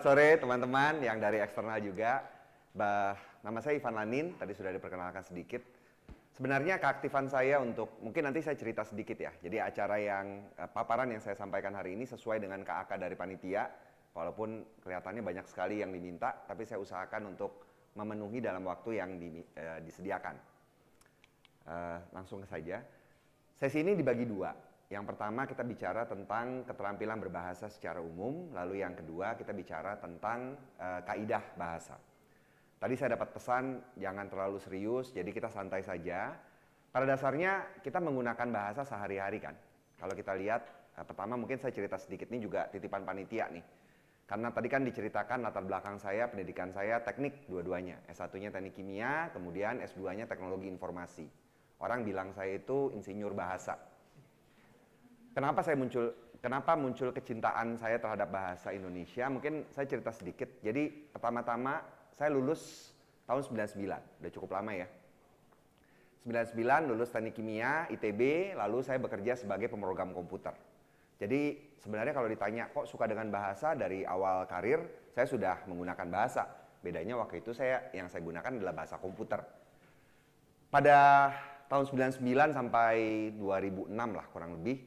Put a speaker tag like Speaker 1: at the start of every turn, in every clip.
Speaker 1: Sore teman-teman yang dari eksternal juga. Nama saya Ivan Lanin, tadi sudah diperkenalkan sedikit. Sebenarnya keaktifan saya untuk, mungkin nanti saya cerita sedikit ya. Jadi acara paparan yang saya sampaikan hari ini sesuai dengan KAK dari panitia. Walaupun kelihatannya banyak sekali yang diminta, tapi saya usahakan untuk memenuhi dalam waktu yang disediakan. Langsung saja. Sesi ini dibagi dua. Yang pertama kita bicara tentang keterampilan berbahasa secara umum, lalu yang kedua kita bicara tentang kaidah bahasa. Tadi saya dapat pesan jangan terlalu serius, jadi kita santai saja. Pada dasarnya kita menggunakan bahasa sehari-hari kan. Kalau kita lihat, pertama mungkin saya cerita sedikit, ini juga titipan panitia nih. Karena tadi kan diceritakan latar belakang saya, pendidikan saya teknik dua-duanya. S1-nya teknik kimia, kemudian S2-nya teknologi informasi. Orang bilang saya itu insinyur bahasa. Kenapa muncul kecintaan saya terhadap bahasa Indonesia? Mungkin saya cerita sedikit. Jadi pertama-tama saya lulus tahun 99, udah cukup lama ya. 99 lulus teknik kimia, ITB, lalu saya bekerja sebagai pemrogram komputer. Jadi sebenarnya kalau ditanya kok suka dengan bahasa, dari awal karir saya sudah menggunakan bahasa. Bedanya waktu itu yang saya gunakan adalah bahasa komputer. Pada tahun 99 sampai 2006 lah kurang lebih,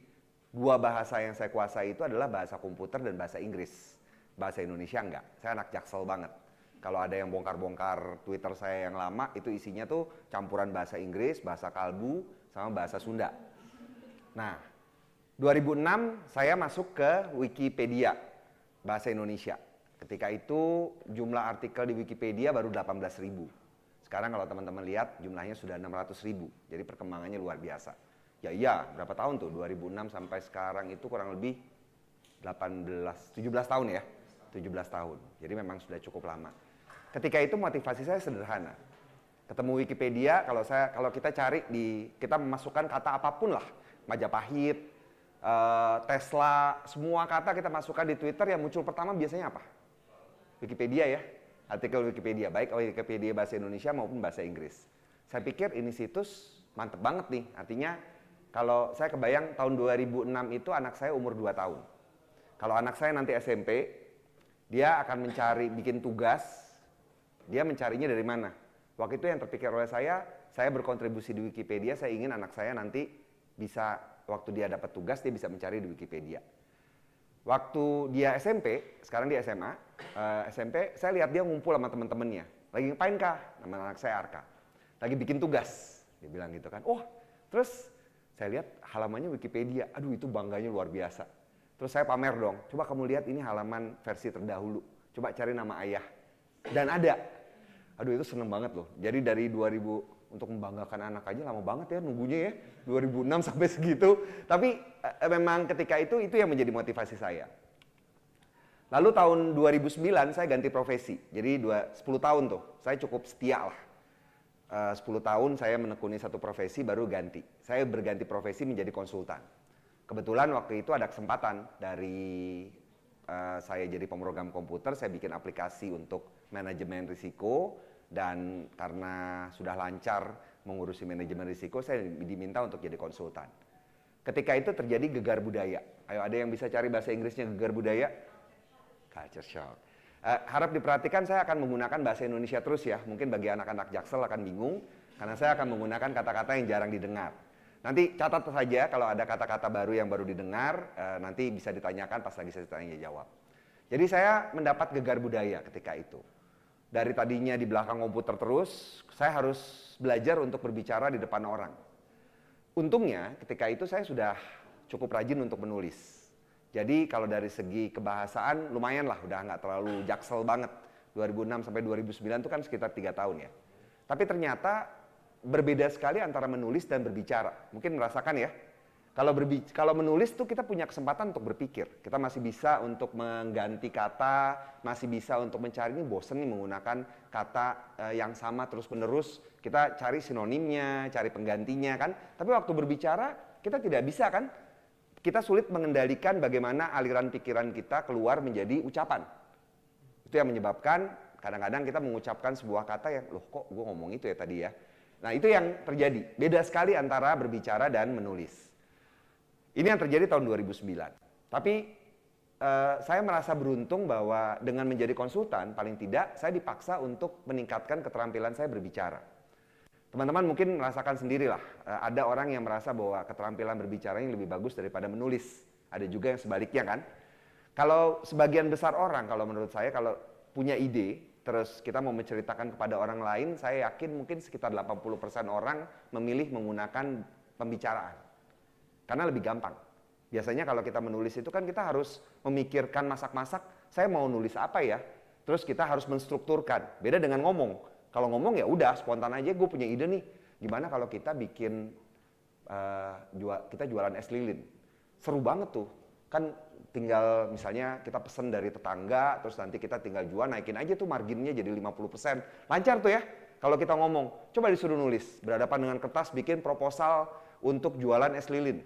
Speaker 1: dua bahasa yang saya kuasai itu adalah bahasa komputer dan bahasa Inggris. Bahasa Indonesia enggak, saya anak Jaksel banget. Kalau ada yang bongkar-bongkar Twitter saya yang lama, itu isinya tuh campuran bahasa Inggris, bahasa Kalbu, sama bahasa Sunda. Nah, 2006 saya masuk ke Wikipedia bahasa Indonesia. Ketika itu jumlah artikel di Wikipedia baru 18.000. Sekarang kalau teman-teman lihat jumlahnya sudah 600.000. Jadi perkembangannya luar biasa. Ya iya, berapa tahun tuh? 2006 sampai sekarang itu kurang lebih 17 tahun ya. 17 tahun. Jadi memang sudah cukup lama. Ketika itu motivasi saya sederhana. Ketemu Wikipedia, kalau kita cari kita memasukkan kata apapun lah. Majapahit, Tesla, semua kata kita masukkan di Twitter, yang muncul pertama biasanya apa? Wikipedia ya. Artikel Wikipedia, baik Wikipedia bahasa Indonesia maupun bahasa Inggris. Saya pikir ini situs mantep banget nih. Artinya kalau saya kebayang tahun 2006 itu anak saya umur 2 tahun. Kalau anak saya nanti SMP, dia akan bikin tugas, dia mencarinya dari mana? Waktu itu yang terpikir oleh saya berkontribusi di Wikipedia, saya ingin anak saya nanti bisa, waktu dia dapat tugas, dia bisa mencari di Wikipedia. Waktu dia SMP, sekarang dia SMA, SMP, saya lihat dia ngumpul sama teman-temannya. Lagi ngapain kah? Nama anak saya Arka. Lagi bikin tugas, dia bilang gitu kan. Oh, terus saya lihat halamannya Wikipedia, aduh itu bangganya luar biasa. Terus saya pamer dong, coba kamu lihat ini halaman versi terdahulu, coba cari nama ayah. Dan ada, aduh itu seneng banget loh. Jadi dari 2000, untuk membanggakan anak aja lama banget ya nunggunya ya, 2006 sampai segitu. Tapi memang ketika itu yang menjadi motivasi saya. Lalu tahun 2009 saya ganti profesi, jadi 10 tahun tuh, saya cukup setia lah. 10 tahun saya menekuni satu profesi baru ganti. Saya berganti profesi menjadi konsultan. Kebetulan waktu itu ada kesempatan dari saya jadi pemrogram komputer, saya bikin aplikasi untuk manajemen risiko, dan karena sudah lancar mengurusi manajemen risiko, saya diminta untuk jadi konsultan. Ketika itu terjadi gegar budaya. Ayo ada yang bisa cari bahasa Inggrisnya gegar budaya? Culture shock. Harap diperhatikan, saya akan menggunakan bahasa Indonesia terus ya. Mungkin bagi anak-anak Jaksel akan bingung, karena saya akan menggunakan kata-kata yang jarang didengar. Nanti catat saja kalau ada kata-kata baru yang baru didengar, nanti bisa ditanyakan pas lagi saya tanya jawab. Jadi saya mendapat gegar budaya ketika itu. Dari tadinya di belakang komputer terus, saya harus belajar untuk berbicara di depan orang. Untungnya ketika itu saya sudah cukup rajin untuk menulis. Jadi kalau dari segi kebahasaan lumayan lah, udah nggak terlalu Jaksel banget. 2006 sampai 2009 itu kan sekitar 3 tahun ya. Tapi ternyata berbeda sekali antara menulis dan berbicara. Mungkin merasakan ya. Kalau menulis tuh kita punya kesempatan untuk berpikir. Kita masih bisa untuk mengganti kata, masih bisa untuk mencari, ini bosen nih menggunakan kata yang sama terus-menerus. Kita cari sinonimnya, cari penggantinya kan. Tapi waktu berbicara kita tidak bisa kan. Kita sulit mengendalikan bagaimana aliran pikiran kita keluar menjadi ucapan. Itu yang menyebabkan kadang-kadang kita mengucapkan sebuah kata yang, loh kok gue ngomong itu ya tadi ya. Nah itu yang terjadi, beda sekali antara berbicara dan menulis. Ini yang terjadi tahun 2009. Tapi saya merasa beruntung bahwa dengan menjadi konsultan, paling tidak saya dipaksa untuk meningkatkan keterampilan saya berbicara. Teman-teman mungkin merasakan sendirilah, ada orang yang merasa bahwa keterampilan berbicaranya lebih bagus daripada menulis. Ada juga yang sebaliknya kan. Kalau sebagian besar orang, kalau menurut saya, kalau punya ide, terus kita mau menceritakan kepada orang lain, saya yakin mungkin sekitar 80% orang memilih menggunakan pembicaraan. Karena lebih gampang. Biasanya kalau kita menulis itu kan kita harus memikirkan masak-masak, saya mau nulis apa ya? Terus kita harus menstrukturkan. Beda dengan ngomong. Kalau ngomong ya udah spontan aja, gue punya ide nih. Gimana kalau kita bikin kita jualan es lilin? Seru banget tuh. Kan tinggal misalnya kita pesen dari tetangga, terus nanti kita tinggal jual, naikin aja tuh marginnya jadi 50%. Lancar tuh ya. Kalau kita ngomong, coba disuruh nulis. Berhadapan dengan kertas, bikin proposal untuk jualan es lilin.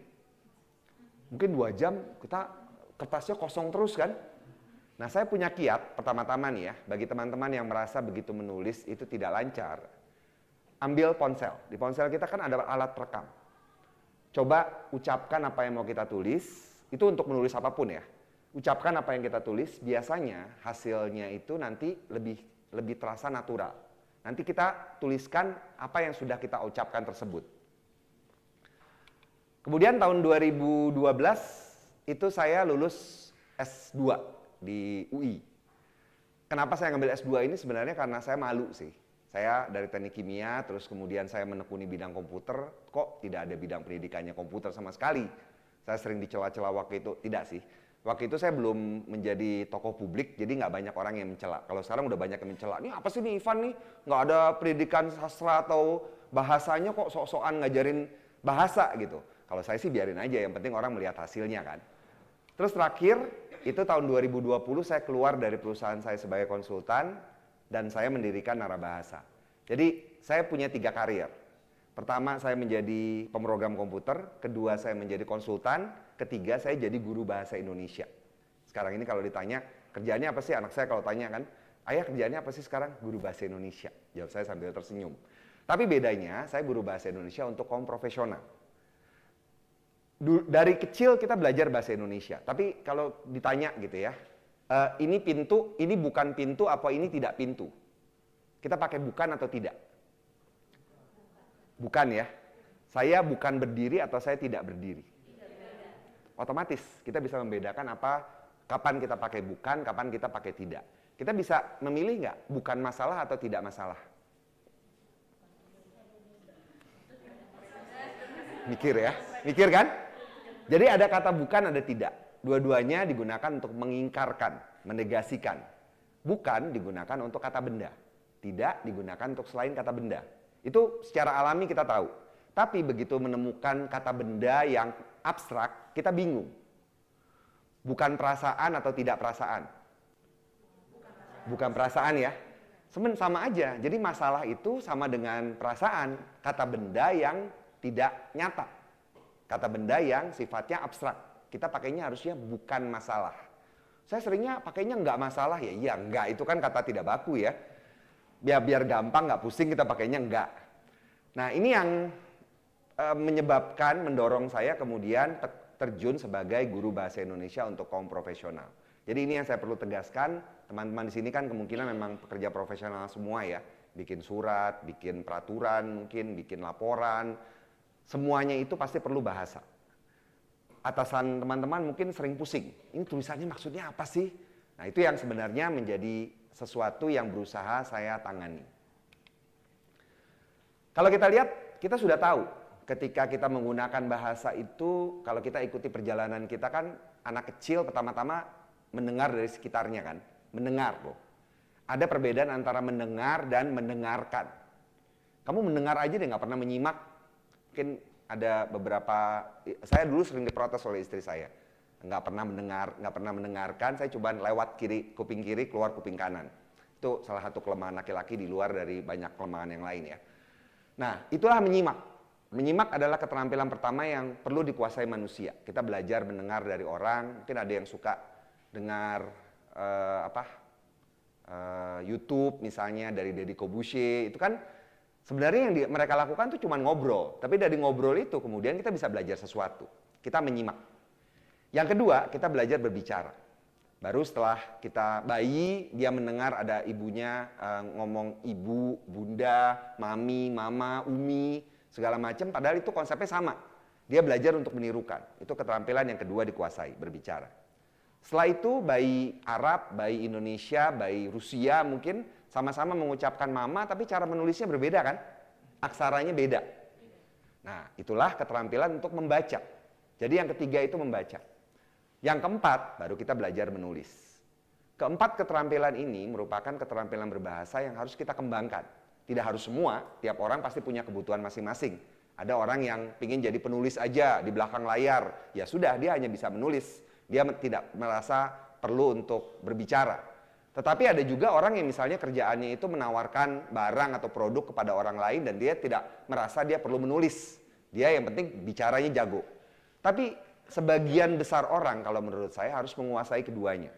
Speaker 1: Mungkin 2 jam kita kertasnya kosong terus kan. Nah saya punya kiat pertama-tama nih ya, bagi teman-teman yang merasa begitu menulis itu tidak lancar, ambil ponsel. Di ponsel kita kan ada alat perekam. Coba ucapkan apa yang mau kita tulis, itu untuk menulis apapun ya. Ucapkan apa yang kita tulis, biasanya hasilnya itu nanti lebih terasa natural. Nanti kita tuliskan apa yang sudah kita ucapkan tersebut. Kemudian tahun 2012 itu saya lulus S2 di UI. Kenapa saya ngambil S2 ini? Sebenarnya karena saya malu sih. Saya dari teknik kimia, terus kemudian saya menekuni bidang komputer, kok tidak ada bidang pendidikannya komputer sama sekali. Saya sering dicela-cela waktu itu, tidak sih. Waktu itu saya belum menjadi tokoh publik, jadi nggak banyak orang yang mencela. Kalau sekarang udah banyak yang mencela. Ini apa sih nih Ivan nih? Nggak ada pendidikan sastra atau bahasanya kok sok-sokan ngajarin bahasa gitu. Kalau saya sih biarin aja, yang penting orang melihat hasilnya kan. Terus terakhir, itu tahun 2020 saya keluar dari perusahaan saya sebagai konsultan dan saya mendirikan Narabahasa. Jadi saya punya 3 karier. Pertama saya menjadi pemrogram komputer, kedua saya menjadi konsultan, ketiga saya jadi guru bahasa Indonesia. Sekarang ini kalau ditanya, kerjaannya apa sih anak saya kalau tanya kan, ayah kerjaannya apa sih sekarang? Guru bahasa Indonesia. Jawab saya sambil tersenyum. Tapi bedanya saya guru bahasa Indonesia untuk kaum profesional. Dari kecil kita belajar bahasa Indonesia, tapi kalau ditanya gitu ya, ini pintu, ini bukan pintu, apa ini tidak pintu? Kita pakai bukan atau tidak? Bukan ya. Saya bukan berdiri atau saya tidak berdiri? Otomatis kita bisa membedakan kapan kita pakai bukan, kapan kita pakai tidak. Kita bisa memilih nggak bukan masalah atau tidak masalah? Mikir ya, mikir kan? Jadi ada kata bukan, ada tidak. Dua-duanya digunakan untuk mengingkarkan, menegasikan. Bukan digunakan untuk kata benda. Tidak digunakan untuk selain kata benda. Itu secara alami kita tahu. Tapi begitu menemukan kata benda yang abstrak, kita bingung. Bukan perasaan atau tidak perasaan? Bukan perasaan ya. Sama aja. Jadi masalah itu sama dengan perasaan. Kata benda yang tidak nyata. Kata benda yang sifatnya abstrak. Kita pakainya harusnya bukan masalah. Saya seringnya pakainya enggak masalah ya. Iya enggak, itu kan kata tidak baku ya. Biar gampang, nggak pusing kita pakainya enggak. Nah ini yang menyebabkan, mendorong saya kemudian terjun sebagai guru bahasa Indonesia untuk kaum profesional. Jadi ini yang saya perlu tegaskan, teman-teman di sini kan kemungkinan memang pekerja profesional semua ya. Bikin surat, bikin peraturan, mungkin bikin laporan. Semuanya itu pasti perlu bahasa. Atasan teman-teman mungkin sering pusing. Ini tulisannya maksudnya apa sih? Nah itu yang sebenarnya menjadi sesuatu yang berusaha saya tangani. Kalau kita lihat, kita sudah tahu ketika kita menggunakan bahasa itu, kalau kita ikuti perjalanan kita kan anak kecil pertama-tama mendengar dari sekitarnya kan. Mendengar loh. Ada perbedaan antara mendengar dan mendengarkan. Kamu mendengar aja deh, nggak pernah menyimak. Mungkin ada beberapa, saya dulu sering diprotes oleh istri saya. Nggak pernah mendengarkan, saya coba lewat kuping kiri, keluar kuping kanan. Itu salah satu kelemahan laki-laki di luar dari banyak kelemahan yang lain ya. Nah, itulah menyimak. Menyimak adalah keterampilan pertama yang perlu dikuasai manusia. Kita belajar mendengar dari orang, mungkin ada yang suka dengar YouTube misalnya dari Deddy Corbuzier, itu kan sebenarnya yang mereka lakukan tuh cuma ngobrol, tapi dari ngobrol itu kemudian kita bisa belajar sesuatu. Kita menyimak. Yang kedua, kita belajar berbicara. Baru setelah kita bayi, dia mendengar ada ibunya ngomong ibu, bunda, mami, mama, umi, segala macam. Padahal itu konsepnya sama. Dia belajar untuk menirukan. Itu keterampilan yang kedua dikuasai, berbicara. Setelah itu bayi Arab, bayi Indonesia, bayi Rusia mungkin sama-sama mengucapkan mama, tapi cara menulisnya berbeda kan? Aksaranya beda. Nah, itulah keterampilan untuk membaca. Jadi yang ketiga itu membaca. Yang keempat, baru kita belajar menulis. Keempat keterampilan ini merupakan keterampilan berbahasa yang harus kita kembangkan. Tidak harus semua, tiap orang pasti punya kebutuhan masing-masing. Ada orang yang ingin jadi penulis aja di belakang layar, ya sudah dia hanya bisa menulis. Dia tidak merasa perlu untuk berbicara. Tetapi ada juga orang yang misalnya kerjaannya itu menawarkan barang atau produk kepada orang lain dan dia tidak merasa dia perlu menulis. Dia yang penting bicaranya jago. Tapi sebagian besar orang kalau menurut saya harus menguasai keduanya,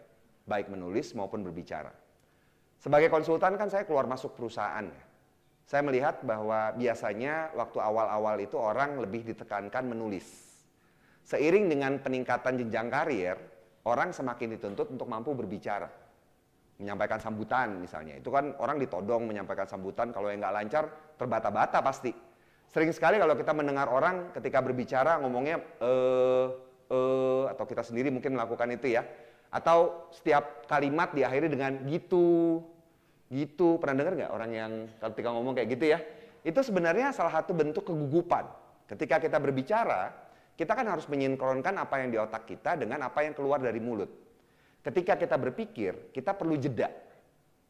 Speaker 1: baik menulis maupun berbicara. Sebagai konsultan kan saya keluar masuk perusahaan. Saya melihat bahwa biasanya waktu awal-awal itu orang lebih ditekankan menulis. Seiring dengan peningkatan jenjang karir, orang semakin dituntut untuk mampu berbicara. Menyampaikan sambutan misalnya, itu kan orang ditodong menyampaikan sambutan, kalau yang nggak lancar terbata-bata pasti. Sering sekali kalau kita mendengar orang ketika berbicara ngomongnya atau kita sendiri mungkin melakukan itu ya. Atau setiap kalimat diakhiri dengan gitu. Gitu, pernah dengar nggak orang yang ketika ngomong kayak gitu ya? Itu sebenarnya salah satu bentuk kegugupan. Ketika kita berbicara, kita kan harus menyinkronkan apa yang di otak kita dengan apa yang keluar dari mulut. Ketika kita berpikir, kita perlu jeda.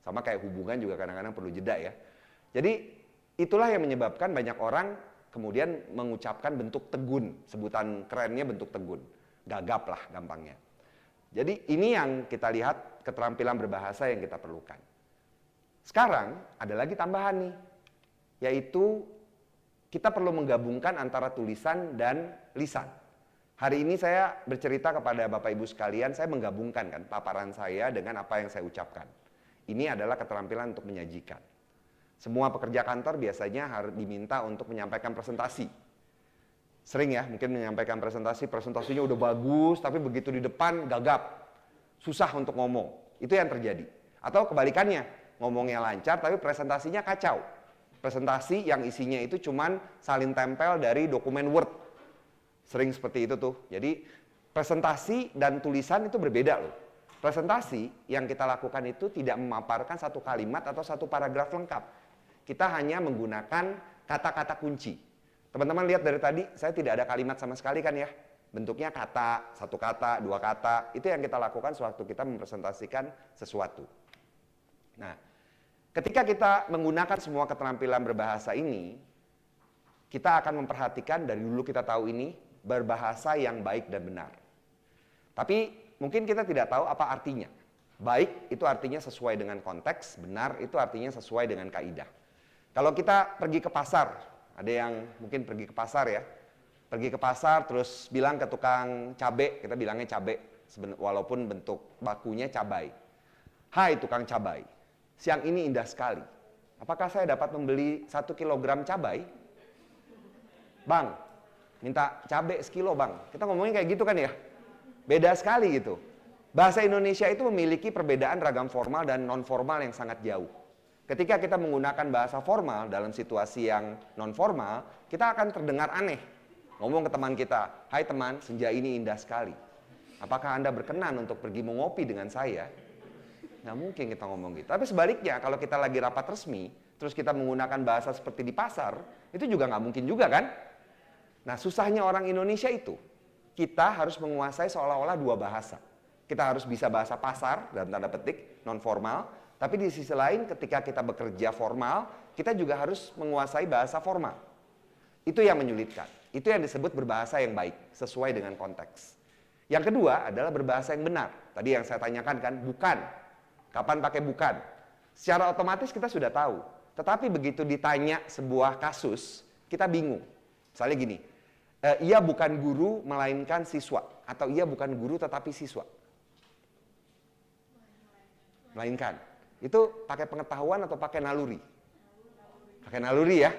Speaker 1: Sama kayak hubungan juga kadang-kadang perlu jeda ya. Jadi itulah yang menyebabkan banyak orang kemudian mengucapkan bentuk tegun, sebutan kerennya bentuk tegun, gagap lah gampangnya. Jadi ini yang kita lihat keterampilan berbahasa yang kita perlukan. Sekarang ada lagi tambahan nih, yaitu kita perlu menggabungkan antara tulisan dan lisan. Hari ini saya bercerita kepada Bapak Ibu sekalian, saya menggabungkan kan paparan saya dengan apa yang saya ucapkan. Ini adalah keterampilan untuk menyajikan. Semua pekerja kantor biasanya harus diminta untuk menyampaikan presentasi. Sering ya, mungkin menyampaikan presentasinya udah bagus, tapi begitu di depan gagap. Susah untuk ngomong. Itu yang terjadi. Atau kebalikannya, ngomongnya lancar tapi presentasinya kacau. Presentasi yang isinya itu cuman salin tempel dari dokumen Word. Sering seperti itu tuh. Jadi presentasi dan tulisan itu berbeda loh. Presentasi yang kita lakukan itu tidak memaparkan satu kalimat atau satu paragraf lengkap. Kita hanya menggunakan kata-kata kunci. Teman-teman lihat dari tadi, saya tidak ada kalimat sama sekali kan ya. Bentuknya kata, satu kata, dua kata. Itu yang kita lakukan sewaktu kita mempresentasikan sesuatu. Nah, ketika kita menggunakan semua keterampilan berbahasa ini, kita akan memperhatikan dari dulu kita tahu ini, berbahasa yang baik dan benar. Tapi mungkin kita tidak tahu apa artinya. Baik itu artinya sesuai dengan konteks, benar itu artinya sesuai dengan kaidah. Kalau kita pergi ke pasar, ada yang mungkin pergi ke pasar ya, pergi ke pasar terus bilang ke tukang cabai, kita bilangnya cabai, walaupun bentuk bakunya cabai. Hai tukang cabai, siang ini indah sekali. Apakah saya dapat membeli 1 kilogram cabai? Bang, minta cabai sekilo bang. Kita ngomongnya kayak gitu kan ya, beda sekali gitu. Bahasa Indonesia itu memiliki perbedaan ragam formal dan non formal yang sangat jauh. Ketika kita menggunakan bahasa formal dalam situasi yang non formal, kita akan terdengar aneh. Ngomong ke teman kita, hai teman, senja ini indah sekali. Apakah Anda berkenan untuk pergi mengopi dengan saya? Nggak mungkin kita ngomong gitu. Tapi sebaliknya, kalau kita lagi rapat resmi, terus kita menggunakan bahasa seperti di pasar, itu juga nggak mungkin juga kan? Nah, susahnya orang Indonesia itu, kita harus menguasai seolah-olah dua bahasa. Kita harus bisa bahasa pasar, dalam tanda petik, non formal. Tapi di sisi lain ketika kita bekerja formal, kita juga harus menguasai bahasa formal. Itu yang menyulitkan. Itu yang disebut berbahasa yang baik, sesuai dengan konteks. Yang kedua adalah berbahasa yang benar. Tadi yang saya tanyakan kan, bukan. Kapan pakai bukan? Secara otomatis kita sudah tahu. Tetapi begitu ditanya sebuah kasus, kita bingung. Misalnya gini, ia bukan guru melainkan siswa. Atau ia bukan guru tetapi siswa. Melainkan. Itu pakai pengetahuan atau pakai naluri? Pakai naluri ya.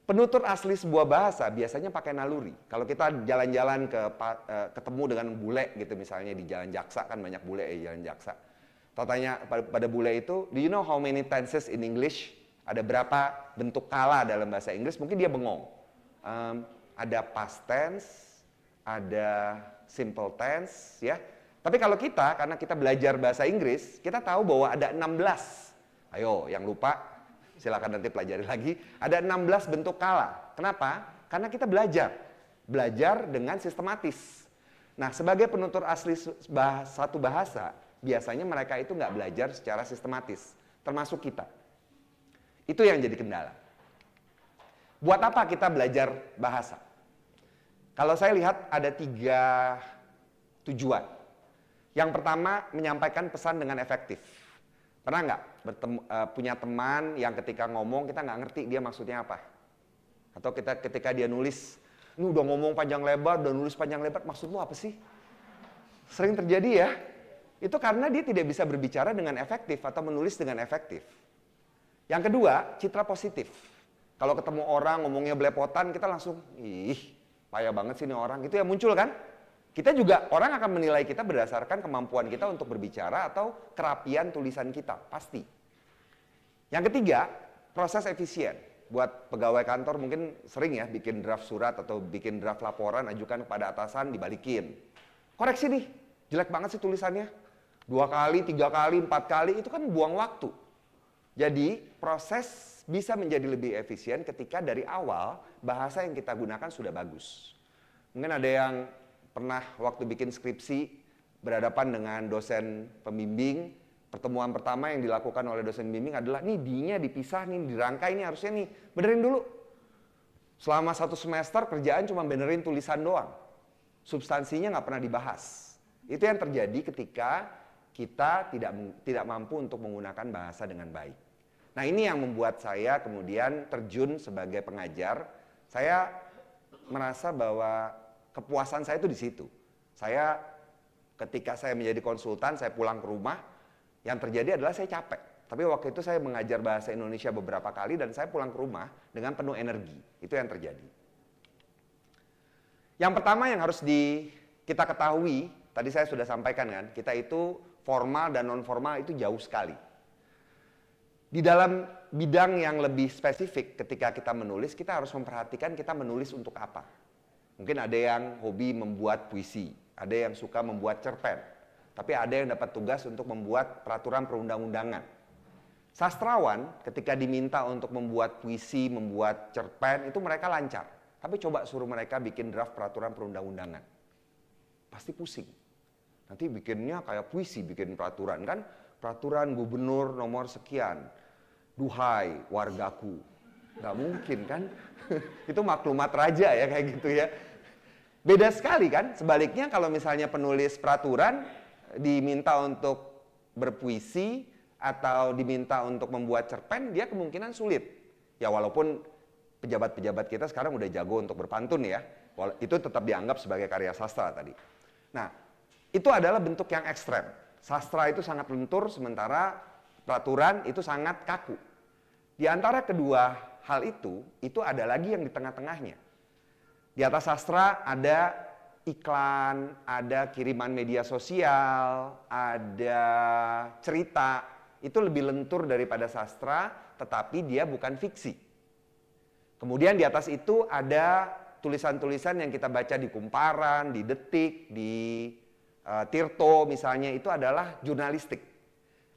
Speaker 1: Penutur asli sebuah bahasa biasanya pakai naluri. Kalau kita jalan-jalan ketemu dengan bule gitu misalnya di Jalan Jaksa, kan banyak bule ya Jalan Jaksa. Atau tanya pada bule itu, do you know how many tenses in English? Ada berapa bentuk kala dalam bahasa Inggris? Mungkin dia bengong. Ada past tense, ada simple tense, ya. Tapi kalau kita, karena kita belajar bahasa Inggris, kita tahu bahwa ada 16. Ayo, yang lupa, silakan nanti pelajari lagi. Ada 16 bentuk kala. Kenapa? Karena kita belajar dengan sistematis. Nah, sebagai penutur asli satu bahasa, biasanya mereka itu nggak belajar secara sistematis, termasuk kita. Itu yang jadi kendala. Buat apa kita belajar bahasa? Kalau saya lihat ada 3 tujuan. Yang pertama, menyampaikan pesan dengan efektif. Pernah nggak punya teman yang ketika ngomong kita nggak ngerti dia maksudnya apa? Atau ketika dia nulis, ini udah ngomong panjang lebar, udah nulis panjang lebar, maksud lu apa sih? Sering terjadi ya. Itu karena dia tidak bisa berbicara dengan efektif atau menulis dengan efektif. Yang kedua, citra positif. Kalau ketemu orang ngomongnya belepotan, kita langsung, ih, payah banget sih ini orang. Itu yang muncul kan? Kita juga, orang akan menilai kita berdasarkan kemampuan kita untuk berbicara atau kerapian tulisan kita, pasti. Yang ketiga, proses efisien. Buat pegawai kantor mungkin sering ya bikin draft surat atau bikin draft laporan, ajukan kepada atasan, dibalikin. Koreksi nih, jelek banget sih tulisannya. 2 kali, 3 kali, 4 kali, itu kan buang waktu. Jadi proses bisa menjadi lebih efisien ketika dari awal bahasa yang kita gunakan sudah bagus. Mungkin ada yang pernah waktu bikin skripsi berhadapan dengan dosen pembimbing, pertemuan pertama yang dilakukan oleh dosen pembimbing adalah nih D-nya dipisah nih, dirangkai nih harusnya nih, benerin dulu. Selama 1 semester kerjaan cuma benerin tulisan doang, substansinya nggak pernah dibahas. Itu yang terjadi ketika kita tidak mampu untuk menggunakan bahasa dengan baik. Nah, ini yang membuat saya kemudian terjun sebagai pengajar. Saya merasa bahwa kepuasan saya itu di situ. Saya ketika saya menjadi konsultan, saya pulang ke rumah, yang terjadi adalah saya capek. Tapi waktu itu saya mengajar bahasa Indonesia beberapa kali dan saya pulang ke rumah dengan penuh energi. Itu yang terjadi. Yang pertama yang harus kita ketahui, tadi saya sudah sampaikan kan, kita itu formal dan non formal itu jauh sekali. Di dalam bidang yang lebih spesifik ketika kita menulis, kita harus memperhatikan kita menulis untuk apa. Mungkin ada yang hobi membuat puisi, ada yang suka membuat cerpen, tapi ada yang dapat tugas untuk membuat peraturan perundang-undangan. Sastrawan ketika diminta untuk membuat puisi, membuat cerpen, itu mereka lancar. Tapi coba suruh mereka bikin draft peraturan perundang-undangan. Pasti pusing. Nanti bikinnya kayak puisi, bikin peraturan kan. Peraturan gubernur nomor sekian, duhai wargaku. Nggak mungkin kan. Itu maklumat raja ya kayak gitu ya. Beda sekali kan. Sebaliknya kalau misalnya penulis peraturan diminta untuk berpuisi atau diminta untuk membuat cerpen, dia kemungkinan sulit. Ya walaupun pejabat-pejabat kita sekarang udah jago untuk berpantun ya. Itu tetap dianggap sebagai karya sastra tadi. Nah, itu adalah bentuk yang ekstrem. Sastra itu sangat lentur, sementara peraturan itu sangat kaku. Di antara kedua hal itu ada lagi yang di tengah-tengahnya. Di atas sastra ada iklan, ada kiriman media sosial, ada cerita. Itu lebih lentur daripada sastra, tetapi dia bukan fiksi. Kemudian di atas itu ada tulisan-tulisan yang kita baca di Kumparan, di Detik, di Tirto misalnya, itu adalah jurnalistik.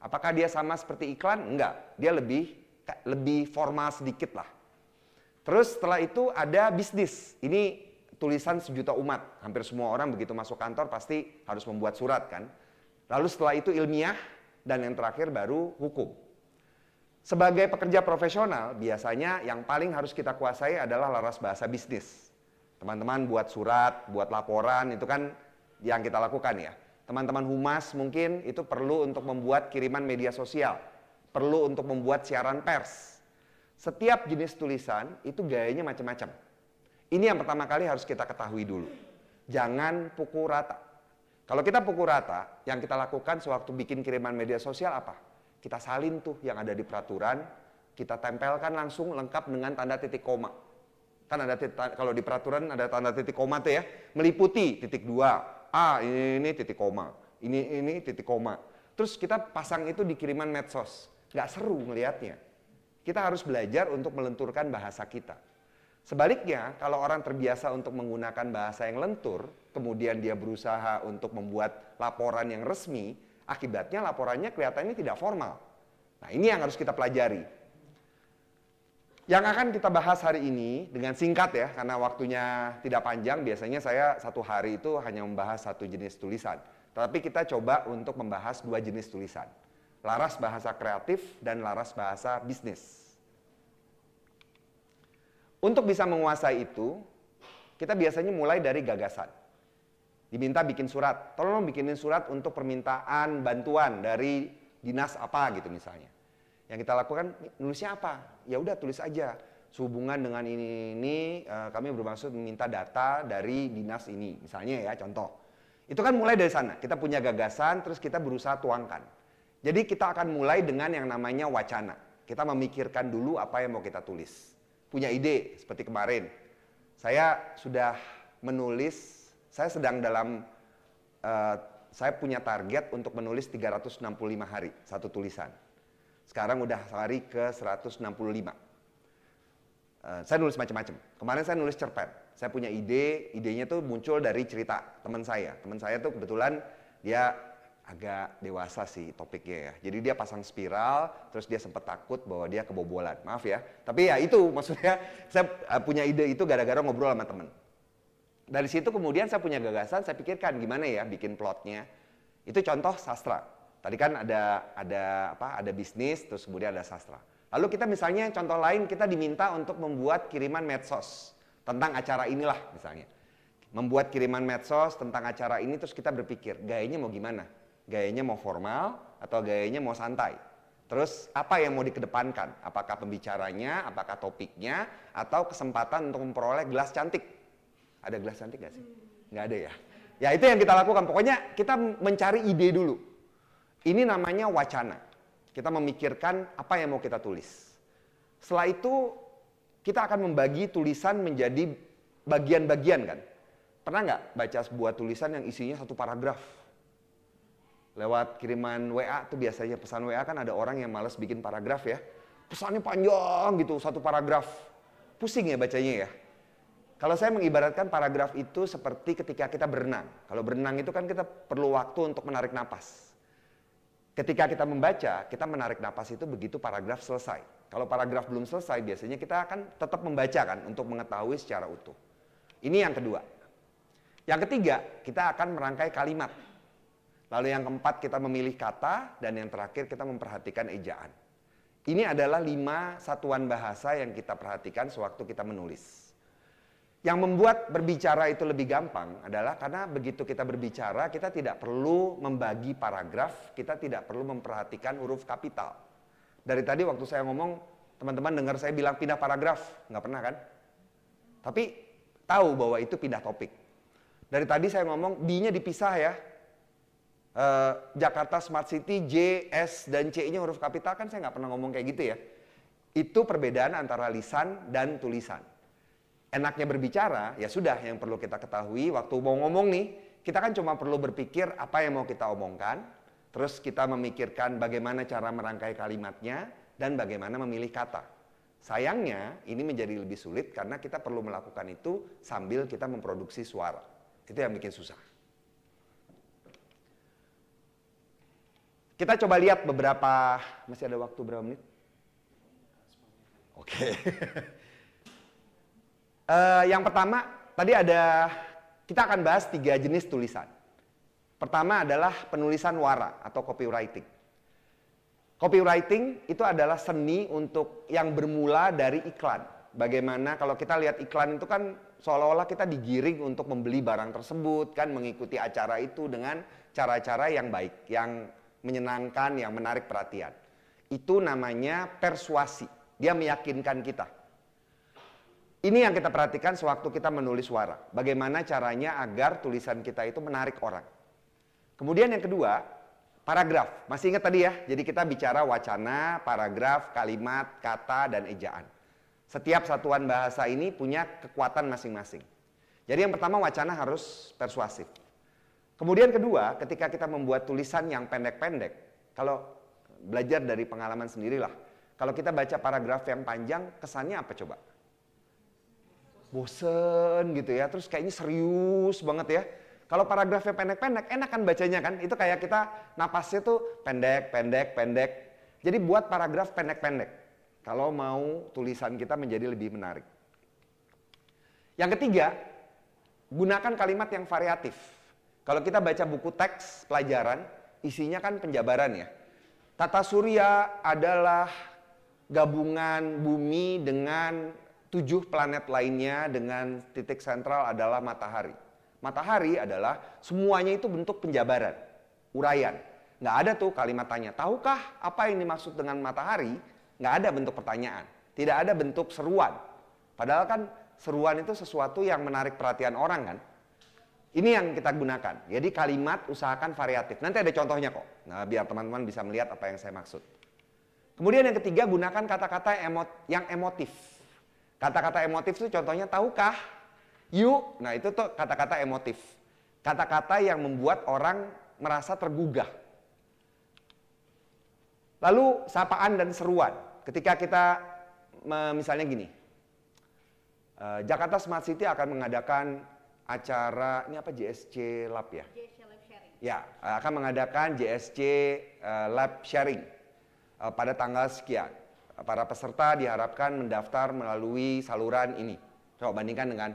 Speaker 1: Apakah dia sama seperti iklan? Enggak, dia lebih formal sedikit lah. Terus setelah itu ada bisnis. Ini tulisan sejuta umat. Hampir semua orang begitu masuk kantor pasti harus membuat surat kan. Lalu setelah itu ilmiah, dan yang terakhir baru hukum. Sebagai pekerja profesional, biasanya yang paling harus kita kuasai adalah laras bahasa bisnis. Teman-teman buat surat, buat laporan, itu kan yang kita lakukan ya. Teman-teman humas mungkin itu perlu untuk membuat kiriman media sosial, perlu untuk membuat siaran pers. Setiap jenis tulisan itu gayanya macam-macam. Ini yang pertama kali harus kita ketahui dulu. Jangan pukul rata. Kalau kita pukul rata, yang kita lakukan sewaktu bikin kiriman media sosial apa? Kita salin tuh yang ada di peraturan, kita tempelkan langsung lengkap dengan tanda titik koma. Kan ada kalau di peraturan ada tanda titik koma tuh ya, meliputi titik 2, ini titik koma, ini titik koma. Terus kita pasang itu di kiriman medsos, nggak seru ngelihatnya. Kita harus belajar untuk melenturkan bahasa kita. Sebaliknya, kalau orang terbiasa untuk menggunakan bahasa yang lentur, kemudian dia berusaha untuk membuat laporan yang resmi, akibatnya laporannya kelihatannya tidak formal. Nah, ini yang harus kita pelajari. Yang akan kita bahas hari ini dengan singkat ya, karena waktunya tidak panjang, biasanya saya satu hari itu hanya membahas satu jenis tulisan. Tapi kita coba untuk membahas dua jenis tulisan. Laras bahasa kreatif dan laras bahasa bisnis. Untuk bisa menguasai itu, kita biasanya mulai dari gagasan. Diminta bikin surat, tolong bikinin surat untuk permintaan bantuan dari dinas apa gitu misalnya. Yang kita lakukan, nulisnya apa? Ya udah tulis aja. Sehubungan dengan ini kami bermaksud meminta data dari dinas ini, misalnya ya contoh. Itu kan mulai dari sana. Kita punya gagasan, terus kita berusaha tuangkan. Jadi kita akan mulai dengan yang namanya wacana. Kita memikirkan dulu apa yang mau kita tulis. Punya ide, seperti kemarin. Saya sudah menulis, saya sedang dalam, saya punya target untuk menulis 365 hari, satu tulisan. Sekarang udah hari ke 165. Saya nulis macam-macam. Kemarin saya nulis cerpen. Saya punya idenya tuh muncul dari cerita teman saya. Teman saya tuh kebetulan dia agak dewasa sih topiknya ya. Jadi dia pasang spiral, terus dia sempat takut bahwa dia kebobolan. Maaf ya. Tapi ya itu maksudnya saya punya ide itu gara-gara ngobrol sama teman. Dari situ kemudian saya punya gagasan, saya pikirkan gimana ya bikin plotnya. Itu contoh sastra. Tadi kan ada bisnis, terus kemudian ada sastra. Lalu kita misalnya contoh lain kita diminta untuk membuat kiriman medsos tentang acara inilah misalnya. Membuat kiriman medsos tentang acara ini terus kita berpikir gayanya mau gimana? Gayanya mau formal atau gayanya mau santai? Terus apa yang mau dikedepankan? Apakah pembicaranya, apakah topiknya, atau kesempatan untuk memperoleh gelas cantik? Ada gelas cantik nggak sih? Nggak ada ya? Ya itu yang kita lakukan. Pokoknya kita mencari ide dulu. Ini namanya wacana. Kita memikirkan apa yang mau kita tulis. Setelah itu kita akan membagi tulisan menjadi bagian-bagian kan. Pernah nggak baca sebuah tulisan yang isinya satu paragraf? Lewat kiriman WA tuh biasanya pesan WA kan ada orang yang malas bikin paragraf ya. Pesannya panjang gitu, satu paragraf. Pusing ya bacanya ya. Kalau saya mengibaratkan paragraf itu seperti ketika kita berenang. Kalau berenang itu kan kita perlu waktu untuk menarik napas. Ketika kita membaca, kita menarik napas itu begitu paragraf selesai. Kalau paragraf belum selesai, biasanya kita akan tetap membaca kan untuk mengetahui secara utuh. Ini yang kedua. Yang ketiga, kita akan merangkai kalimat. Lalu yang keempat, kita memilih kata, dan yang terakhir kita memperhatikan ejaan. Ini adalah 5 satuan bahasa yang kita perhatikan sewaktu kita menulis. Yang membuat berbicara itu lebih gampang adalah karena begitu kita berbicara, kita tidak perlu membagi paragraf, kita tidak perlu memperhatikan huruf kapital. Dari tadi waktu saya ngomong, teman-teman dengar saya bilang pindah paragraf, nggak pernah kan? Tapi tahu bahwa itu pindah topik. Dari tadi saya ngomong, D-nya dipisah ya. Jakarta Smart City, J, S, dan C-nya huruf kapital kan saya nggak pernah ngomong kayak gitu ya. Itu perbedaan antara lisan dan tulisan. Enaknya berbicara, ya sudah yang perlu kita ketahui waktu mau ngomong nih, kita kan cuma perlu berpikir apa yang mau kita omongkan, terus kita memikirkan bagaimana cara merangkai kalimatnya, dan bagaimana memilih kata. Sayangnya ini menjadi lebih sulit karena kita perlu melakukan itu sambil kita memproduksi suara. Itu yang bikin susah. Kita coba lihat beberapa, masih ada waktu berapa menit? Oke. Yang pertama, tadi kita akan bahas 3 jenis tulisan. Pertama adalah penulisan wara atau copywriting. Copywriting itu adalah seni untuk yang bermula dari iklan. Bagaimana kalau kita lihat iklan itu kan seolah-olah kita digiring untuk membeli barang tersebut, kan mengikuti acara itu dengan cara-cara yang baik, yang menyenangkan, yang menarik perhatian. Itu namanya persuasi. Dia meyakinkan kita. Ini yang kita perhatikan sewaktu kita menulis wara. Bagaimana caranya agar tulisan kita itu menarik orang. Kemudian yang kedua, paragraf. Masih ingat tadi ya? Jadi kita bicara wacana, paragraf, kalimat, kata, dan ejaan. Setiap satuan bahasa ini punya kekuatan masing-masing. Jadi yang pertama wacana harus persuasif. Kemudian kedua, ketika kita membuat tulisan yang pendek-pendek, kalau belajar dari pengalaman sendirilah, kalau kita baca paragraf yang panjang, kesannya apa coba? Bosen gitu ya, terus kayaknya serius banget ya. Kalau paragrafnya pendek-pendek, enak kan bacanya kan? Itu kayak kita napasnya tuh pendek, pendek, pendek. Jadi buat paragraf pendek-pendek. Kalau mau tulisan kita menjadi lebih menarik. Yang ketiga, gunakan kalimat yang variatif. Kalau kita baca buku teks pelajaran, isinya kan penjabaran ya. Tata surya adalah gabungan bumi dengan 7 planet lainnya dengan titik sentral adalah matahari. Matahari adalah semuanya itu bentuk penjabaran, uraian. Nggak ada tuh kalimat tanya, tahukah apa yang dimaksud dengan matahari? Nggak ada bentuk pertanyaan, tidak ada bentuk seruan. Padahal kan seruan itu sesuatu yang menarik perhatian orang kan. Ini yang kita gunakan. Jadi kalimat usahakan variatif. Nanti ada contohnya kok. Nah, biar teman-teman bisa melihat apa yang saya maksud. Kemudian yang ketiga, gunakan kata-kata yang emotif. Kata-kata emotif itu contohnya tahukah? Yuk. Nah, itu tuh kata-kata emotif. Kata-kata yang membuat orang merasa tergugah. Lalu sapaan dan seruan. Ketika kita misalnya gini. Jakarta Smart City akan mengadakan acara, ini apa, JSC Lab ya?
Speaker 2: JSC Lab Sharing.
Speaker 1: Ya, akan mengadakan JSC Lab Sharing pada tanggal sekian. Para peserta diharapkan mendaftar melalui saluran ini. Coba bandingkan dengan,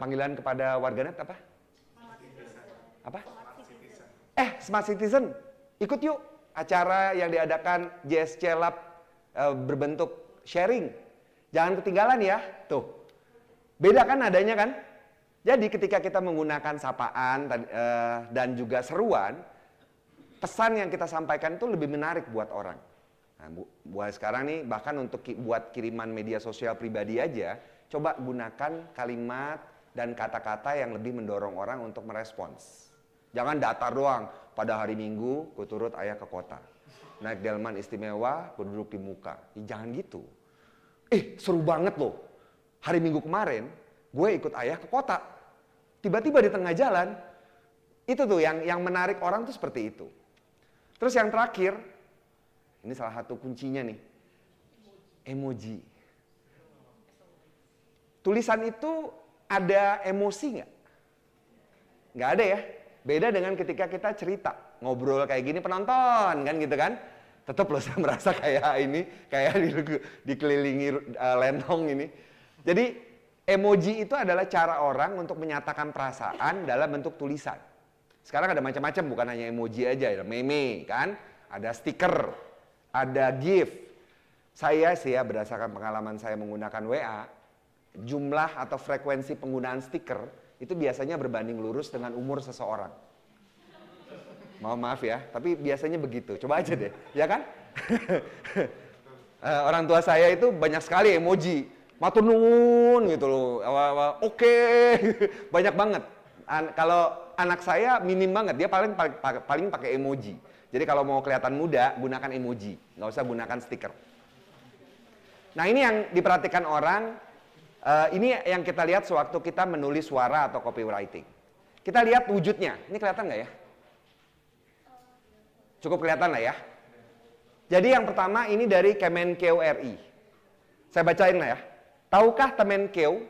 Speaker 1: panggilan kepada warganet apa? Apa? Smart Citizen. Ikut yuk acara yang diadakan JSC Lab berbentuk sharing. Jangan ketinggalan ya, tuh. Beda kan adanya kan? Jadi ketika kita menggunakan sapaan dan juga seruan, pesan yang kita sampaikan itu lebih menarik buat orang. Nah, buat sekarang nih, bahkan untuk buat kiriman media sosial pribadi aja, coba gunakan kalimat dan kata-kata yang lebih mendorong orang untuk merespons. Jangan datar doang, pada hari Minggu ku turut ayah ke kota. Naik delman istimewa, ku duduk di muka. Ya, jangan gitu. Seru banget loh. Hari Minggu kemarin, gue ikut ayah ke kota. Tiba-tiba di tengah jalan, itu tuh yang menarik orang tuh seperti itu. Terus yang terakhir, ini salah satu kuncinya nih, emoji. Tulisan itu ada emosi nggak? Nggak ada ya. Beda dengan ketika kita cerita, ngobrol kayak gini penonton kan gitu kan. Tetap loh saya merasa kayak ini, kayak dikelilingi lentong ini. Jadi emoji itu adalah cara orang untuk menyatakan perasaan dalam bentuk tulisan. Sekarang ada macam-macam, bukan hanya emoji aja, ada meme kan, ada stiker, ada GIF. Saya sih ya berdasarkan pengalaman saya menggunakan WA, jumlah atau frekuensi penggunaan stiker itu biasanya berbanding lurus dengan umur seseorang. Maaf ya, tapi biasanya begitu. Coba aja deh, ya kan? Orang tua saya itu banyak sekali emoji. Matur nuwun gitu loh. Oke. Banyak banget. Kalau anak saya minim banget, dia paling pakai emoji. Jadi kalau mau kelihatan muda, gunakan emoji, nggak usah gunakan stiker. Nah, ini yang diperhatikan orang. Ini yang kita lihat sewaktu kita menulis suara atau copywriting. Kita lihat wujudnya. Ini kelihatan nggak ya? Cukup kelihatan lah ya. Jadi yang pertama ini dari Kemenkeu RI. Saya bacain lah ya. Tahukah Temenkeu?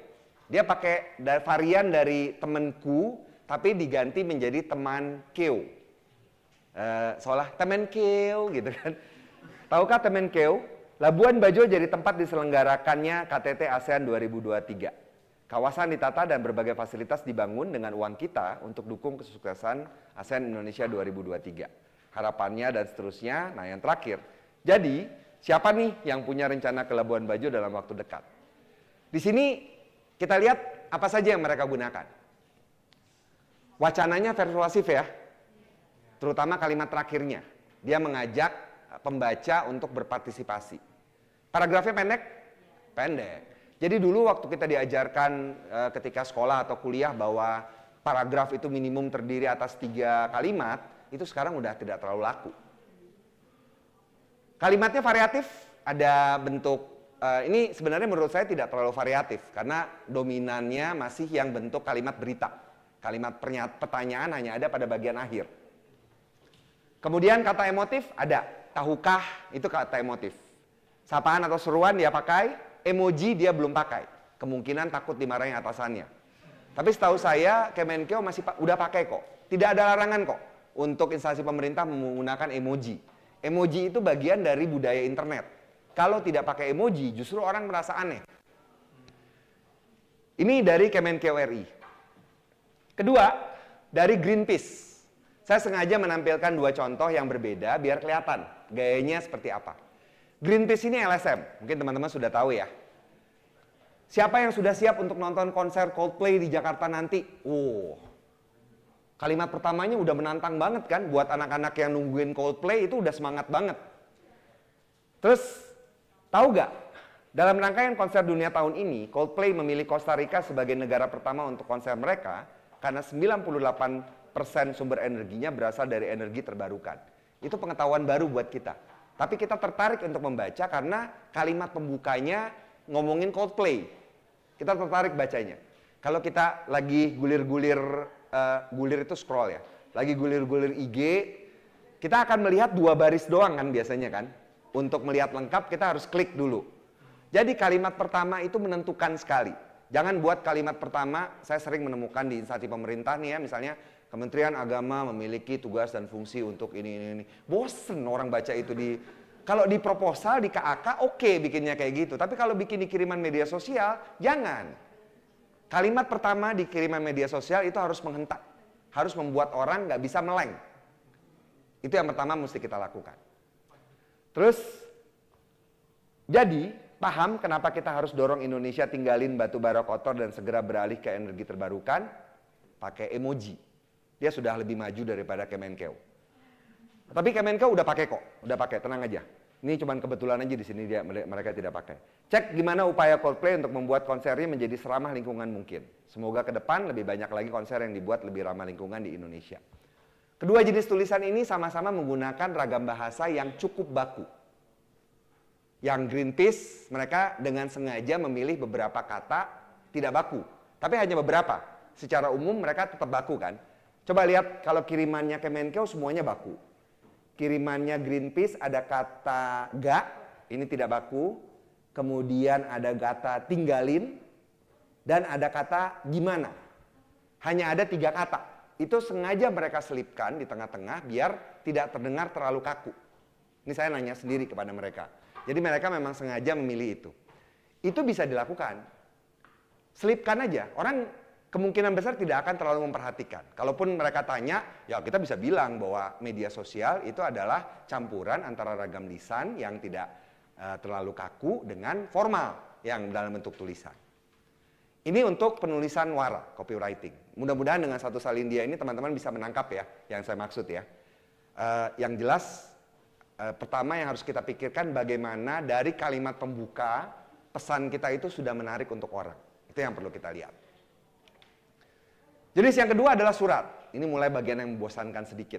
Speaker 1: Dia pakai varian dari temanku, tapi diganti menjadi teman keu. Seolah Temenkeu gitu kan. Tahukah Temenkeu? Labuan Bajo jadi tempat diselenggarakannya KTT ASEAN 2023. Kawasan ditata dan berbagai fasilitas dibangun dengan uang kita untuk dukung kesuksesan ASEAN Indonesia 2023. Harapannya dan seterusnya. Nah, yang terakhir. Jadi, siapa nih yang punya rencana ke Labuan Bajo dalam waktu dekat? Di sini kita lihat apa saja yang mereka gunakan. Wacananya persuasif ya. Terutama kalimat terakhirnya. Dia mengajak pembaca untuk berpartisipasi. Paragrafnya pendek? Pendek. Jadi dulu waktu kita diajarkan ketika sekolah atau kuliah bahwa paragraf itu minimum terdiri atas 3 kalimat, itu sekarang udah tidak terlalu laku. Kalimatnya variatif, ada bentuk, ini sebenarnya menurut saya tidak terlalu variatif, karena dominannya masih yang bentuk kalimat berita. Kalimat pertanyaan hanya ada pada bagian akhir. Kemudian kata emotif ada, tahukah itu kata emotif. Sapaan atau seruan dia pakai, emoji dia belum pakai. Kemungkinan takut dimarahin atasannya. Tapi setahu saya Kemenkeu udah pakai kok. Tidak ada larangan kok untuk instansi pemerintah menggunakan emoji. Emoji itu bagian dari budaya internet. Kalau tidak pakai emoji justru orang merasa aneh. Ini dari Kemenkeu RI. Kedua, dari Greenpeace. Saya sengaja menampilkan dua contoh yang berbeda biar kelihatan gayanya seperti apa. Greenpeace ini LSM, mungkin teman-teman sudah tahu ya. Siapa yang sudah siap untuk nonton konser Coldplay di Jakarta nanti? Kalimat pertamanya udah menantang banget kan, buat anak-anak yang nungguin Coldplay itu udah semangat banget. Terus, tahu gak? Dalam rangkaian konser dunia tahun ini, Coldplay memilih Costa Rica sebagai negara pertama untuk konser mereka karena 98% sumber energinya berasal dari energi terbarukan. Itu pengetahuan baru buat kita. Tapi kita tertarik untuk membaca karena kalimat pembukanya ngomongin Coldplay. Kita tertarik bacanya. Kalau kita lagi gulir-gulir, gulir itu scroll ya. Lagi gulir-gulir IG, kita akan melihat dua baris doang kan biasanya kan. Untuk melihat lengkap kita harus klik dulu. Jadi kalimat pertama itu menentukan sekali. Jangan buat kalimat pertama, saya sering menemukan di instansi pemerintah nih ya, misalnya Kementerian Agama memiliki tugas dan fungsi untuk ini. Bosen orang baca itu kalau di proposal, di KAK, oke bikinnya kayak gitu. Tapi kalau bikin di kiriman media sosial, jangan. Kalimat pertama di kiriman media sosial itu harus menghentak. Harus membuat orang nggak bisa meleng. Itu yang pertama mesti kita lakukan. Terus, jadi paham kenapa kita harus dorong Indonesia tinggalin batu bara kotor dan segera beralih ke energi terbarukan? Pakai emoji. Dia sudah lebih maju daripada Kemenkeu. Tapi Kemenkeu udah pakai kok, udah pakai, tenang aja. Ini cuman kebetulan aja di sini mereka tidak pakai. Cek gimana upaya Coldplay untuk membuat konsernya menjadi seramah lingkungan mungkin. Semoga ke depan lebih banyak lagi konser yang dibuat lebih ramah lingkungan di Indonesia. Kedua jenis tulisan ini sama-sama menggunakan ragam bahasa yang cukup baku. Yang Greenpeace mereka dengan sengaja memilih beberapa kata tidak baku, tapi hanya beberapa. Secara umum mereka tetap baku kan. Coba lihat kalau kirimannya Kemenkeu semuanya baku. Kirimannya Greenpeace ada kata gak, ini tidak baku. Kemudian ada kata tinggalin. Dan ada kata gimana. Hanya ada 3 kata. Itu sengaja mereka selipkan di tengah-tengah biar tidak terdengar terlalu kaku. Ini saya nanya sendiri kepada mereka. Jadi mereka memang sengaja memilih itu. Itu bisa dilakukan. Selipkan aja. Orang kemungkinan besar tidak akan terlalu memperhatikan. Kalaupun mereka tanya, ya kita bisa bilang bahwa media sosial itu adalah campuran antara ragam lisan yang tidak terlalu kaku dengan formal yang dalam bentuk tulisan. Ini untuk penulisan wara, copywriting. Mudah-mudahan dengan satu salin dia ini teman-teman bisa menangkap ya, yang saya maksud ya. Yang jelas, pertama yang harus kita pikirkan bagaimana dari kalimat pembuka, pesan kita itu sudah menarik untuk orang. Itu yang perlu kita lihat. Jenis yang kedua adalah surat. Ini mulai bagian yang membosankan sedikit.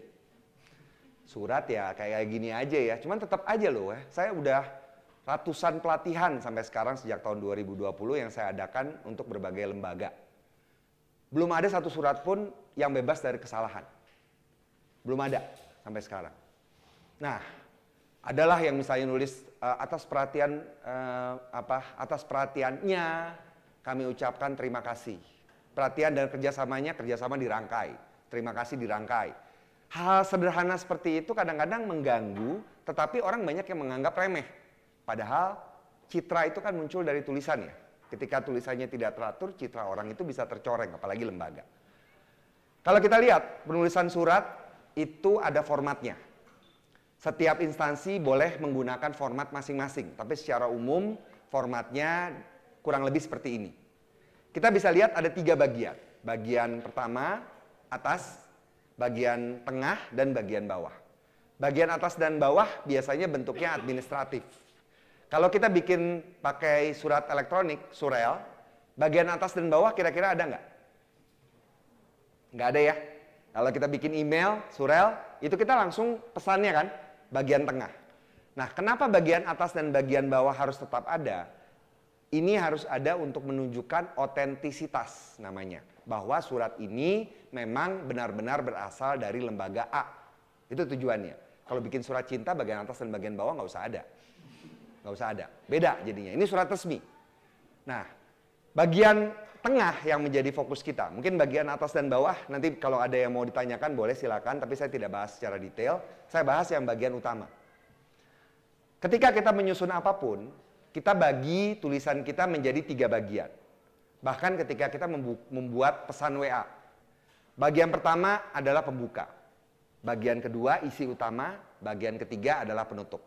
Speaker 1: Surat ya kayak gini aja ya. Cuman tetap aja loh ya. Saya udah ratusan pelatihan sampai sekarang sejak tahun 2020 yang saya adakan untuk berbagai lembaga. Belum ada satu surat pun yang bebas dari kesalahan. Belum ada sampai sekarang. Nah, adalah yang misalnya nulis atas perhatiannya kami ucapkan terima kasih. Perhatian dan kerjasama dirangkai. Terima kasih dirangkai. Hal sederhana seperti itu kadang-kadang mengganggu, tetapi orang banyak yang menganggap remeh. Padahal citra itu kan muncul dari tulisannya. Ketika tulisannya tidak teratur, citra orang itu bisa tercoreng, apalagi lembaga. Kalau kita lihat, penulisan surat itu ada formatnya. Setiap instansi boleh menggunakan format masing-masing, tapi secara umum formatnya kurang lebih seperti ini. Kita bisa lihat ada 3 bagian. Bagian pertama, atas, bagian tengah, dan bagian bawah. Bagian atas dan bawah biasanya bentuknya administratif. Kalau kita bikin pakai surat elektronik, surel, bagian atas dan bawah kira-kira ada nggak? Nggak ada ya. Kalau kita bikin email, surel, itu kita langsung pesannya kan, bagian tengah. Nah, kenapa bagian atas dan bagian bawah harus tetap ada? Ini harus ada untuk menunjukkan otentisitas namanya. Bahwa surat ini memang benar-benar berasal dari lembaga A. Itu tujuannya. Kalau bikin surat cinta bagian atas dan bagian bawah nggak usah ada. Nggak usah ada. Beda jadinya. Ini surat resmi. Nah, bagian tengah yang menjadi fokus kita. Mungkin bagian atas dan bawah, nanti kalau ada yang mau ditanyakan boleh silakan. Tapi saya tidak bahas secara detail. Saya bahas yang bagian utama. Ketika kita menyusun apapun, kita bagi tulisan kita menjadi 3 bagian. Bahkan ketika kita membuat pesan WA. Bagian pertama adalah pembuka. Bagian kedua isi utama. Bagian ketiga adalah penutup.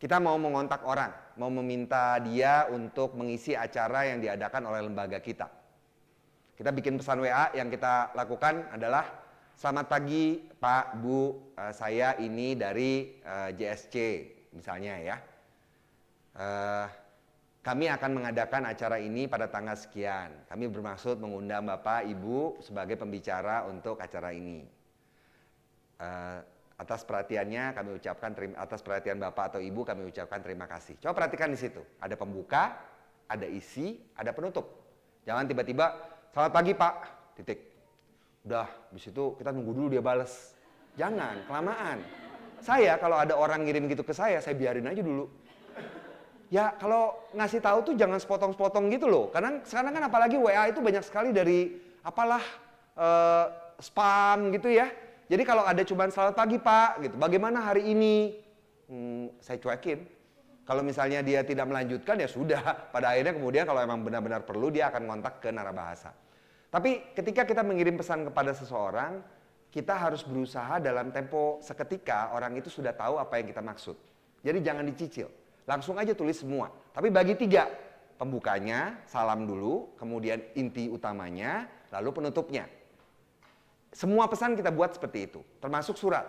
Speaker 1: Kita mau mengontak orang, mau meminta dia untuk mengisi acara yang diadakan oleh lembaga kita. Kita bikin pesan WA, yang kita lakukan adalah, selamat pagi Pak, Bu, saya ini dari JSC. Misalnya ya, kami akan mengadakan acara ini pada tanggal sekian. Kami bermaksud mengundang Bapak, Ibu sebagai pembicara untuk acara ini. Atas perhatiannya kami ucapkan atas perhatian Bapak atau Ibu kami ucapkan terima kasih. Coba perhatikan di situ. Ada pembuka, ada isi, ada penutup. Jangan tiba-tiba, selamat pagi Pak, titik. Udah, habis itu kita nunggu dulu dia bales. Jangan, kelamaan. Saya kalau ada orang ngirim gitu ke saya biarin aja dulu. Ya kalau ngasih tahu tuh jangan sepotong-sepotong gitu loh. Karena sekarang kan apalagi WA itu banyak sekali dari apalah spam gitu ya. Jadi kalau ada cobaan selamat pagi Pak gitu, bagaimana hari ini? Saya cuekin. Kalau misalnya dia tidak melanjutkan ya sudah. Pada akhirnya kemudian kalau emang benar-benar perlu dia akan kontak ke narabahasa. Tapi ketika kita mengirim pesan kepada seseorang, kita harus berusaha dalam tempo seketika orang itu sudah tahu apa yang kita maksud. Jadi jangan dicicil. Langsung aja tulis semua. Tapi bagi 3. Pembukanya, salam dulu, kemudian inti utamanya, lalu penutupnya. Semua pesan kita buat seperti itu, termasuk surat.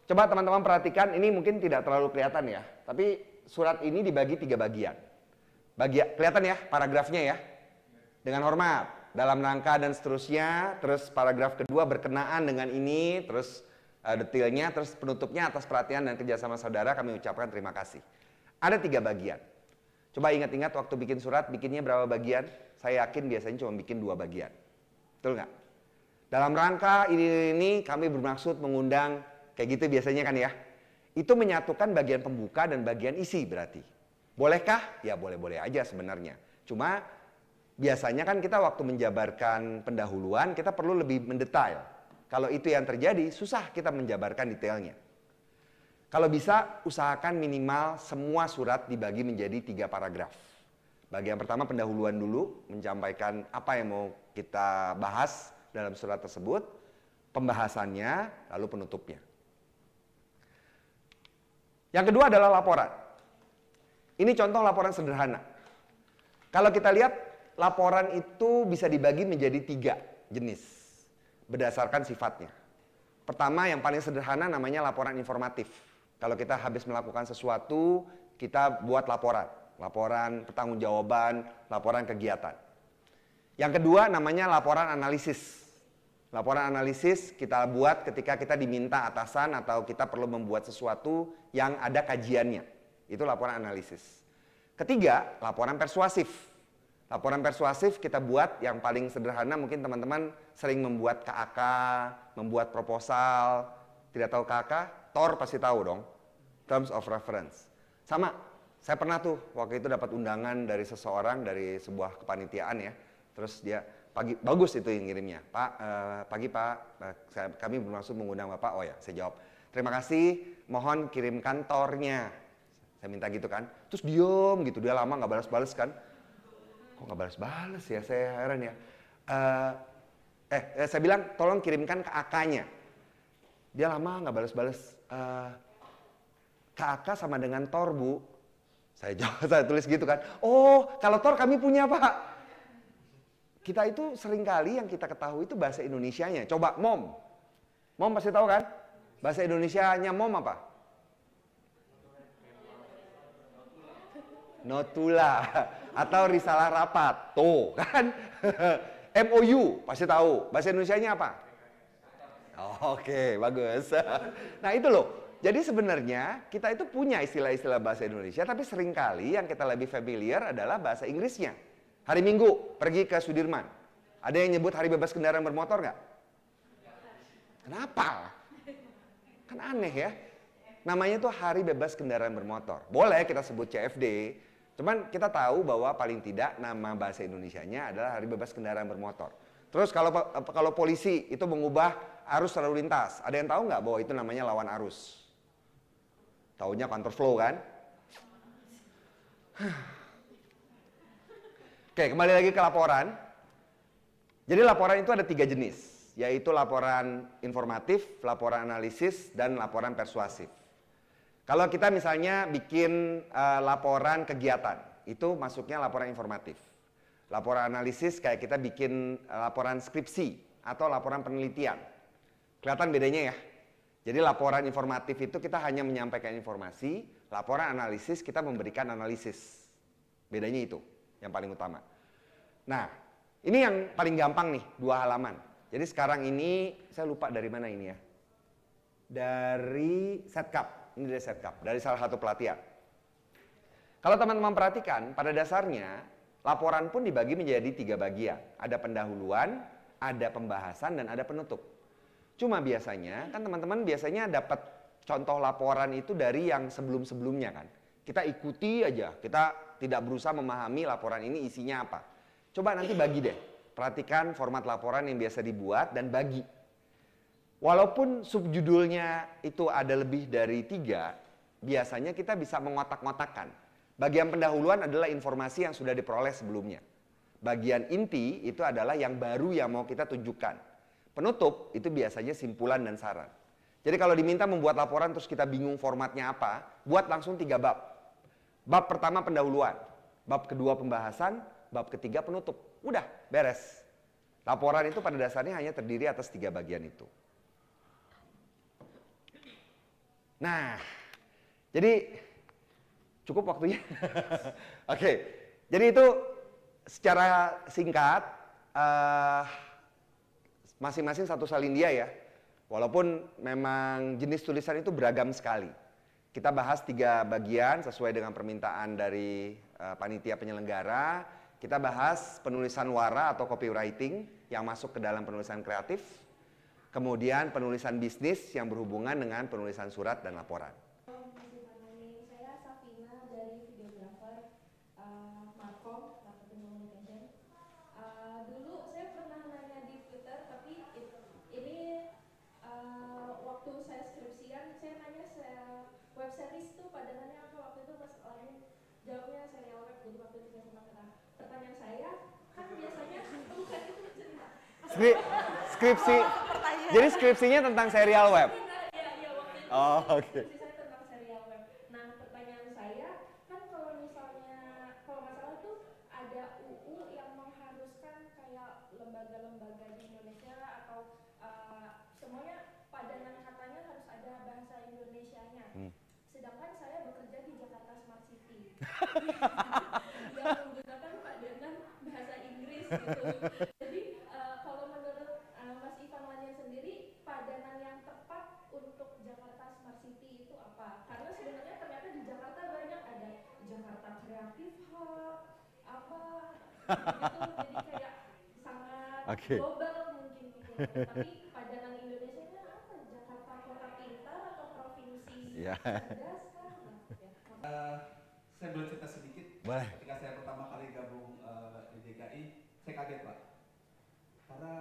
Speaker 1: Coba teman-teman perhatikan, ini mungkin tidak terlalu kelihatan ya. Tapi surat ini dibagi 3 bagian. Kelihatan ya paragrafnya ya? Dengan hormat. Dalam rangka dan seterusnya, terus paragraf kedua berkenaan dengan ini, terus detailnya, terus penutupnya atas perhatian dan kerjasama saudara kami ucapkan terima kasih. Ada 3 bagian. Coba ingat-ingat waktu bikin surat, bikinnya berapa bagian? Saya yakin biasanya cuma bikin 2 bagian. Betul nggak? Dalam rangka ini kami bermaksud mengundang, kayak gitu biasanya kan ya. Itu menyatukan bagian pembuka dan bagian isi berarti. Bolehkah? Ya boleh-boleh aja sebenarnya. Cuma biasanya kan kita waktu menjabarkan pendahuluan kita perlu lebih mendetail. Kalau itu yang terjadi susah kita menjabarkan detailnya. Kalau bisa usahakan minimal semua surat dibagi menjadi 3 paragraf. Bagian pertama pendahuluan dulu, menyampaikan apa yang mau kita bahas dalam surat tersebut, pembahasannya, lalu penutupnya. Yang kedua adalah laporan. Ini contoh laporan sederhana. Kalau kita lihat laporan itu bisa dibagi menjadi 3 jenis berdasarkan sifatnya. Pertama yang paling sederhana namanya laporan informatif. Kalau kita habis melakukan sesuatu, kita buat laporan. Laporan pertanggungjawaban, laporan kegiatan. Yang kedua namanya laporan analisis. Laporan analisis kita buat ketika kita diminta atasan atau kita perlu membuat sesuatu yang ada kajiannya. Itu laporan analisis. Ketiga, laporan persuasif. Laporan persuasif kita buat yang paling sederhana, mungkin teman-teman sering membuat KAK, membuat proposal. Tidak tahu KAK? TOR pasti tahu dong. Terms of Reference. Sama, saya pernah tuh waktu itu dapat undangan dari seseorang dari sebuah kepanitiaan ya. Terus dia, pagi, bagus itu yang ngirimnya. Pak, pagi Pak, kami bermaksud mengundang Bapak. Oh ya, saya jawab. Terima kasih, mohon kirimkan TOR-nya. Saya minta gitu kan. Terus diem gitu, dia lama nggak balas-balas kan. Kok nggak balas-balas ya, saya heran ya. Saya bilang tolong kirimkan ke AK-nya. Dia lama nggak balas-balas. KAK sama dengan TOR Bu. Saya jawab, saya tulis gitu kan. Oh kalau TOR kami punya Pak. Kita itu seringkali yang kita ketahui itu bahasa Indonesianya. Coba MOM. MOM pasti tahu kan? Bahasa Indonesianya MOM apa? Notula atau risalah rapat. Tuh kan. MOU pasti tahu. Bahasa Indonesianya apa? Oh, oke, bagus. Nah itu loh. Jadi sebenarnya kita itu punya istilah-istilah bahasa Indonesia, tapi seringkali yang kita lebih familiar adalah bahasa Inggrisnya. Hari Minggu pergi ke Sudirman. Ada yang nyebut hari bebas kendaraan bermotor nggak? Kenapa? Kan aneh ya. Namanya tuh hari bebas kendaraan bermotor. Boleh kita sebut CFD, cuman kita tahu bahwa paling tidak nama bahasa Indonesianya adalah hari bebas kendaraan bermotor. Terus kalau polisi itu mengubah arus lalu lintas, ada yang tahu nggak bahwa itu namanya lawan arus? Taunya counterflow kan? Oke, kembali lagi ke laporan. Jadi laporan itu ada 3 jenis, yaitu laporan informatif, laporan analisis, dan laporan persuasif. Kalau kita misalnya bikin laporan kegiatan, itu masuknya laporan informatif. Laporan analisis kayak kita bikin laporan skripsi atau laporan penelitian. Kelihatan bedanya ya? Jadi laporan informatif itu kita hanya menyampaikan informasi, laporan analisis kita memberikan analisis. Bedanya itu yang paling utama. Nah, ini yang paling gampang nih, 2 halaman. Jadi sekarang ini, saya lupa dari mana ini ya. Dari Setkap, ini dari Setkap, dari salah satu pelatihan. Kalau teman-teman perhatikan, pada dasarnya laporan pun dibagi menjadi 3 bagian. Ada pendahuluan, ada pembahasan, dan ada penutup. Cuma biasanya, kan teman-teman biasanya dapat contoh laporan itu dari yang sebelum-sebelumnya kan. Kita ikuti aja, kita tidak berusaha memahami laporan ini isinya apa. Coba nanti bagi deh, perhatikan format laporan yang biasa dibuat dan bagi. Walaupun subjudulnya itu ada lebih dari 3, biasanya kita bisa mengotak-ngotakkan. Bagian pendahuluan adalah informasi yang sudah diperoleh sebelumnya. Bagian inti itu adalah yang baru yang mau kita tunjukkan. Penutup itu biasanya simpulan dan saran. Jadi kalau diminta membuat laporan terus kita bingung formatnya apa, buat langsung 3 bab. Bab pertama pendahuluan, bab kedua pembahasan, bab ketiga penutup. Udah, beres. Laporan itu pada dasarnya hanya terdiri atas 3 bagian itu. Nah, jadi cukup waktunya. Oke, jadi itu secara singkat, masing-masing satu salindia ya. Walaupun memang jenis tulisan itu beragam sekali. Kita bahas 3 bagian sesuai dengan permintaan dari panitia penyelenggara. Kita bahas penulisan wara atau copywriting yang masuk ke dalam penulisan kreatif. Kemudian penulisan bisnis yang berhubungan dengan penulisan surat dan laporan.
Speaker 2: Saya Safina dari videografer Markom, Marketing Communication. Dulu saya pernah nanya di Twitter, tapi ini waktu saya skripsian, saya nanya web series itu padanannya apa waktu itu, pas lain jawabnya serial web. Jadi waktu itu saya sempat pertanyaan saya, kan biasanya bukan itu cerita.
Speaker 1: Skripsi, jadi skripsinya tentang serial web.
Speaker 2: Ya, waktu itu
Speaker 1: Oke.
Speaker 2: skripsi saya tentang serial web. Nah, pertanyaan saya, kan kalau misalnya, kalau nggak salah tuh ada UU yang mengharuskan kayak lembaga-lembaga di Indonesia atau semuanya padanan katanya harus ada bahasa Indonesianya. Sedangkan saya bekerja di Jakarta Smart City yang menggunakan padanan bahasa Inggris gitu. Jadi kalau menurut Mas Ivan Wanyan sendiri, padanan yang tepat untuk Jakarta Smart City itu apa? Karena sebenarnya ternyata di Jakarta banyak, ada Jakarta Creative Hub, apa gitu, jadi kayak sangat global mungkin pikirannya. Tapi padanan Indonesianya apa? Jakarta Kota Pintar atau Provinsi Cerdas kan?
Speaker 3: Saya boleh cerita sedikit.
Speaker 1: Boleh.
Speaker 3: Ketika saya pertama kali gabung di DKI, saya kaget Pak. Karena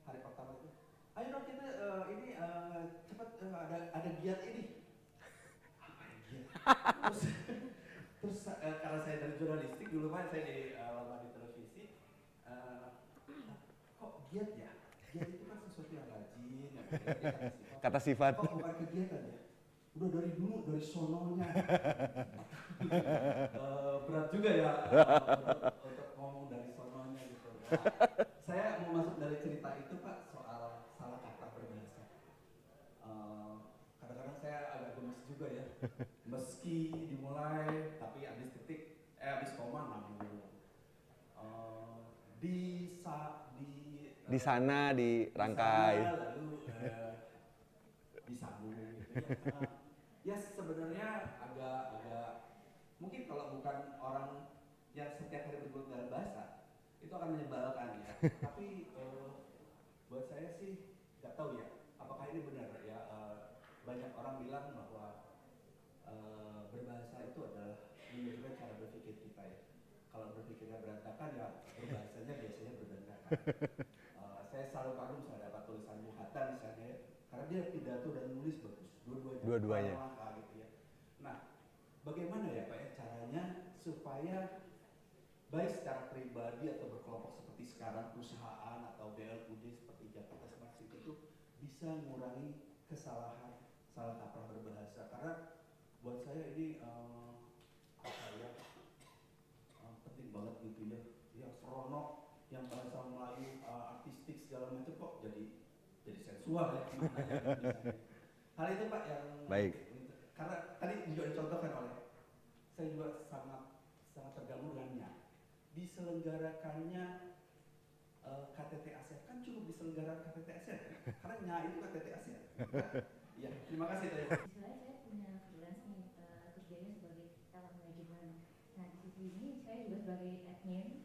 Speaker 3: hari pertama itu, ayo dong kita ini cepat ada giat ini. Apa ya giat? Terus karena saya dari jurnalistik dulu Pak, saya lama di televisi. Kok giat ya? Giat itu kan sesuatu yang rajin, yang
Speaker 1: Kata sifat.
Speaker 3: Kok bukan kegiatan ya? Udah dari dulu, dari sononya. Berat juga ya untuk ngomong dari sononya gitu. Saya mau masuk dari cerita itu Pak, soal salah kata berbahasa. Kadang-kadang saya agak gemes juga ya. Meski dimulai, tapi habis koma nambung.
Speaker 1: Di sana dirangkai.
Speaker 3: Lalu disambung gitu Ya sebenarnya agak mungkin kalau bukan orang yang setiap hari berguna bahasa itu akan menyebalkan ya. Tapi buat saya sih nggak tahu ya apakah ini benar ya. Banyak orang bilang bahwa berbahasa itu adalah menunjukkan cara berpikir kita ya. Kalau berpikirnya berantakan ya berbahasanya biasanya berantakan. Saya selalu kagum saya dapat tulisan Bung Hatta misalnya ya, karena dia pidato dan nulis bagus dua-duanya. Gitu ya. Nah, bagaimana ya Pak ya caranya supaya baik secara pribadi atau berkelompok seperti sekarang perusahaan atau BLUD seperti Jakarta Smart City itu bisa mengurangi kesalahan salah kaprah berbahasa, karena buat saya ini penting banget gitu ya, yang seronok, yang bahasa Melayu artistik segala macam kok jadi sensual ya misalnya. Hal itu Pak yang
Speaker 1: baik.
Speaker 3: Karena tadi juga dicontohkan oleh saya juga sangat terganggu dengannya diselenggarakannya KTT ASEAN, kan cukup diselenggarakan KTT ASEAN karena nya itu KTT ASEAN. Ya, terima kasih Teh.
Speaker 4: Saya punya freelance nih, kerjanya sebagai talent manajemen. Nah di sisi ini saya juga sebagai admin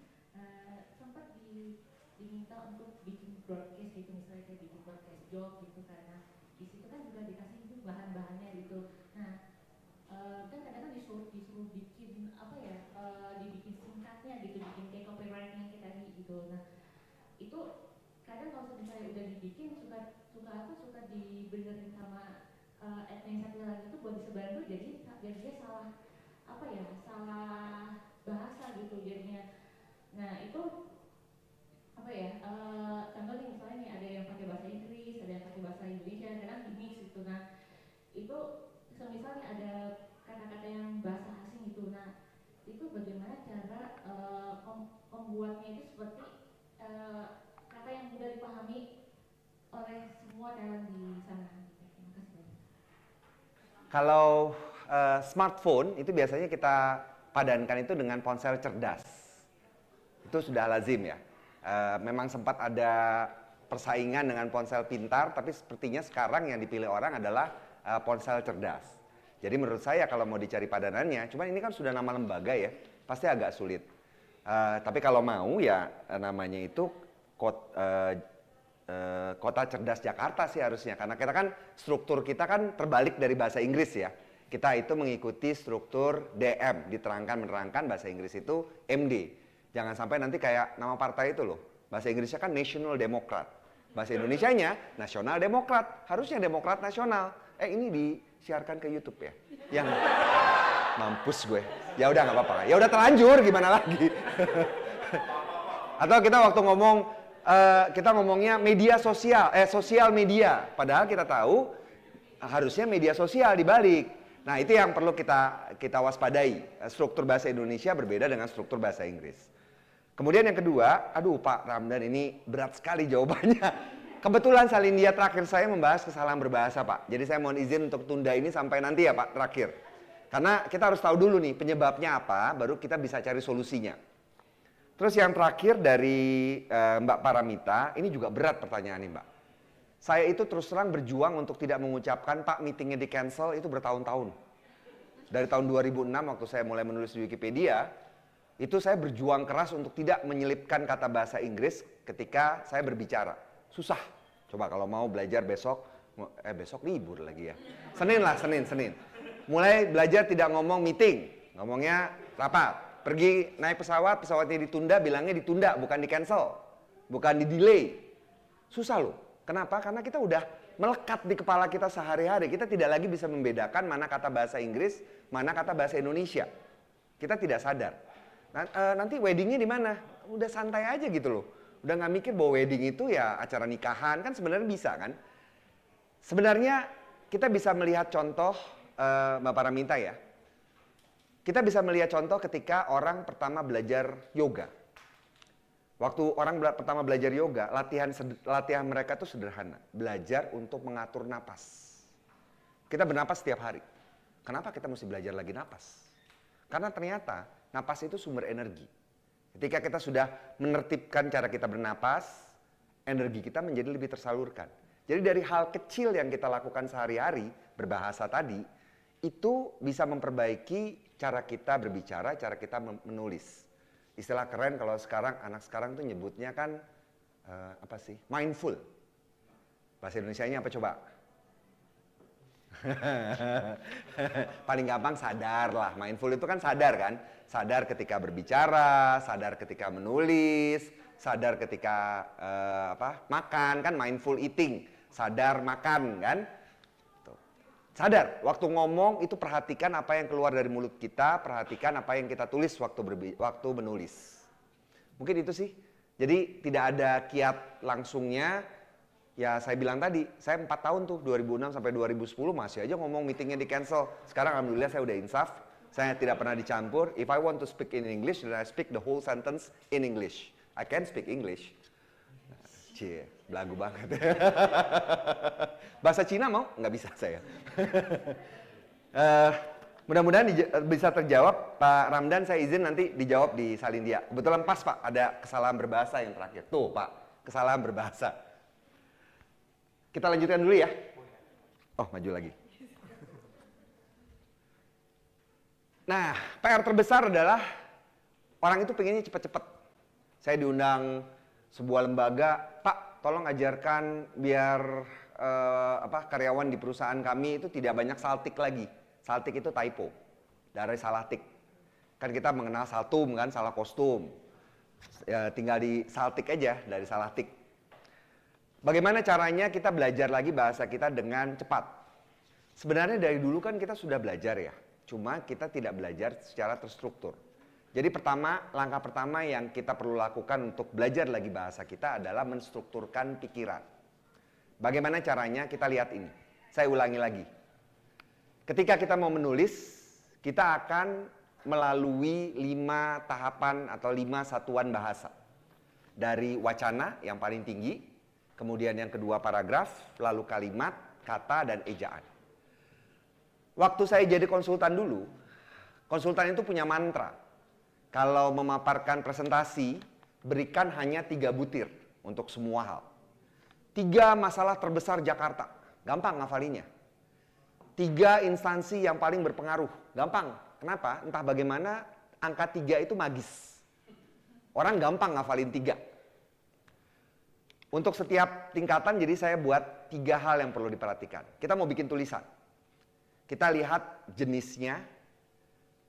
Speaker 4: sempat diminta untuk bikin broadcast gitu, misalnya kayak bikin broadcast job gitu, karena di situ kan juga dikasih bahan-bahannya gitu. Nah kan kadang-kadang disuruh bikin apa ya, dibikin singkatnya gitu, bikin kayak copywriting yang kita gitu. Nah itu kadang kalau misalnya udah dibikin suka dibenerin sama admin satu lagi itu buat disebarin tuh jadi dia salah apa ya, salah bahasa gitu jadinya. Nah itu apa ya, contoh nih misalnya nih ada yang pakai bahasa Inggris, ada yang pakai bahasa Indonesia, kadang di mix gitu. Nah itu misalnya ada kata-kata yang bahasa asing gitu. Nah itu bagaimana cara membuatnya itu seperti kata yang mudah dipahami oleh semua talent di sana. Terima kasih banyak.
Speaker 1: Kalau smartphone itu biasanya kita padankan itu dengan ponsel cerdas. Itu sudah lazim ya. Memang sempat ada persaingan dengan ponsel pintar, tapi sepertinya sekarang yang dipilih orang adalah ponsel cerdas. Jadi menurut saya kalau mau dicari padanannya, cuman ini kan sudah nama lembaga ya, pasti agak sulit. Tapi kalau mau ya namanya itu Kota Cerdas Jakarta sih harusnya, karena kita kan struktur kita kan terbalik dari bahasa Inggris ya. Kita itu mengikuti struktur DM, menerangkan bahasa Inggris itu MD. Jangan sampai nanti kayak nama partai itu loh, bahasa Inggrisnya kan National Democrat, bahasa Indonesianya Nasional Demokrat, harusnya Demokrat Nasional. Ini disiarkan ke YouTube ya, yang mampus gue. Ya udah nggak apa-apa, ya udah terlanjur gimana lagi. Atau kita waktu ngomong kita ngomongnya media sosial, sosial media, padahal kita tahu harusnya media sosial dibalik. Nah itu yang perlu kita waspadai. Struktur bahasa Indonesia berbeda dengan struktur bahasa Inggris. Kemudian yang kedua, aduh Pak Ramdan ini berat sekali jawabannya. Kebetulan Salindia terakhir saya membahas kesalahan berbahasa Pak. Jadi saya mohon izin untuk tunda ini sampai nanti ya Pak terakhir. Karena kita harus tahu dulu nih penyebabnya apa, baru kita bisa cari solusinya. Terus yang terakhir dari Mbak Paramita, ini juga berat pertanyaannya Mbak. Saya itu terus terang berjuang untuk tidak mengucapkan Pak meetingnya di cancel itu bertahun-tahun. Dari tahun 2006 waktu saya mulai menulis di Wikipedia, itu saya berjuang keras untuk tidak menyelipkan kata bahasa Inggris ketika saya berbicara. Susah. Coba kalau mau belajar besok libur lagi ya. Senin lah, Senin. Mulai belajar tidak ngomong meeting, ngomongnya rapat. Pergi naik pesawat, pesawatnya ditunda, bilangnya ditunda, bukan di cancel, bukan di delay. Susah loh. Kenapa? Karena kita udah melekat di kepala kita sehari-hari. Kita tidak lagi bisa membedakan mana kata bahasa Inggris, mana kata bahasa Indonesia. Kita tidak sadar. Nanti weddingnya di mana? Udah santai aja gitu loh. Udah nggak mikir bahwa wedding itu ya acara nikahan, kan sebenarnya bisa kan? Sebenarnya kita bisa melihat contoh Mbak Paramita ya. Kita bisa melihat contoh ketika orang pertama belajar yoga. Waktu orang pertama belajar yoga, latihan mereka tuh sederhana. Belajar untuk mengatur napas. Kita bernapas setiap hari. Kenapa kita mesti belajar lagi napas? Karena ternyata napas itu sumber energi. Ketika kita sudah menertibkan cara kita bernapas, energi kita menjadi lebih tersalurkan. Jadi dari hal kecil yang kita lakukan sehari-hari, berbahasa tadi, itu bisa memperbaiki cara kita berbicara, cara kita menulis. Istilah keren kalau sekarang, anak sekarang tuh nyebutnya kan, apa sih? Mindful. Bahasa Indonesianya apa coba? Paling gampang sadar lah. Mindful itu kan sadar kan? Sadar ketika berbicara, sadar ketika menulis, sadar ketika makan kan, mindful eating, sadar makan kan? Tuh. Sadar, waktu ngomong itu perhatikan apa yang keluar dari mulut kita, perhatikan apa yang kita tulis waktu menulis. Mungkin itu sih. Jadi tidak ada kiat langsungnya. Ya saya bilang tadi, saya 4 tahun tuh, 2006 sampai 2010 masih aja ngomong meetingnya di cancel. Sekarang alhamdulillah saya udah insaf, saya tidak pernah dicampur. If I want to speak in English, then I speak the whole sentence in English. I can speak English. Cie, belagu banget. Bahasa Cina mau? Nggak bisa saya. Mudah-mudahan bisa terjawab. Pak Ramdan, saya izin nanti dijawab di Salindia. Kebetulan pas Pak, ada kesalahan berbahasa yang terakhir. Tuh Pak, kesalahan berbahasa. Kita lanjutkan dulu ya. Oh, maju lagi. Nah, PR terbesar adalah orang itu pengennya cepat-cepat. Saya diundang sebuah lembaga, Pak, tolong ajarkan biar karyawan di perusahaan kami itu tidak banyak saltik lagi. Saltik itu typo, dari salah tik. Kan kita mengenal saltum kan, salah kostum. Ya, tinggal di saltik aja dari salah tik. Bagaimana caranya kita belajar lagi bahasa kita dengan cepat? Sebenarnya dari dulu kan kita sudah belajar ya, cuma kita tidak belajar secara terstruktur. Jadi langkah pertama yang kita perlu lakukan untuk belajar lagi bahasa kita adalah menstrukturkan pikiran. Bagaimana caranya? Kita lihat ini. Saya ulangi lagi. Ketika kita mau menulis, kita akan melalui 5 tahapan atau 5 satuan bahasa. Dari wacana yang paling tinggi, kemudian yang kedua paragraf, lalu kalimat, kata, dan ejaan. Waktu saya jadi konsultan dulu, konsultan itu punya mantra. Kalau memaparkan presentasi, berikan hanya 3 butir untuk semua hal. 3 masalah terbesar Jakarta, gampang ngafalinya. 3 instansi yang paling berpengaruh, gampang. Kenapa? Entah bagaimana angka 3 itu magis. Orang gampang ngafalin 3. Untuk setiap tingkatan, jadi saya buat 3 hal yang perlu diperhatikan. Kita mau bikin tulisan. Kita lihat jenisnya,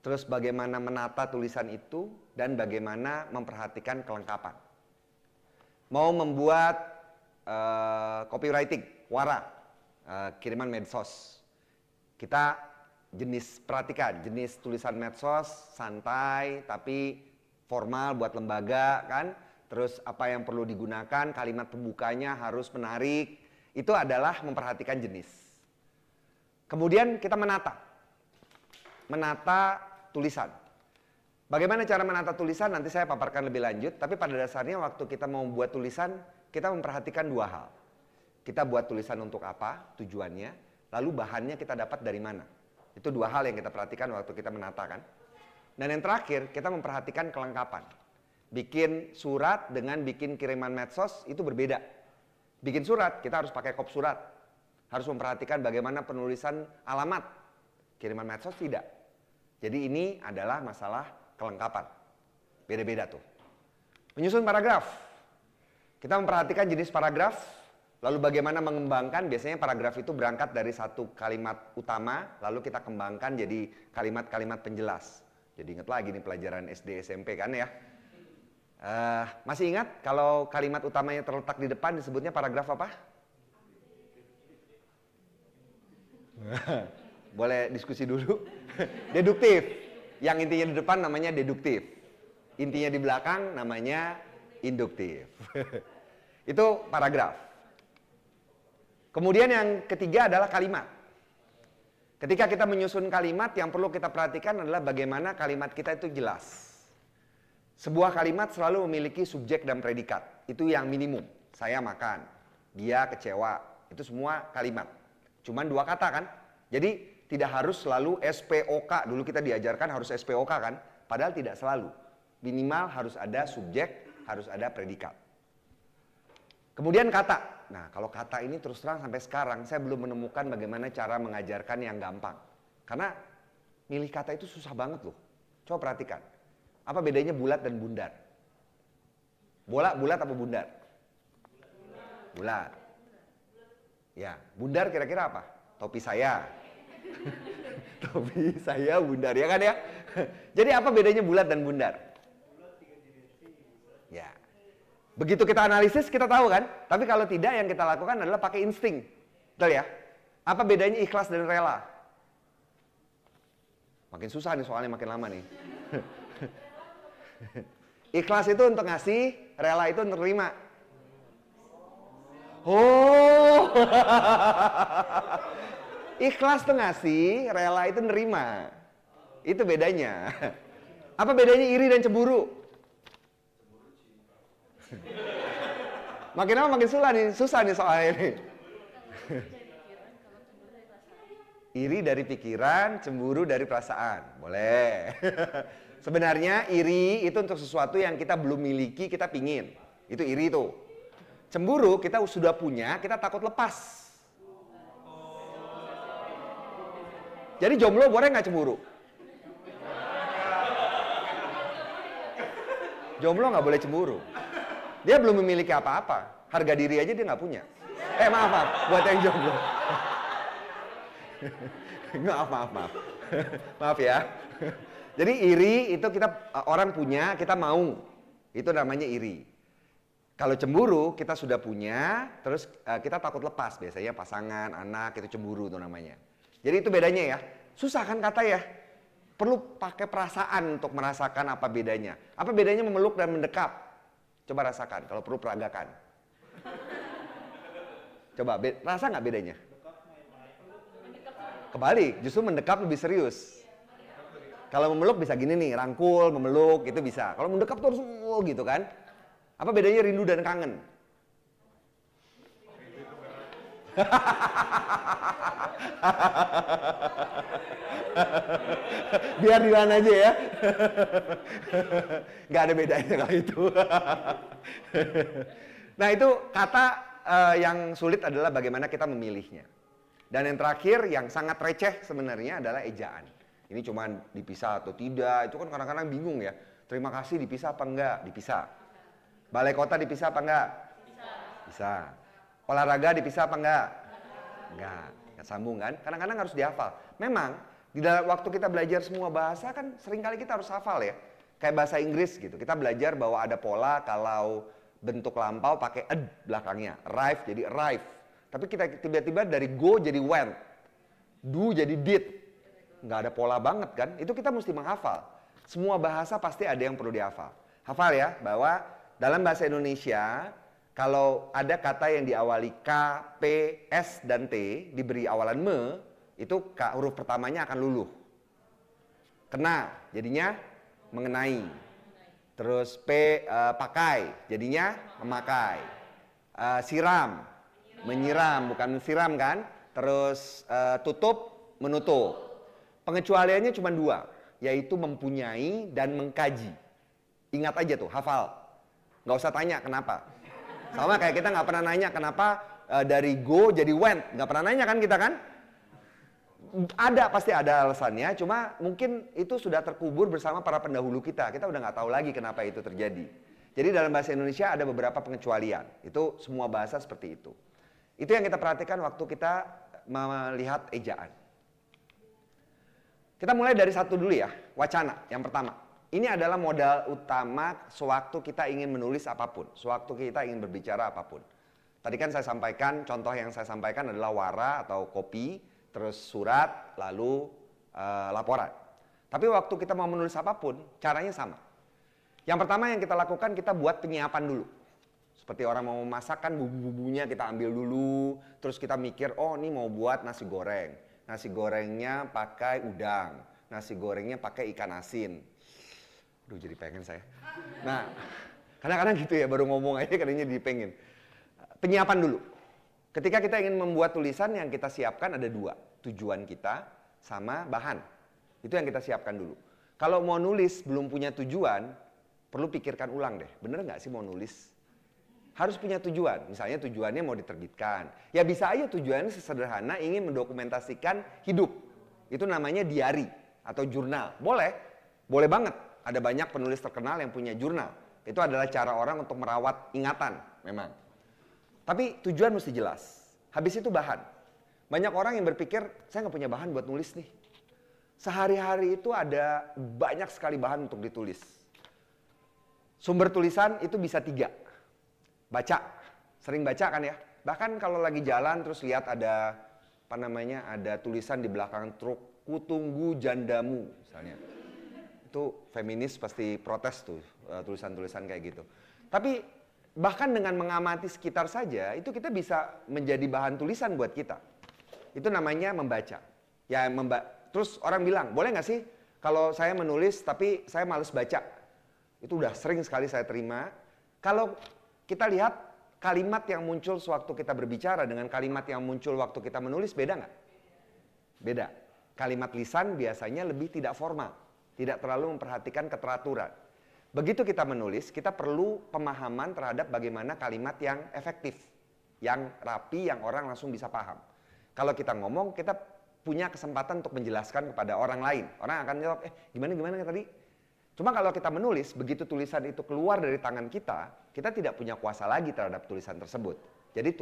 Speaker 1: terus bagaimana menata tulisan itu, dan bagaimana memperhatikan kelengkapan. Mau membuat copywriting, wara, kiriman medsos. Kita perhatikan, jenis tulisan medsos, santai, tapi formal buat lembaga kan. Terus apa yang perlu digunakan, kalimat pembukanya harus menarik. Itu adalah memperhatikan jenis. Kemudian kita menata tulisan. Bagaimana cara menata tulisan nanti saya paparkan lebih lanjut. Tapi pada dasarnya waktu kita mau buat tulisan, kita memperhatikan 2 hal. Kita buat tulisan untuk apa, tujuannya. Lalu bahannya kita dapat dari mana. Itu 2 hal yang kita perhatikan waktu kita menata kan. Dan yang terakhir, kita memperhatikan kelengkapan. Bikin surat dengan bikin kiriman medsos itu berbeda. Bikin surat, kita harus pakai kop surat. Harus memperhatikan bagaimana penulisan alamat. Kiriman medsos tidak. Jadi ini adalah masalah kelengkapan. Beda-beda tuh. Menyusun paragraf. Kita memperhatikan jenis paragraf, lalu bagaimana mengembangkan. Biasanya paragraf itu berangkat dari 1 kalimat utama, lalu kita kembangkan jadi kalimat-kalimat penjelas. Jadi ingat lagi nih pelajaran SD SMP kan ya. Masih ingat kalau kalimat utamanya terletak di depan disebutnya paragraf apa? Boleh diskusi dulu. Deduktif. Yang intinya di depan namanya deduktif. Intinya di belakang namanya induktif. Itu paragraf. Kemudian yang ketiga adalah kalimat. Ketika kita menyusun kalimat, yang perlu kita perhatikan adalah bagaimana kalimat kita itu jelas. Sebuah kalimat selalu memiliki subjek dan predikat. Itu yang minimum. Saya makan, dia kecewa. Itu semua kalimat. Cuman 2 kata kan. Jadi tidak harus selalu SPOK. Dulu kita diajarkan harus SPOK kan. Padahal tidak selalu. Minimal harus ada subjek, harus ada predikat. Kemudian kata. nah kalau kata ini terus terang sampai sekarang saya belum menemukan bagaimana cara mengajarkan yang gampang. Karena milih kata itu susah banget loh. Coba perhatikan. Apa bedanya bulat dan bundar? Bola bulat apa bundar? Bulat. Ya, bundar kira-kira apa? Topi saya. Topi saya bundar, ya kan ya? Jadi apa bedanya bulat dan bundar? Ya. Begitu kita analisis kita tahu kan? Tapi kalau tidak yang kita lakukan adalah pakai insting. Betul ya? Apa bedanya ikhlas dan rela? Makin susah nih soalnya makin lama nih. Ikhlas itu untuk ngasih, rela itu untuk terima. Oh. Ikhlas tuh ngasih, rela itu nerima. Itu bedanya. Apa bedanya iri dan cemburu? Makin lama makin susah nih soalnya ini. Iri dari pikiran, cemburu dari perasaan. Boleh. Sebenarnya iri itu untuk sesuatu yang kita belum miliki, kita pingin. Itu iri itu. Cemburu kita sudah punya, kita takut lepas. Jadi jomblo boleh nggak cemburu? Jomblo nggak boleh cemburu. Dia belum memiliki apa-apa. Harga diri aja dia nggak punya. Maaf, buat yang jomblo. Maaf. Maaf ya. Jadi iri itu kita orang punya, kita mau. Itu namanya iri. Kalau cemburu kita sudah punya, terus kita takut lepas. Biasanya pasangan, anak itu cemburu itu namanya. Jadi itu bedanya ya. Susah kan kata ya? Perlu pakai perasaan untuk merasakan apa bedanya. Apa bedanya memeluk dan mendekap? Coba rasakan, kalau perlu peragakan. Coba, rasa nggak bedanya? Kebalik, justru mendekap lebih serius. Kalau memeluk bisa gini nih, rangkul, memeluk, itu bisa. Kalau mendekap tuh harus gitu kan. Apa bedanya rindu dan kangen? Biar dilan aja ya. Nggak ada bedanya kalau itu. Nah itu kata yang sulit adalah bagaimana kita memilihnya. Dan yang terakhir yang sangat receh sebenarnya adalah ejaan. Ini cuma dipisah atau tidak, itu kan kadang-kadang bingung ya. Terima kasih dipisah apa enggak? Dipisah. Balai kota dipisah apa enggak? Bisa. Olahraga dipisah apa enggak? Enggak sambung kan? Kadang-kadang harus dihafal. Memang di dalam waktu kita belajar semua bahasa kan seringkali kita harus hafal ya. Kayak bahasa Inggris gitu. Kita belajar bahwa ada pola kalau bentuk lampau pakai ed belakangnya. Arrive jadi arrive. Tapi kita tiba-tiba dari go jadi went. Do jadi did. Nggak ada pola banget kan? Itu kita mesti menghafal. Semua bahasa pasti ada yang perlu dihafal. Hafal ya bahwa dalam bahasa Indonesia kalau ada kata yang diawali K, P, S, dan T diberi awalan me, itu huruf pertamanya akan luluh. Kena, jadinya mengenai. Terus P, pakai, jadinya memakai. Siram, menyiram, bukan mensiram kan. Terus tutup, menutup. Pengecualiannya cuma dua, yaitu mempunyai dan mengkaji. Ingat aja tuh, hafal. Nggak usah tanya kenapa. Sama kayak kita nggak pernah nanya kenapa dari go jadi went. Nggak pernah nanya kan kita kan? Ada, pasti ada alasannya, cuma mungkin itu sudah terkubur bersama para pendahulu kita. Kita udah nggak tahu lagi kenapa itu terjadi. Jadi dalam bahasa Indonesia ada beberapa pengecualian. Itu semua bahasa seperti itu. Itu yang kita perhatikan waktu kita melihat ejaan. Kita mulai dari satu dulu ya, wacana yang pertama. Ini adalah modal utama sewaktu kita ingin menulis apapun, sewaktu kita ingin berbicara apapun. Tadi kan saya sampaikan, contoh yang saya sampaikan adalah wara atau kopi, terus surat, lalu laporan. Tapi waktu kita mau menulis apapun, caranya sama. Yang pertama yang kita lakukan, kita buat penyiapan dulu. Seperti orang mau masak kan bumbu-bumbunya kita ambil dulu, terus kita mikir, oh ini mau buat nasi goreng. Nasi gorengnya pakai udang, nasi gorengnya pakai ikan asin. Aduh jadi pengen saya. Nah, kadang-kadang gitu ya, baru ngomong aja kadangnya jadi pengen. Penyiapan dulu. Ketika kita ingin membuat tulisan, yang kita siapkan ada dua. Tujuan kita sama bahan. Itu yang kita siapkan dulu. Kalau mau nulis belum punya tujuan, perlu pikirkan ulang deh. Bener nggak sih mau nulis? Harus punya tujuan. Misalnya tujuannya mau diterbitkan. Ya bisa aja tujuannya sesederhana ingin mendokumentasikan hidup. Itu namanya diary atau jurnal. Boleh. Boleh banget. Ada banyak penulis terkenal yang punya jurnal. Itu adalah cara orang untuk merawat ingatan memang. Tapi tujuan mesti jelas. Habis itu bahan. Banyak orang yang berpikir, saya nggak punya bahan buat nulis nih. Sehari-hari itu ada banyak sekali bahan untuk ditulis. Sumber tulisan itu bisa 3. Baca, sering baca kan ya. Bahkan kalau lagi jalan terus lihat ada ada tulisan di belakang truk, "Kutunggu jandamu" misalnya. Itu feminis pasti protes tuh tulisan-tulisan kayak gitu. Tapi bahkan dengan mengamati sekitar saja itu kita bisa menjadi bahan tulisan buat kita. Itu namanya membaca. Ya terus orang bilang, "Boleh nggak sih kalau saya menulis tapi saya males baca?" Itu udah sering sekali saya terima. Kalau kita lihat kalimat yang muncul sewaktu kita berbicara dengan kalimat yang muncul waktu kita menulis beda nggak? Beda. Kalimat lisan biasanya lebih tidak formal, tidak terlalu memperhatikan keteraturan. Begitu kita menulis, kita perlu pemahaman terhadap bagaimana kalimat yang efektif, yang rapi, yang orang langsung bisa paham. Kalau kita ngomong, kita punya kesempatan untuk menjelaskan kepada orang lain. Orang akan jawab, gimana tadi? Cuma kalau kita menulis, begitu tulisan itu keluar dari tangan kita tidak punya kuasa lagi terhadap tulisan tersebut. Jadi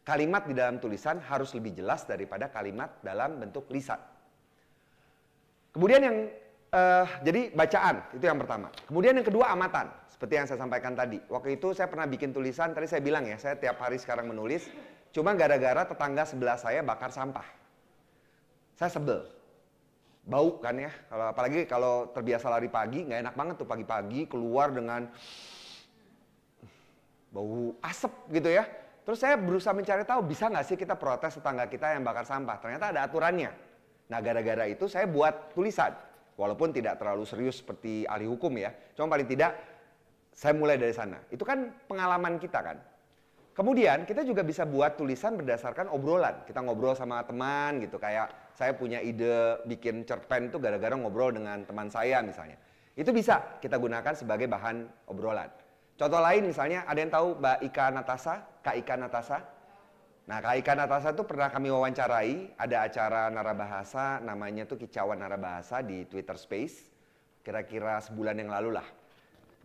Speaker 1: kalimat di dalam tulisan harus lebih jelas daripada kalimat dalam bentuk lisan. Kemudian jadi bacaan, itu yang pertama. Kemudian yang kedua amatan, seperti yang saya sampaikan tadi. Waktu itu saya pernah bikin tulisan, tadi saya bilang ya, saya tiap hari sekarang menulis, cuma gara-gara tetangga sebelah saya bakar sampah. Saya sebel. Bau kan ya, apalagi kalau terbiasa lari pagi, nggak enak banget tuh pagi-pagi keluar dengan bau asap gitu ya. Terus saya berusaha mencari tahu, bisa nggak sih kita protes tetangga kita yang bakar sampah. Ternyata ada aturannya. Nah gara-gara itu saya buat tulisan. Walaupun tidak terlalu serius seperti ahli hukum ya. Cuma paling tidak saya mulai dari sana. Itu kan pengalaman kita kan. Kemudian kita juga bisa buat tulisan berdasarkan obrolan. Kita ngobrol sama teman gitu, kayak saya punya ide bikin cerpen itu gara-gara ngobrol dengan teman saya misalnya. Itu bisa kita gunakan sebagai bahan obrolan. Contoh lain misalnya, ada yang tahu Mbak Ika Natasha? Kak Ika Natasha? Nah, Kak Ika Natasha itu pernah kami wawancarai, ada acara narabahasa, namanya tuh Kicauan Narabahasa di Twitter Space, kira-kira sebulan yang lalu lah.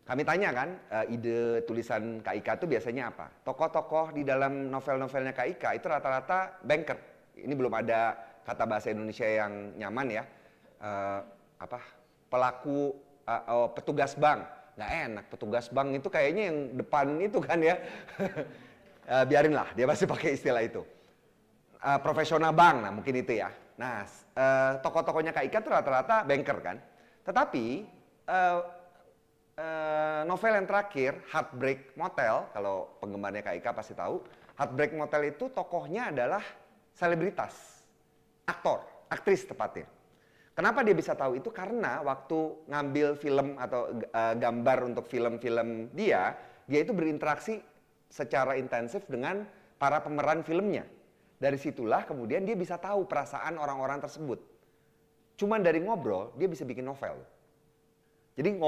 Speaker 1: Kami tanya kan, ide tulisan Kak Ika itu biasanya apa? Tokoh-tokoh di dalam novel-novelnya Kak Ika itu rata-rata banker. Ini belum ada kata bahasa Indonesia yang nyaman ya. Petugas bank. Nggak enak, petugas bank itu kayaknya yang depan itu kan ya. Biarinlah, dia pasti pakai istilah itu. Profesional bank, nah mungkin itu ya. Nah, tokoh-tokohnya Kak Ika itu rata-rata banker kan. Tetapi novel yang terakhir, Heartbreak Motel, kalau penggemarnya Kak Ika pasti tahu, Heartbreak Motel itu tokohnya adalah selebritas, aktor, aktris tepatnya. Kenapa dia bisa tahu itu? Karena waktu ngambil film atau gambar untuk film-film dia itu berinteraksi secara intensif dengan para pemeran filmnya. Dari situlah kemudian dia bisa tahu perasaan orang-orang tersebut. Cuman dari ngobrol, dia bisa bikin novel. Jadi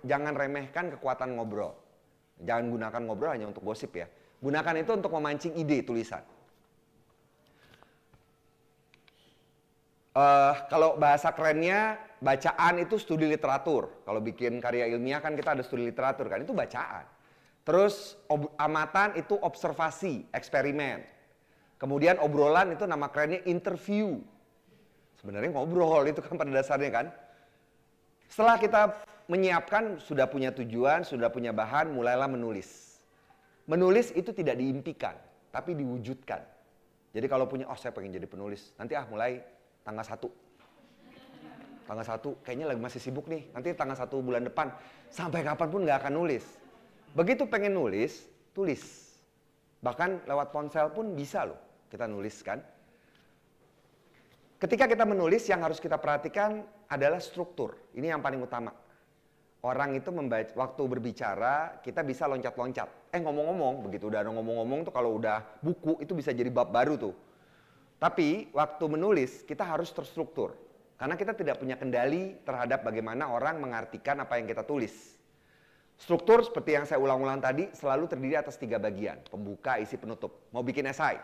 Speaker 1: jangan remehkan kekuatan ngobrol. Jangan gunakan ngobrol hanya untuk gosip ya. Gunakan itu untuk memancing ide tulisan. Kalau bahasa kerennya, bacaan itu studi literatur. Kalau bikin karya ilmiah kan kita ada studi literatur kan, itu bacaan. Terus amatan itu observasi, eksperimen. Kemudian obrolan itu nama kerennya interview. Sebenarnya ngobrol itu kan pada dasarnya kan. Setelah kita menyiapkan, sudah punya tujuan, sudah punya bahan, mulailah menulis. Menulis itu tidak diimpikan, tapi diwujudkan. Jadi kalau punya, saya pengen jadi penulis, nanti mulai tanggal 1. Tanggal 1 kayaknya lagi masih sibuk nih, nanti tanggal 1 bulan depan, sampai kapanpun nggak akan nulis. Begitu pengen nulis, tulis. Bahkan lewat ponsel pun bisa loh kita nulis kan. Ketika kita menulis, yang harus kita perhatikan adalah struktur. Ini yang paling utama. Orang itu waktu berbicara, kita bisa loncat-loncat. Ngomong-ngomong, begitu udah ngomong-ngomong tuh kalau udah buku, itu bisa jadi bab baru tuh. Tapi waktu menulis, kita harus terstruktur. Karena kita tidak punya kendali terhadap bagaimana orang mengartikan apa yang kita tulis. Struktur seperti yang saya ulang-ulang tadi selalu terdiri atas 3 bagian, pembuka, isi, penutup. Mau bikin esai,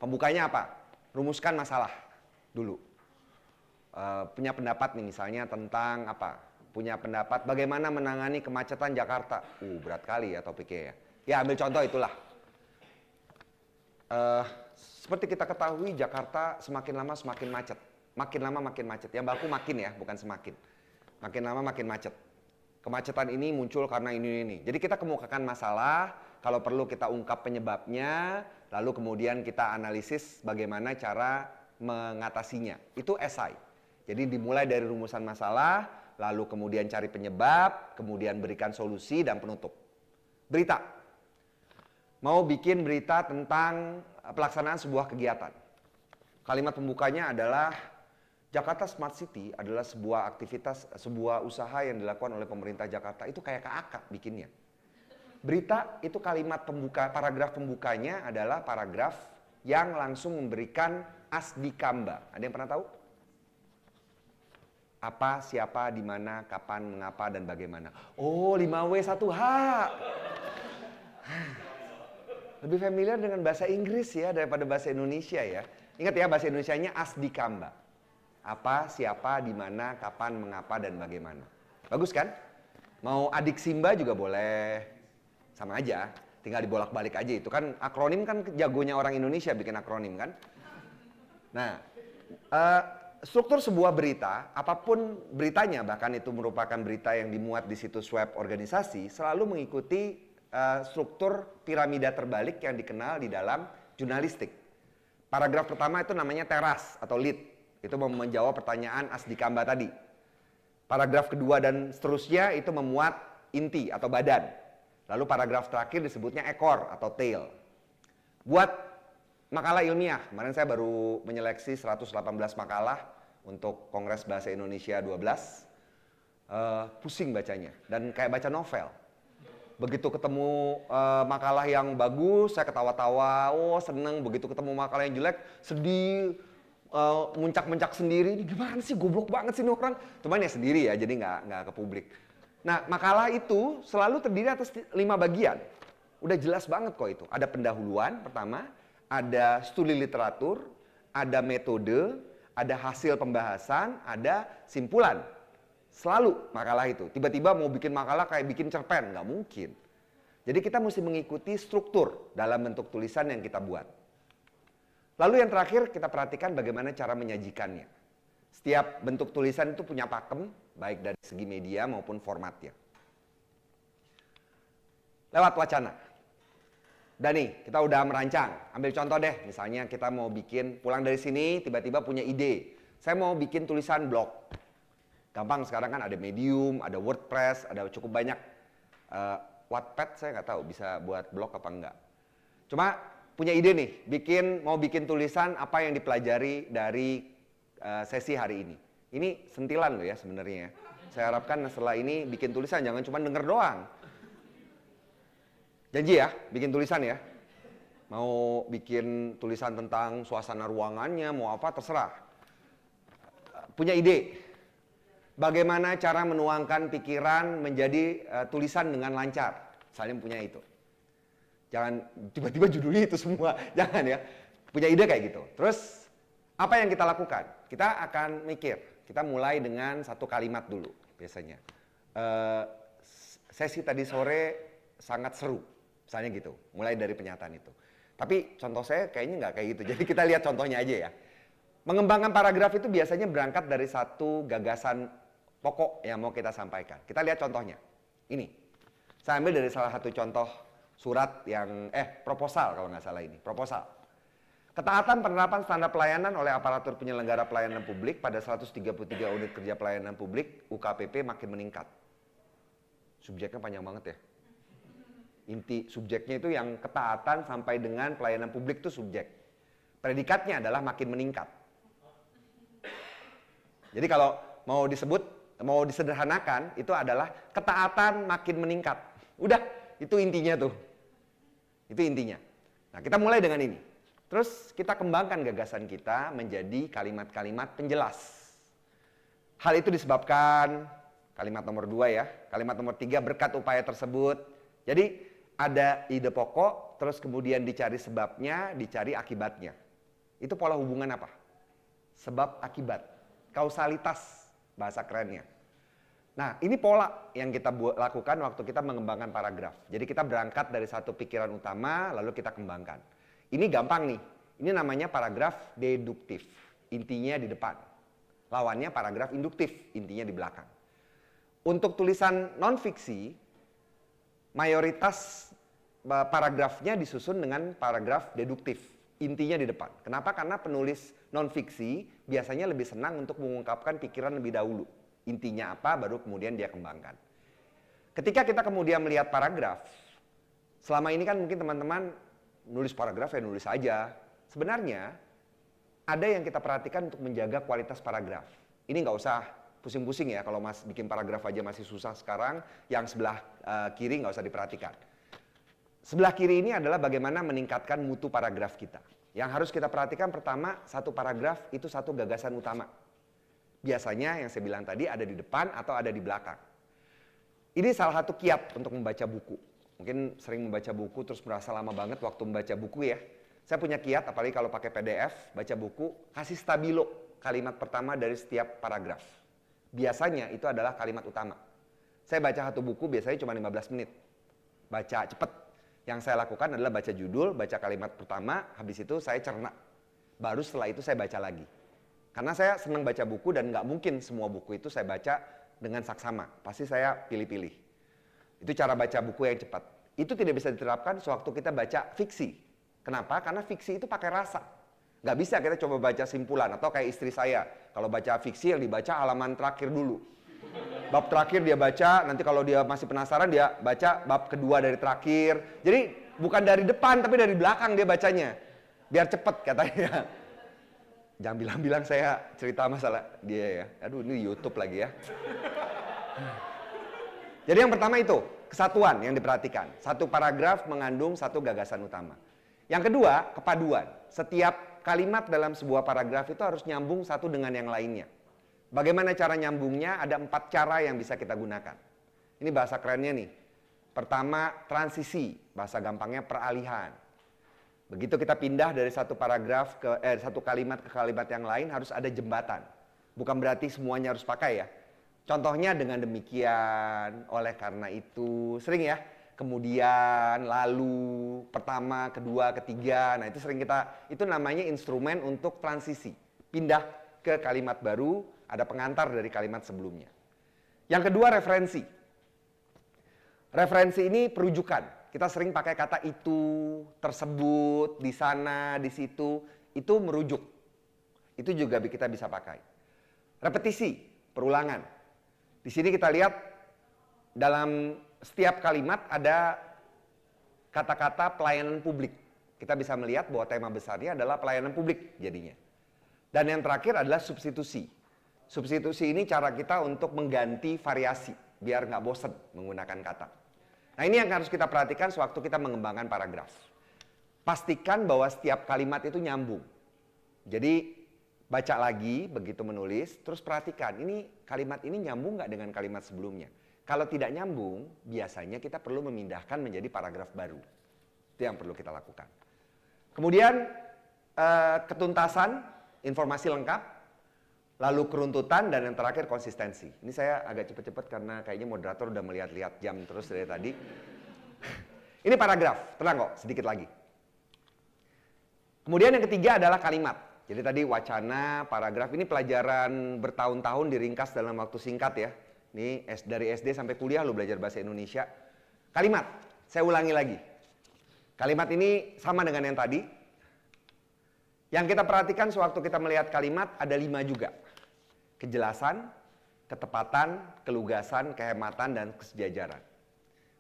Speaker 1: pembukanya apa? Rumuskan masalah dulu. Punya pendapat nih misalnya tentang apa? Punya pendapat bagaimana menangani kemacetan Jakarta. Berat kali ya topiknya ya. Ya ambil contoh itulah. Seperti kita ketahui Jakarta semakin lama semakin macet. Makin lama makin macet. Yang baku makin ya, bukan semakin. Makin lama makin macet. Kemacetan ini muncul karena ini. Jadi kita kemukakan masalah, kalau perlu kita ungkap penyebabnya, lalu kemudian kita analisis bagaimana cara mengatasinya. Itu esai. Jadi dimulai dari rumusan masalah, lalu kemudian cari penyebab, kemudian berikan solusi dan penutup. Berita. Mau bikin berita tentang pelaksanaan sebuah kegiatan. Kalimat pembukanya adalah Jakarta Smart City adalah sebuah aktivitas, sebuah usaha yang dilakukan oleh pemerintah Jakarta. Itu kayak keakak bikinnya. Berita itu kalimat pembuka, paragraf pembukanya adalah paragraf yang langsung memberikan asdikamba. Ada yang pernah tahu? Apa, siapa, di mana, kapan, mengapa, dan bagaimana. Oh, 5W 1H. Lebih familiar dengan bahasa Inggris ya daripada bahasa Indonesia ya. Ingat ya bahasa Indonesianya asdikamba. Apa, siapa, di mana, kapan, mengapa, dan bagaimana. Bagus kan? Mau adik Simba juga boleh. Sama aja, tinggal dibolak-balik aja. Itu kan akronim kan jagonya orang Indonesia bikin akronim kan. Nah, struktur sebuah berita, apapun beritanya, bahkan itu merupakan berita yang dimuat di situs web organisasi, selalu mengikuti struktur piramida terbalik yang dikenal di dalam jurnalistik. Paragraf pertama itu namanya teras atau lead. Itu menjawab pertanyaan asdikamba tadi. Paragraf kedua dan seterusnya itu memuat inti atau badan. Lalu paragraf terakhir disebutnya ekor atau tail. Buat makalah ilmiah, kemarin saya baru menyeleksi 118 makalah untuk Kongres Bahasa Indonesia 12. Pusing bacanya dan kayak baca novel. Begitu ketemu makalah yang bagus, saya ketawa-tawa, seneng. Begitu ketemu makalah yang jelek, sedih, muncak-muncak sendiri. Ini gimana sih, goblok banget sih ini orang. Cuman ya sendiri ya, jadi nggak ke publik. Nah, makalah itu selalu terdiri atas 5 bagian. Udah jelas banget kok itu. Ada pendahuluan pertama, ada studi literatur, ada metode, ada hasil pembahasan, ada simpulan. Selalu makalah itu. Tiba-tiba mau bikin makalah kayak bikin cerpen, nggak mungkin. Jadi kita mesti mengikuti struktur dalam bentuk tulisan yang kita buat. Lalu yang terakhir kita perhatikan bagaimana cara menyajikannya. Setiap bentuk tulisan itu punya pakem, baik dari segi media maupun formatnya. Lewat wacana. Dan nih, kita udah merancang. Ambil contoh deh, misalnya kita mau bikin, pulang dari sini tiba-tiba punya ide. Saya mau bikin tulisan blog. Gampang sekarang kan ada Medium, ada WordPress, ada cukup banyak. Wattpad saya nggak tahu bisa buat blog apa enggak. Cuma punya ide nih, mau bikin tulisan apa yang dipelajari dari sesi hari ini. Ini sentilan loh ya sebenarnya. Saya harapkan setelah ini bikin tulisan, jangan cuma denger doang. Janji ya, bikin tulisan ya. Mau bikin tulisan tentang suasana ruangannya, mau apa terserah. Punya ide. Bagaimana cara menuangkan pikiran menjadi tulisan dengan lancar. Saya punya itu. Jangan tiba-tiba judulnya itu semua, jangan ya. Punya ide kayak gitu. Terus apa yang kita lakukan? Kita akan mikir. Kita mulai dengan satu kalimat dulu biasanya. Sesi tadi sore sangat seru, misalnya gitu. Mulai dari pernyataan itu. Tapi contoh saya kayaknya nggak kayak gitu. Jadi kita lihat contohnya aja ya. Mengembangkan paragraf itu biasanya berangkat dari satu gagasan pokok yang mau kita sampaikan. Kita lihat contohnya. Ini. Saya ambil dari salah satu contoh surat yang proposal kalau nggak salah ini, proposal. Ketaatan penerapan standar pelayanan oleh aparatur penyelenggara pelayanan publik pada 133 unit kerja pelayanan publik UKPP makin meningkat. Subjeknya panjang banget ya. Inti subjeknya itu yang ketaatan sampai dengan pelayanan publik itu subjek. Predikatnya adalah makin meningkat. Jadi kalau mau disederhanakan itu adalah ketaatan makin meningkat. Udah, itu intinya tuh. Itu intinya. Nah, kita mulai dengan ini. Terus kita kembangkan gagasan kita menjadi kalimat-kalimat penjelas. Hal itu disebabkan Kalimat nomor 2 ya. Kalimat nomor 3, berkat upaya tersebut. Jadi ada ide pokok, terus kemudian dicari sebabnya, dicari akibatnya. Itu pola hubungan apa? Sebab akibat. Kausalitas bahasa kerennya. Nah, ini pola yang kita lakukan waktu kita mengembangkan paragraf. Jadi kita berangkat dari satu pikiran utama, lalu kita kembangkan. Ini gampang nih. Ini namanya paragraf deduktif. Intinya di depan. Lawannya paragraf induktif. Intinya di belakang. Untuk tulisan non-fiksi, mayoritas paragrafnya disusun dengan paragraf deduktif. Intinya di depan. Kenapa? Karena penulis non-fiksi biasanya lebih senang untuk mengungkapkan pikiran lebih dahulu. Intinya apa, baru kemudian dia kembangkan. Ketika kita kemudian melihat paragraf, selama ini kan mungkin teman-teman nulis paragraf ya nulis aja. Sebenarnya ada yang kita perhatikan untuk menjaga kualitas paragraf. Ini nggak usah pusing-pusing ya, kalau mas bikin paragraf aja masih susah sekarang, yang sebelah kiri nggak usah diperhatikan. Sebelah kiri ini adalah bagaimana meningkatkan mutu paragraf kita. Yang harus kita perhatikan pertama, satu paragraf itu satu gagasan utama. Biasanya yang saya bilang tadi ada di depan atau ada di belakang. Ini salah satu kiat untuk membaca buku. Mungkin sering membaca buku terus merasa lama banget waktu membaca buku ya. Saya punya kiat, apalagi kalau pakai PDF, baca buku, kasih stabilo kalimat pertama dari setiap paragraf. Biasanya itu adalah kalimat utama. Saya baca satu buku biasanya cuma 15 menit. Baca cepet. Yang saya lakukan adalah baca judul, baca kalimat pertama, habis itu saya cerna. Baru setelah itu saya baca lagi. Karena saya senang baca buku dan nggak mungkin semua buku itu saya baca dengan saksama. Pasti saya pilih-pilih. Itu cara baca buku yang cepat. Itu tidak bisa diterapkan sewaktu kita baca fiksi. Kenapa? Karena fiksi itu pakai rasa. Nggak bisa kita coba baca simpulan. Atau kayak istri saya, kalau baca fiksi yang dibaca halaman terakhir dulu. Bab terakhir dia baca, nanti kalau dia masih penasaran dia baca bab kedua dari terakhir. Jadi bukan dari depan tapi dari belakang dia bacanya. Biar cepet katanya. Jangan bilang-bilang saya cerita masalah dia ya. Aduh ini YouTube lagi ya. Jadi yang pertama itu, kesatuan yang diperhatikan. Satu paragraf mengandung satu gagasan utama. Yang kedua, kepaduan. Setiap kalimat dalam sebuah paragraf itu harus nyambung satu dengan yang lainnya. Bagaimana cara nyambungnya? Ada 4 cara yang bisa kita gunakan. Ini bahasa kerennya nih. Pertama, transisi. Bahasa gampangnya peralihan. Begitu kita pindah dari satu paragraf ke satu kalimat ke kalimat yang lain harus ada jembatan. Bukan berarti semuanya harus pakai ya. Contohnya dengan demikian, oleh karena itu, sering ya. Kemudian, lalu, pertama, kedua, ketiga. Nah itu sering itu namanya instrumen untuk transisi. Pindah ke kalimat baru, ada pengantar dari kalimat sebelumnya. Yang kedua, referensi. Referensi ini perujukan. Kita sering pakai kata itu, tersebut, di sana, di situ. Itu merujuk. Itu juga kita bisa pakai. Repetisi, perulangan. Di sini kita lihat dalam setiap kalimat ada kata-kata pelayanan publik. Kita bisa melihat bahwa tema besarnya adalah pelayanan publik jadinya. Dan yang terakhir adalah substitusi. Substitusi ini cara kita untuk mengganti variasi, biar nggak bosen menggunakan kata. Nah ini yang harus kita perhatikan sewaktu kita mengembangkan paragraf. Pastikan bahwa setiap kalimat itu nyambung. Jadi baca lagi begitu menulis, terus perhatikan ini kalimat ini nyambung nggak dengan kalimat sebelumnya. Kalau tidak nyambung, biasanya kita perlu memindahkan menjadi paragraf baru. Itu yang perlu kita lakukan. Kemudian ketuntasan, informasi lengkap, lalu keruntutan, dan yang terakhir konsistensi. Ini saya agak cepat-cepat karena kayaknya moderator udah melihat-lihat jam terus dari tadi. Ini paragraf, tenang kok, sedikit lagi. Kemudian yang ketiga adalah kalimat. Jadi tadi wacana, paragraf, ini pelajaran bertahun-tahun diringkas dalam waktu singkat ya. Ini dari SD sampai kuliah lo belajar bahasa Indonesia. Kalimat, saya ulangi lagi. Kalimat ini sama dengan yang tadi. Yang kita perhatikan sewaktu kita melihat kalimat ada 5 juga. Kejelasan, ketepatan, kelugasan, kehematan, dan kesejajaran.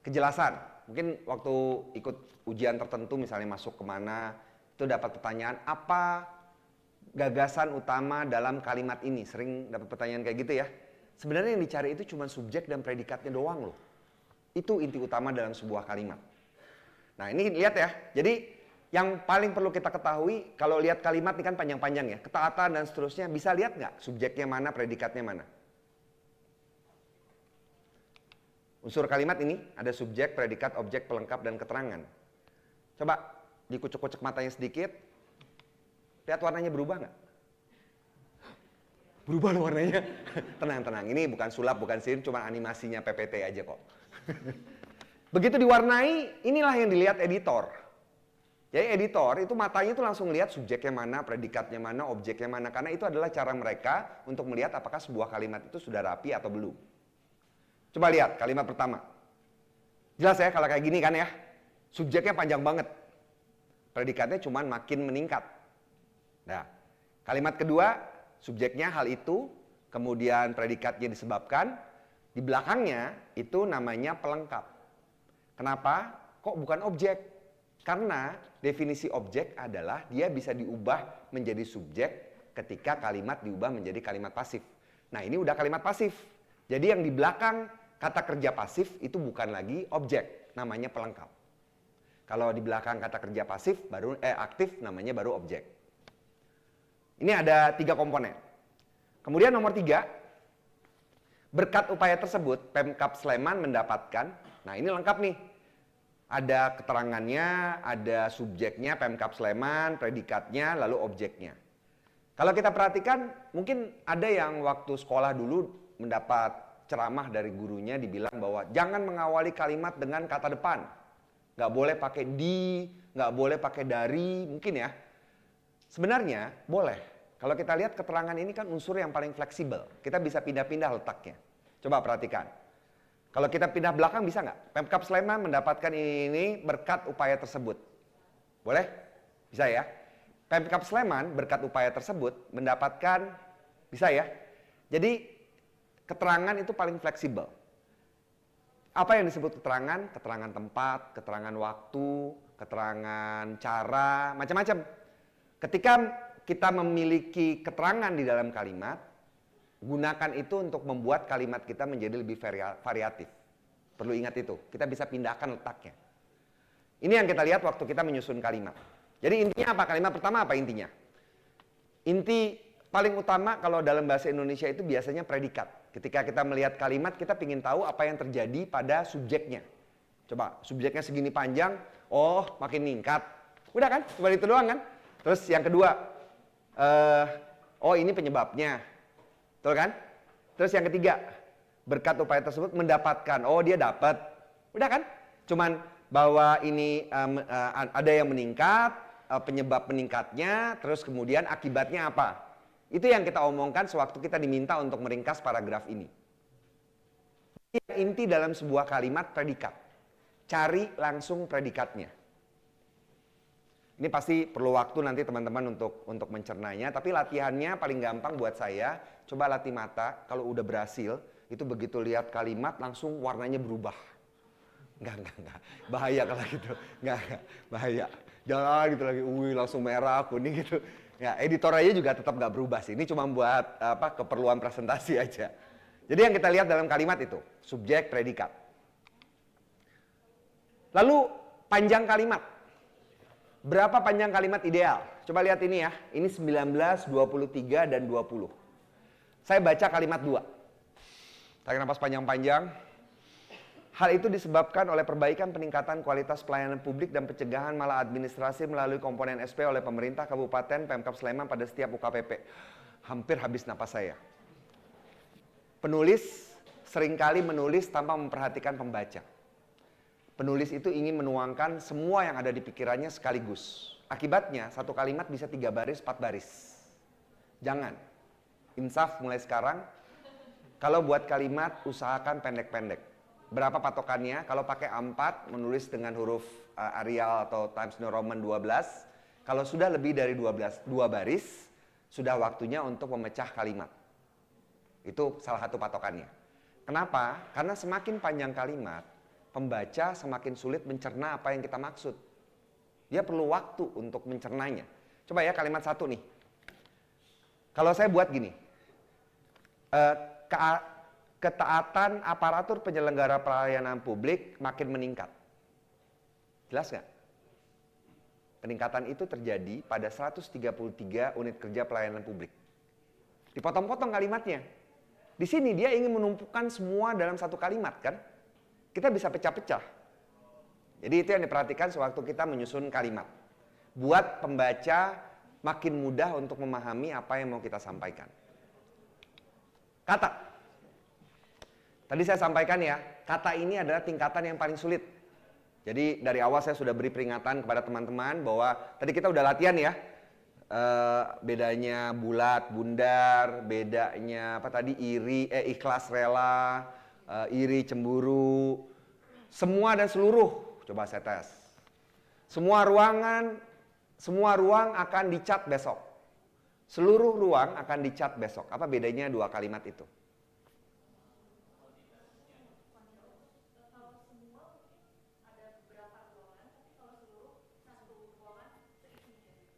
Speaker 1: Kejelasan, mungkin waktu ikut ujian tertentu misalnya masuk kemana, itu dapat pertanyaan apa gagasan utama dalam kalimat ini. Sering dapat pertanyaan kayak gitu ya. Sebenarnya yang dicari itu cuma subjek dan predikatnya doang loh. Itu inti utama dalam sebuah kalimat. Nah ini lihat ya, jadi yang paling perlu kita ketahui, kalau lihat kalimat ini kan panjang-panjang ya, ketaatan dan seterusnya, bisa lihat nggak subjeknya mana, predikatnya mana? Unsur kalimat ini ada subjek, predikat, objek, pelengkap, dan keterangan. Coba dikucek-kucek matanya sedikit, lihat warnanya berubah nggak? Berubah loh warnanya. Tenang, ini bukan sulap, bukan sihir, cuma animasinya PPT aja kok. Begitu diwarnai, inilah yang dilihat editor. Jadi editor itu matanya itu langsung lihat subjeknya mana, predikatnya mana, objeknya mana. Karena itu adalah cara mereka untuk melihat apakah sebuah kalimat itu sudah rapi atau belum. Coba lihat kalimat pertama. Jelas ya kalau kayak gini kan ya. Subjeknya panjang banget. Predikatnya cuman makin meningkat. Nah, kalimat kedua, subjeknya hal itu, kemudian predikatnya disebabkan, di belakangnya itu namanya pelengkap. Kenapa? Kok bukan objek? Karena definisi objek adalah dia bisa diubah menjadi subjek ketika kalimat diubah menjadi kalimat pasif. Nah, ini udah kalimat pasif. Jadi yang di belakang kata kerja pasif itu bukan lagi objek, namanya pelengkap. Kalau di belakang kata kerja pasif baru aktif namanya baru objek. Ini ada 3 komponen. Kemudian nomor 3, berkat upaya tersebut Pemkab Sleman mendapatkan, nah ini lengkap nih. Ada keterangannya, ada subjeknya Pemkab Sleman, predikatnya, lalu objeknya. Kalau kita perhatikan, mungkin ada yang waktu sekolah dulu mendapat ceramah dari gurunya dibilang bahwa jangan mengawali kalimat dengan kata depan. Nggak boleh pakai di, nggak boleh pakai dari, mungkin ya. Sebenarnya boleh. Kalau kita lihat keterangan ini kan unsur yang paling fleksibel. Kita bisa pindah-pindah letaknya. Coba perhatikan. Kalau kita pindah belakang bisa nggak? Pemkab Sleman mendapatkan ini berkat upaya tersebut. Boleh? Bisa ya? Pemkab Sleman berkat upaya tersebut mendapatkan, bisa ya? Jadi keterangan itu paling fleksibel. Apa yang disebut keterangan? Keterangan tempat, keterangan waktu, keterangan cara, macam-macam. Ketika kita memiliki keterangan di dalam kalimat, gunakan itu untuk membuat kalimat kita menjadi lebih variatif. Perlu ingat itu, kita bisa pindahkan letaknya. Ini yang kita lihat waktu kita menyusun kalimat. Jadi intinya apa? Kalimat pertama apa intinya? Inti paling utama kalau dalam bahasa Indonesia itu biasanya predikat. Ketika kita melihat kalimat, kita ingin tahu apa yang terjadi pada subjeknya. Coba, subjeknya segini panjang, oh makin meningkat. Udah kan? Cuma itu doang kan? Terus yang kedua, oh ini penyebabnya. Betul kan? Terus yang ketiga, berkat upaya tersebut mendapatkan. Oh dia dapat. Udah kan? Cuman bahwa ini ada yang meningkat, penyebab meningkatnya, terus kemudian akibatnya apa. Itu yang kita omongkan sewaktu kita diminta untuk meringkas paragraf ini. Inti dalam sebuah kalimat predikat. Cari langsung predikatnya. Ini pasti perlu waktu nanti teman-teman untuk mencernanya, tapi latihannya paling gampang buat saya, coba latih mata, kalau udah berhasil, itu begitu lihat kalimat langsung warnanya berubah. Enggak. Bahaya kalau gitu. Enggak. Bahaya. Jangan gitu lagi, langsung merah, kuning gitu. Ya, editor aja juga tetap nggak berubah sih. Ini cuma buat keperluan presentasi aja. Jadi yang kita lihat dalam kalimat itu, subjek, predikat. Lalu panjang kalimat. Berapa panjang kalimat ideal? Coba lihat ini ya. Ini 19, 23, dan 20. Saya baca kalimat 2. Tarik nafas panjang-panjang. Hal itu disebabkan oleh perbaikan peningkatan kualitas pelayanan publik dan pencegahan maladministrasi melalui komponen SP oleh pemerintah Kabupaten Pemkab Sleman pada setiap UKPP. Hampir habis napas saya. Penulis seringkali menulis tanpa memperhatikan pembaca. Penulis itu ingin menuangkan semua yang ada di pikirannya sekaligus. Akibatnya satu kalimat bisa 3 baris, 4 baris. Jangan. Insaf mulai sekarang. Kalau buat kalimat usahakan pendek-pendek. Berapa patokannya? Kalau pakai A4 menulis dengan huruf Arial atau Times New Roman 12. Kalau sudah lebih dari 2 baris, sudah waktunya untuk memecah kalimat. Itu salah satu patokannya. Kenapa? Karena semakin panjang kalimat, pembaca semakin sulit mencerna apa yang kita maksud. Dia perlu waktu untuk mencernanya. Coba ya kalimat 1 nih. Kalau saya buat gini. Ketaatan aparatur penyelenggara pelayanan publik makin meningkat. Jelas nggak? Peningkatan itu terjadi pada 133 unit kerja pelayanan publik. Dipotong-potong kalimatnya. Di sini dia ingin menumpukan semua dalam satu kalimat kan? kita bisa pecah-pecah. Jadi itu yang diperhatikan sewaktu kita menyusun kalimat. Buat pembaca makin mudah untuk memahami apa yang mau kita sampaikan. Kata. Tadi saya sampaikan ya, kata ini adalah tingkatan yang paling sulit. Jadi dari awal saya sudah beri peringatan kepada teman-teman bahwa tadi kita udah latihan ya. Bedanya bulat, bundar, bedanya apa tadi ikhlas, rela, iri, cemburu, semua dan seluruh. Coba saya tes. Semua ruang akan dicat besok. Seluruh ruang akan dicat besok. Apa bedanya dua kalimat itu?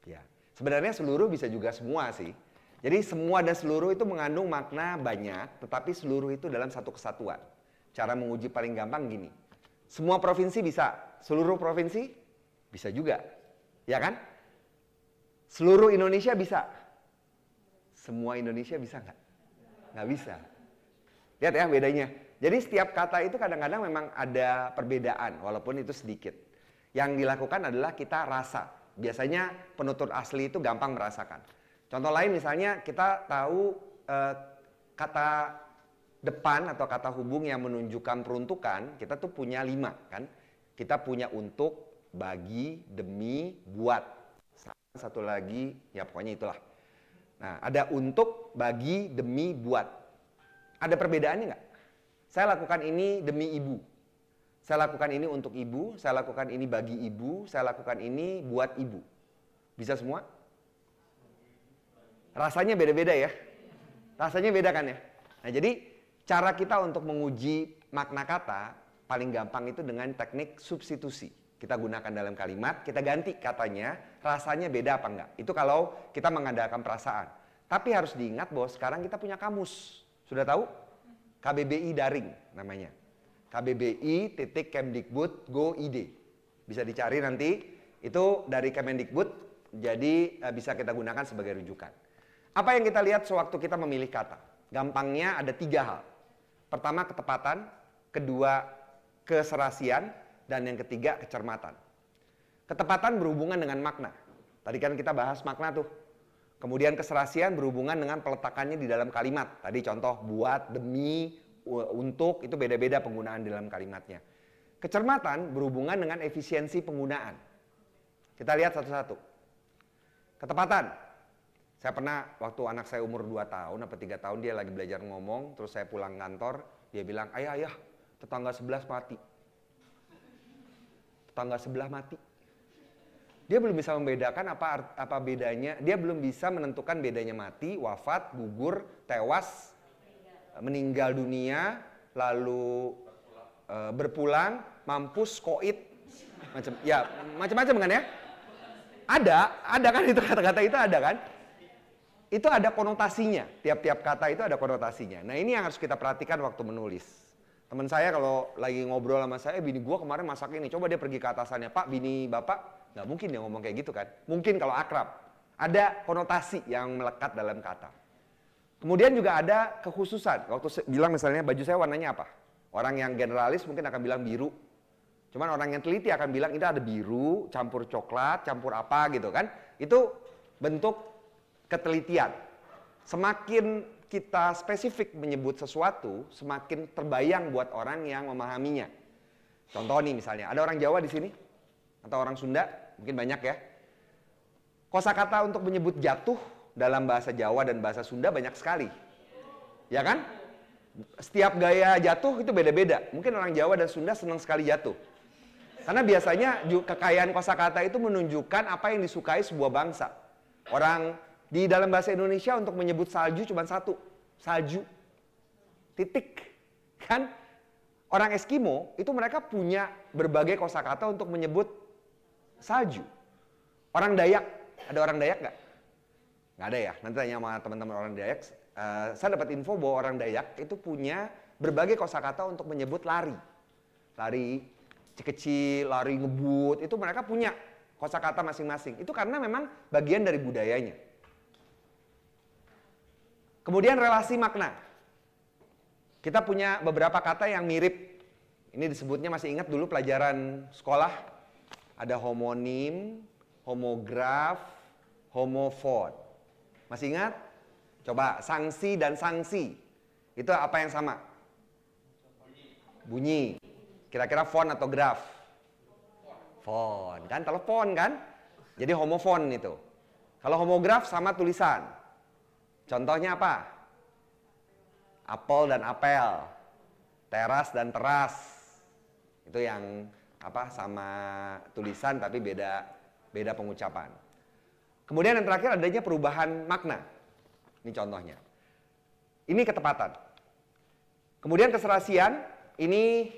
Speaker 1: Ya, sebenarnya seluruh bisa juga semua sih. Jadi semua dan seluruh itu mengandung makna banyak, tetapi seluruh itu dalam satu kesatuan. Cara menguji paling gampang gini. Semua provinsi bisa, seluruh provinsi bisa juga. Ya kan? Seluruh Indonesia bisa. Semua Indonesia bisa nggak? Nggak bisa. Lihat ya bedanya. Jadi setiap kata itu kadang-kadang memang ada perbedaan, walaupun itu sedikit. Yang dilakukan adalah kita rasa. Biasanya penutur asli itu gampang merasakan. Contoh lain misalnya kita tahu kata depan atau kata hubung yang menunjukkan peruntukan, kita tuh punya 5 kan. Kita punya untuk, bagi, demi, buat. Satu lagi, ya pokoknya itulah. Nah, ada untuk, bagi, demi, buat. Ada perbedaannya nggak? Saya lakukan ini demi ibu. Saya lakukan ini untuk ibu, saya lakukan ini bagi ibu, saya lakukan ini buat ibu. Bisa semua? Rasanya beda-beda ya? Rasanya beda kan ya? Nah, jadi cara kita untuk menguji makna kata paling gampang itu dengan teknik substitusi. Kita gunakan dalam kalimat, kita ganti katanya, rasanya beda apa enggak. Itu kalau kita mengandalkan perasaan. Tapi harus diingat bahwa sekarang kita punya kamus. Sudah tahu? KBBI daring namanya. KBBI.Kemdikbud.go.id. Bisa dicari nanti. Itu dari Kemendikbud, jadi bisa kita gunakan sebagai rujukan. Apa yang kita lihat sewaktu kita memilih kata? Gampangnya ada 3 hal. Pertama ketepatan, kedua keserasian, dan yang ketiga kecermatan. Ketepatan berhubungan dengan makna. Tadi kan kita bahas makna tuh. Kemudian keserasian berhubungan dengan peletakannya di dalam kalimat. Tadi contoh buat, demi, untuk, itu beda-beda penggunaan di dalam kalimatnya. Kecermatan berhubungan dengan efisiensi penggunaan. Kita lihat satu-satu. Ketepatan. Saya pernah waktu anak saya umur 2 tahun atau 3 tahun dia lagi belajar ngomong, terus saya pulang kantor, dia bilang, ayah, tetangga sebelah mati. Tetangga sebelah mati. Dia belum bisa membedakan apa bedanya, dia belum bisa menentukan bedanya mati, wafat, gugur, tewas, meninggal dunia, lalu berpulang, mampus, koit, macam-macam kan ya? Ada kan itu kata-kata itu ada kan? Itu ada konotasinya, tiap-tiap kata itu ada konotasinya. Nah ini yang harus kita perhatikan waktu menulis. Teman saya kalau lagi ngobrol sama saya, bini gua kemarin masak ini, coba dia pergi ke atasannya, Pak, bini bapak, nggak mungkin dia ngomong kayak gitu kan? Mungkin kalau akrab, ada konotasi yang melekat dalam kata. Kemudian juga ada kekhususan, waktu bilang misalnya baju saya warnanya apa? Orang yang generalis mungkin akan bilang biru. Cuman orang yang teliti akan bilang ini ada biru, campur coklat, campur apa gitu kan? Itu bentuk ketelitian. Semakin kita spesifik menyebut sesuatu, semakin terbayang buat orang yang memahaminya. Contoh nih misalnya, ada orang Jawa di sini atau orang Sunda, mungkin banyak ya. Kosakata untuk menyebut jatuh dalam bahasa Jawa dan bahasa Sunda banyak sekali. Ya kan? Setiap gaya jatuh itu beda-beda. Mungkin orang Jawa dan Sunda senang sekali jatuh. Karena biasanya kekayaan kosakata itu menunjukkan apa yang disukai sebuah bangsa. Orang di dalam bahasa Indonesia untuk menyebut salju cuma satu, salju. Titik. Kan? Orang Eskimo itu mereka punya berbagai kosakata untuk menyebut salju. Orang Dayak, ada orang Dayak nggak? Nggak ada ya. Nanti tanya sama teman-teman orang Dayak. Saya dapat info bahwa orang Dayak itu punya berbagai kosakata untuk menyebut lari. Lari kecil, lari ngebut, itu mereka punya kosakata masing-masing. Itu karena memang bagian dari budayanya. Kemudian relasi makna. Kita punya beberapa kata yang mirip. Ini Ini disebutnya, masih ingat dulu pelajaran sekolah? Ada homonim, homograf, homofon. Masih ingat? Coba, sanksi dan sanksi. Itu apa yang sama? Bunyi. Kira-kira font atau graf? Font, kan? Telepon kan? Jadi homofon itu. Kalau homograf sama tulisan. Contohnya apa? Apel dan apel. Teras dan teras. Itu yang apa, sama tulisan tapi beda pengucapan. Kemudian yang terakhir adanya perubahan makna. Ini contohnya. Ini ketepatan. Kemudian keserasian ini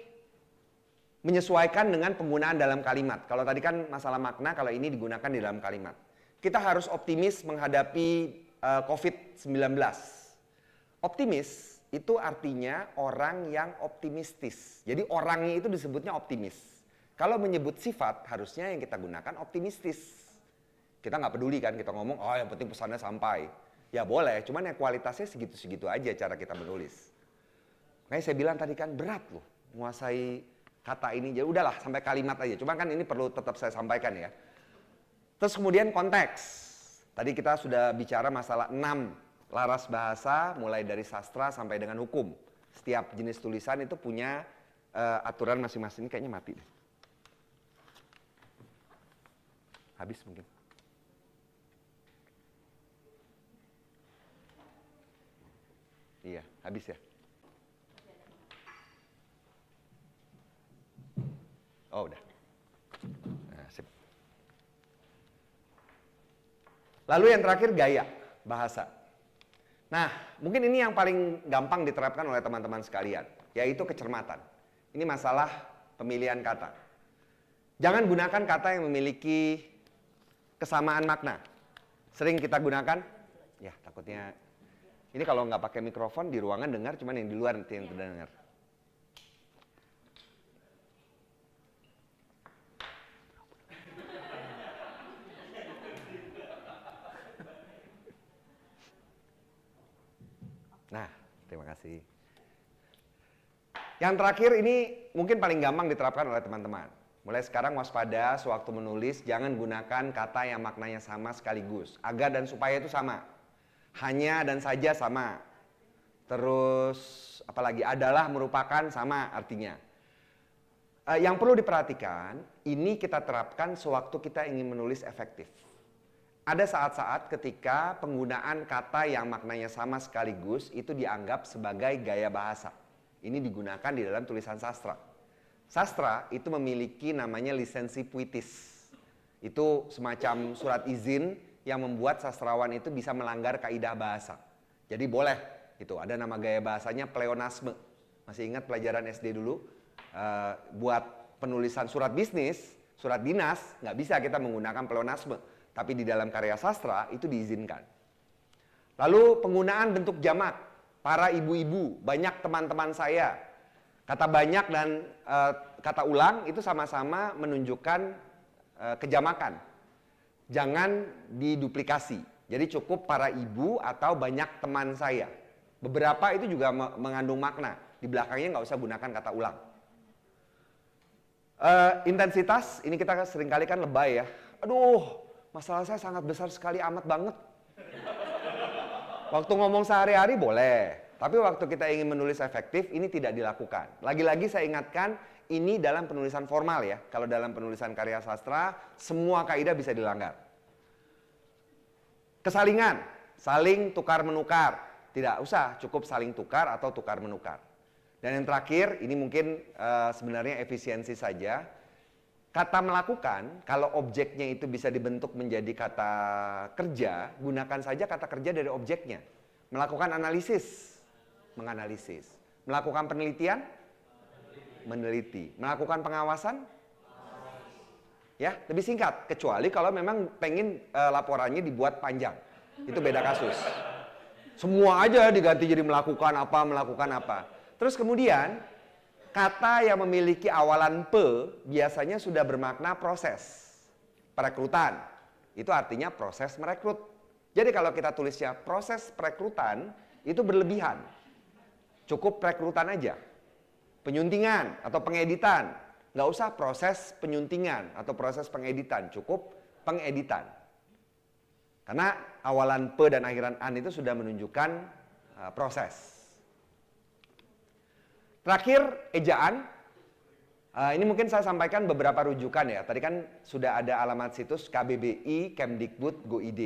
Speaker 1: menyesuaikan dengan penggunaan dalam kalimat. Kalau tadi kan masalah makna, kalau ini digunakan di dalam kalimat. Kita harus optimis menghadapi COVID-19. Optimis itu artinya orang yang optimistis. Jadi orangnya itu disebutnya optimis. Kalau menyebut sifat, harusnya yang kita gunakan optimistis. Kita nggak peduli kan, kita ngomong, oh yang penting pesannya sampai. Ya boleh, cuman yang kualitasnya segitu-segitu aja cara kita menulis. Makanya saya bilang tadi kan berat loh menguasai kata ini. Jadi udahlah sampai kalimat aja. Cuman kan ini perlu tetap saya sampaikan ya. Terus kemudian konteks. Tadi kita sudah bicara masalah 6 laras bahasa, mulai dari sastra sampai dengan hukum. Setiap jenis tulisan itu punya aturan masing-masing. Kayaknya mati deh. Habis mungkin. Iya, habis ya. Oh udah. Nah, sip. Lalu yang terakhir gaya bahasa. Nah, mungkin ini yang paling gampang diterapkan oleh teman-teman sekalian, yaitu kecermatan. Ini masalah pemilihan kata. Jangan gunakan kata yang memiliki kesamaan makna. Sering kita gunakan, ya takutnya, ini kalau nggak pakai mikrofon di ruangan dengar, cuman yang di luar nanti yang terdengar. Nah, terima kasih. Yang terakhir ini mungkin paling gampang diterapkan oleh teman-teman. Mulai sekarang waspada sewaktu menulis, jangan gunakan kata yang maknanya sama sekaligus. Agar dan supaya itu sama. Hanya dan saja sama. Terus apalagi adalah merupakan sama artinya. Yang perlu diperhatikan, ini kita terapkan sewaktu kita ingin menulis efektif. Ada saat-saat ketika penggunaan kata yang maknanya sama sekaligus itu dianggap sebagai gaya bahasa. Ini digunakan di dalam tulisan sastra. Sastra itu memiliki namanya lisensi puitis. Itu semacam surat izin yang membuat sastrawan itu bisa melanggar kaidah bahasa. Jadi boleh, itu ada nama gaya bahasanya pleonasme. Masih ingat pelajaran SD dulu? Buat penulisan surat bisnis, surat dinas, nggak bisa kita menggunakan pleonasme. Tapi di dalam karya sastra itu diizinkan. Lalu penggunaan bentuk jamak. Para ibu-ibu, banyak teman-teman saya. Kata banyak dan kata ulang itu sama-sama menunjukkan kejamakan. Jangan diduplikasi. Jadi cukup para ibu atau banyak teman saya. Beberapa itu juga mengandung makna. Di belakangnya nggak usah gunakan kata ulang. Intensitas, ini kita seringkali kan lebay ya. Aduh, masalah saya sangat besar sekali, amat banget. Waktu ngomong sehari-hari boleh, tapi waktu kita ingin menulis efektif, ini tidak dilakukan. Lagi-lagi saya ingatkan, ini dalam penulisan formal ya. Kalau dalam penulisan karya sastra, semua kaidah bisa dilanggar. Kesalingan, saling tukar-menukar. Tidak usah, cukup saling tukar atau tukar-menukar. Dan yang terakhir, ini mungkin sebenarnya efisiensi saja. Kata melakukan, kalau objeknya itu bisa dibentuk menjadi kata kerja, gunakan saja kata kerja dari objeknya. Melakukan analisis, menganalisis. Melakukan penelitian, meneliti. Melakukan pengawasan, ya lebih singkat. Kecuali kalau memang pengen laporannya dibuat panjang, itu beda kasus. Semua aja diganti jadi melakukan apa. Terus kemudian, kata yang memiliki awalan pe biasanya sudah bermakna proses perekrutan. Itu artinya proses merekrut. Jadi kalau kita tulisnya proses perekrutan itu berlebihan. Cukup perekrutan aja. penyuntingan atau pengeditan. Nggak usah proses penyuntingan atau proses pengeditan, cukup pengeditan. Karena awalan pe dan akhiran an itu sudah menunjukkan proses. Terakhir, ejaan. Ini mungkin saya sampaikan beberapa rujukan ya. Tadi kan sudah ada alamat situs KBBI, Kemdikbud, Go.id.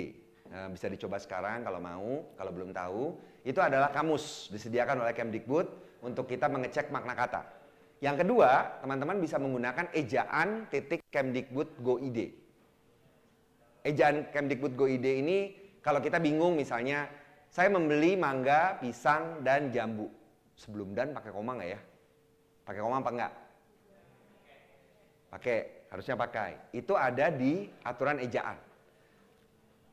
Speaker 1: Bisa dicoba sekarang kalau mau, kalau belum tahu. Itu adalah kamus disediakan oleh Kemdikbud untuk kita mengecek makna kata. Yang kedua, teman-teman bisa menggunakan ejaan.kemdikbud.go.id. Ejaan Kemdikbud Go.id ini kalau kita bingung misalnya, saya membeli mangga, pisang, dan jambu. Sebelum dan pakai koma nggak ya? Pakai koma apa enggak? Pakai, harusnya pakai. Itu ada di aturan ejaan.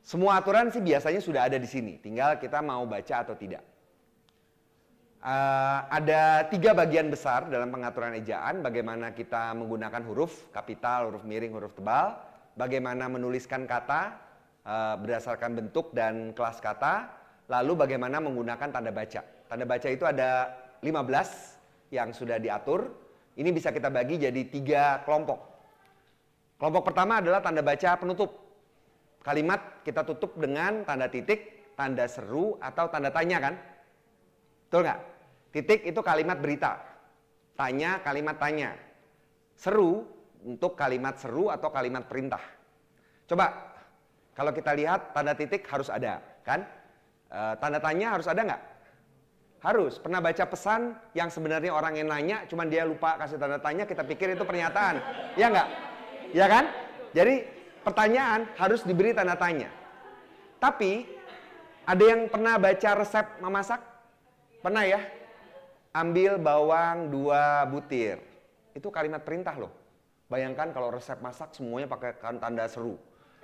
Speaker 1: Semua aturan sih biasanya sudah ada di sini, tinggal kita mau baca atau tidak. Ada 3 bagian besar dalam pengaturan ejaan, bagaimana kita menggunakan huruf kapital, huruf miring, huruf tebal, bagaimana menuliskan kata berdasarkan bentuk dan kelas kata, lalu bagaimana menggunakan tanda baca. Tanda baca itu ada 15 yang sudah diatur. Ini bisa kita bagi jadi 3 kelompok. Kelompok pertama adalah tanda baca penutup. Kalimat kita tutup dengan tanda titik, tanda seru, atau tanda tanya kan? Betul nggak? Titik itu kalimat berita. Tanya, kalimat tanya. Seru untuk kalimat seru atau kalimat perintah. Coba, kalau kita lihat tanda titik harus ada, kan? Tanda tanya harus ada nggak? Harus. Pernah baca pesan yang sebenarnya orang yang nanya, cuman dia lupa kasih tanda tanya, kita pikir itu pernyataan. Ya nggak? Ya kan? Jadi pertanyaan harus diberi tanda tanya. Tapi ada yang pernah baca resep memasak? Pernah ya? Ambil bawang 2 butir. Itu kalimat perintah loh. Bayangkan kalau resep masak semuanya pakai tanda seru.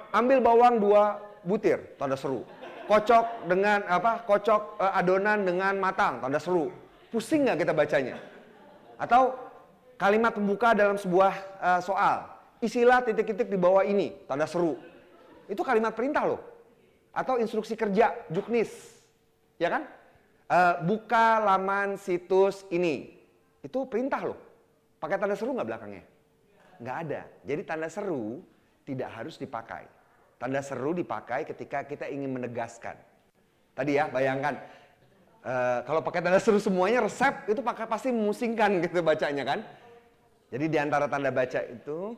Speaker 1: Ambil bawang 2 butir, tanda seru. Kocok dengan kocok adonan dengan matang, tanda seru. Pusing nggak kita bacanya? Atau kalimat pembuka dalam sebuah soal, isilah titik-titik di bawah ini, tanda seru. Itu kalimat perintah loh. Atau instruksi kerja, juknis, ya kan? Buka laman situs ini, itu perintah loh. Pakai tanda seru nggak belakangnya? Nggak ada. Jadi tanda seru tidak harus dipakai. Tanda seru dipakai ketika kita ingin menegaskan. Tadi ya, bayangkan kalau pakai tanda seru semuanya resep itu pasti memusingkan gitu bacanya kan. Jadi di antara tanda baca itu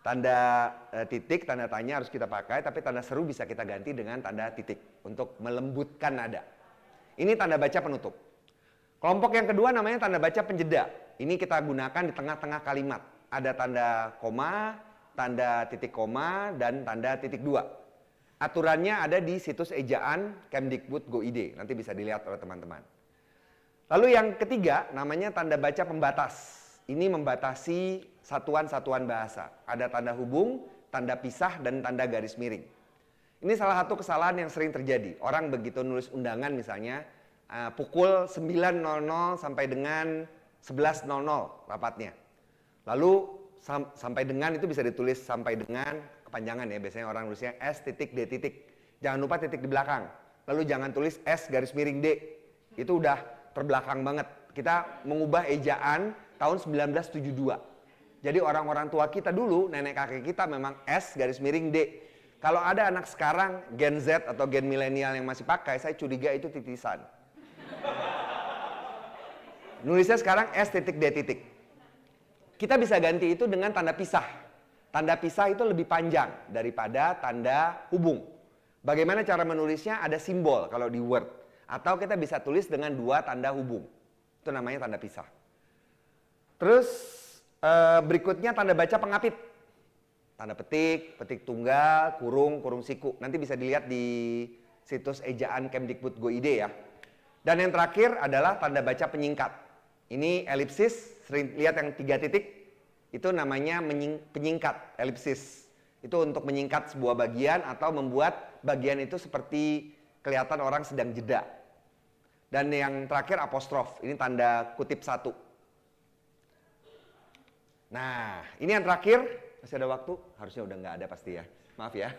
Speaker 1: tanda titik, tanda tanya harus kita pakai, tapi tanda seru bisa kita ganti dengan tanda titik untuk melembutkan nada. Ini tanda baca penutup. Kelompok yang kedua namanya tanda baca penjeda. Ini kita gunakan di tengah-tengah kalimat. Ada tanda koma, tanda titik koma, dan tanda titik 2. Aturannya ada di situs ejaan Kemdikbud Go.id. Nanti bisa dilihat oleh teman-teman. Lalu yang ketiga namanya tanda baca pembatas. Ini membatasi satuan-satuan bahasa. Ada tanda hubung, tanda pisah, dan tanda garis miring. Ini salah satu kesalahan yang sering terjadi. Orang begitu nulis undangan misalnya, pukul 9.00 sampai dengan 11.00 rapatnya. Lalu sampai dengan itu bisa ditulis sampai dengan kepanjangan ya, biasanya orang nulisnya S titik D titik. Jangan lupa titik di belakang. Lalu jangan tulis S garis miring D. Itu udah terbelakang banget. Kita mengubah ejaan tahun 1972. Jadi orang-orang tua kita dulu, nenek kakek kita memang S garis miring D. Kalau ada anak sekarang Gen Z atau Gen milenial yang masih pakai, saya curiga itu titisan. Nulisnya sekarang S titik D titik. Kita bisa ganti itu dengan tanda pisah. Tanda pisah itu lebih panjang daripada tanda hubung. Bagaimana cara menulisnya? Ada simbol kalau di Word. Atau kita bisa tulis dengan 2 tanda hubung. Itu namanya tanda pisah. Terus berikutnya tanda baca pengapit. Tanda petik, petik tunggal, kurung, kurung siku. Nanti bisa dilihat di situs ejaan Kemdikbud Go.id ya. Dan yang terakhir adalah tanda baca penyingkat. Ini elipsis, sering lihat yang 3 titik, itu namanya penyingkat, elipsis. Itu untuk menyingkat sebuah bagian atau membuat bagian itu seperti kelihatan orang sedang jeda. Dan yang terakhir apostrof, ini tanda kutip 1. Nah, ini yang terakhir, masih ada waktu? Harusnya udah nggak ada pasti ya, maaf ya.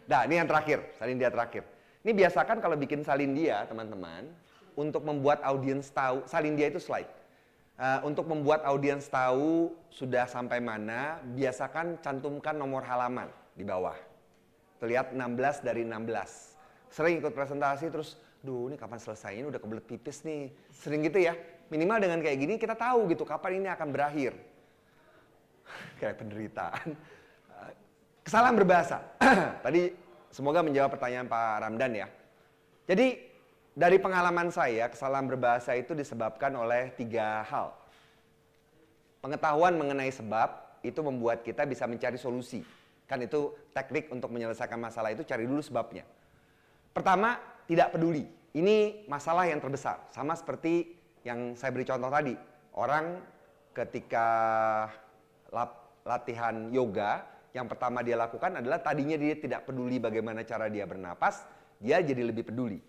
Speaker 1: Nah, ini yang terakhir, salindia terakhir. Ini biasakan kalau bikin salindia, teman-teman, untuk membuat audiens tahu, salindia itu slide. Untuk membuat audiens tahu sudah sampai mana, biasakan cantumkan nomor halaman di bawah. Terlihat 16 dari 16. Sering ikut presentasi terus, duh ini kapan selesainya, udah kebelet pipis nih. Sering gitu ya. Minimal dengan kayak gini kita tahu gitu kapan ini akan berakhir. Kayak penderitaan. Kesalahan berbahasa. Tadi semoga menjawab pertanyaan Pak Ramdan ya. Jadi dari pengalaman saya, kesalahan berbahasa itu disebabkan oleh 3 hal. Pengetahuan mengenai sebab itu membuat kita bisa mencari solusi. Kan itu teknik untuk menyelesaikan masalah itu, cari dulu sebabnya. Pertama, tidak peduli. Ini masalah yang terbesar. Sama seperti yang saya beri contoh tadi. Orang ketika latihan yoga, yang pertama dia lakukan adalah tadinya dia tidak peduli bagaimana cara dia bernapas, dia jadi lebih peduli.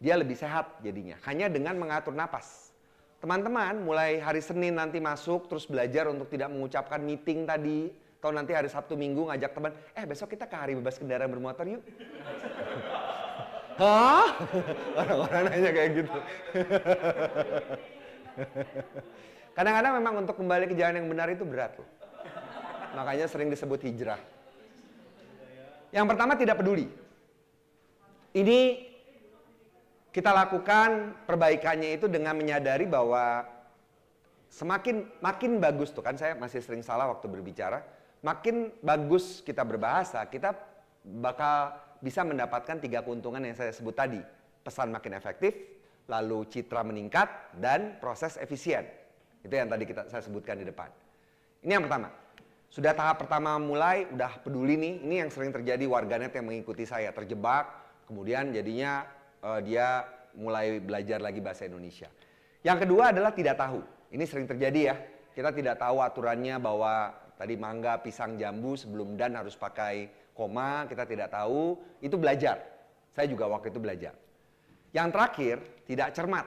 Speaker 1: Dia lebih sehat jadinya, hanya dengan mengatur napas. Teman-teman mulai hari Senin nanti masuk, terus belajar untuk tidak mengucapkan meeting tadi, atau nanti hari Sabtu Minggu ngajak teman, besok kita ke hari bebas kendaraan bermotor yuk. Hah? Orang-orang nanya kayak gitu. Kadang-kadang memang untuk kembali ke jalan yang benar itu berat loh. Makanya sering disebut hijrah. Yang pertama tidak peduli. Ini kita lakukan perbaikannya itu dengan menyadari bahwa makin bagus tuh kan, saya masih sering salah waktu berbicara. Makin bagus kita berbahasa, kita bakal bisa mendapatkan 3 keuntungan yang saya sebut tadi. Pesan makin efektif, lalu citra meningkat, dan proses efisien. Itu yang tadi saya sebutkan di depan. Ini yang pertama. Sudah tahap pertama mulai, udah peduli nih. Ini yang sering terjadi warganet yang mengikuti saya. Terjebak, kemudian jadinya dia mulai belajar lagi bahasa Indonesia. Yang kedua adalah tidak tahu. Ini sering terjadi ya. Kita tidak tahu aturannya bahwa tadi mangga, pisang, jambu sebelum dan harus pakai koma, kita tidak tahu, itu belajar. Saya juga waktu itu belajar. Yang terakhir, tidak cermat.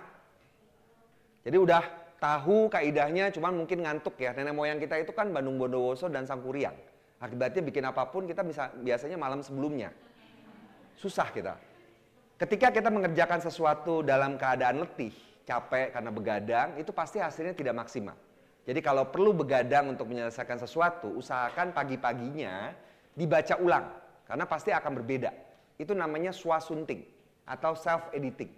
Speaker 1: Jadi udah tahu kaidahnya, cuman mungkin ngantuk ya. Nenek moyang kita itu kan Bandung Bondowoso dan Sangkuriang. Akibatnya bikin apapun kita biasanya malam sebelumnya. Susah kita. Ketika kita mengerjakan sesuatu dalam keadaan letih, capek karena begadang, itu pasti hasilnya tidak maksimal. Jadi kalau perlu begadang untuk menyelesaikan sesuatu, usahakan pagi-paginya dibaca ulang, karena pasti akan berbeda. Itu namanya swasunting atau self-editing.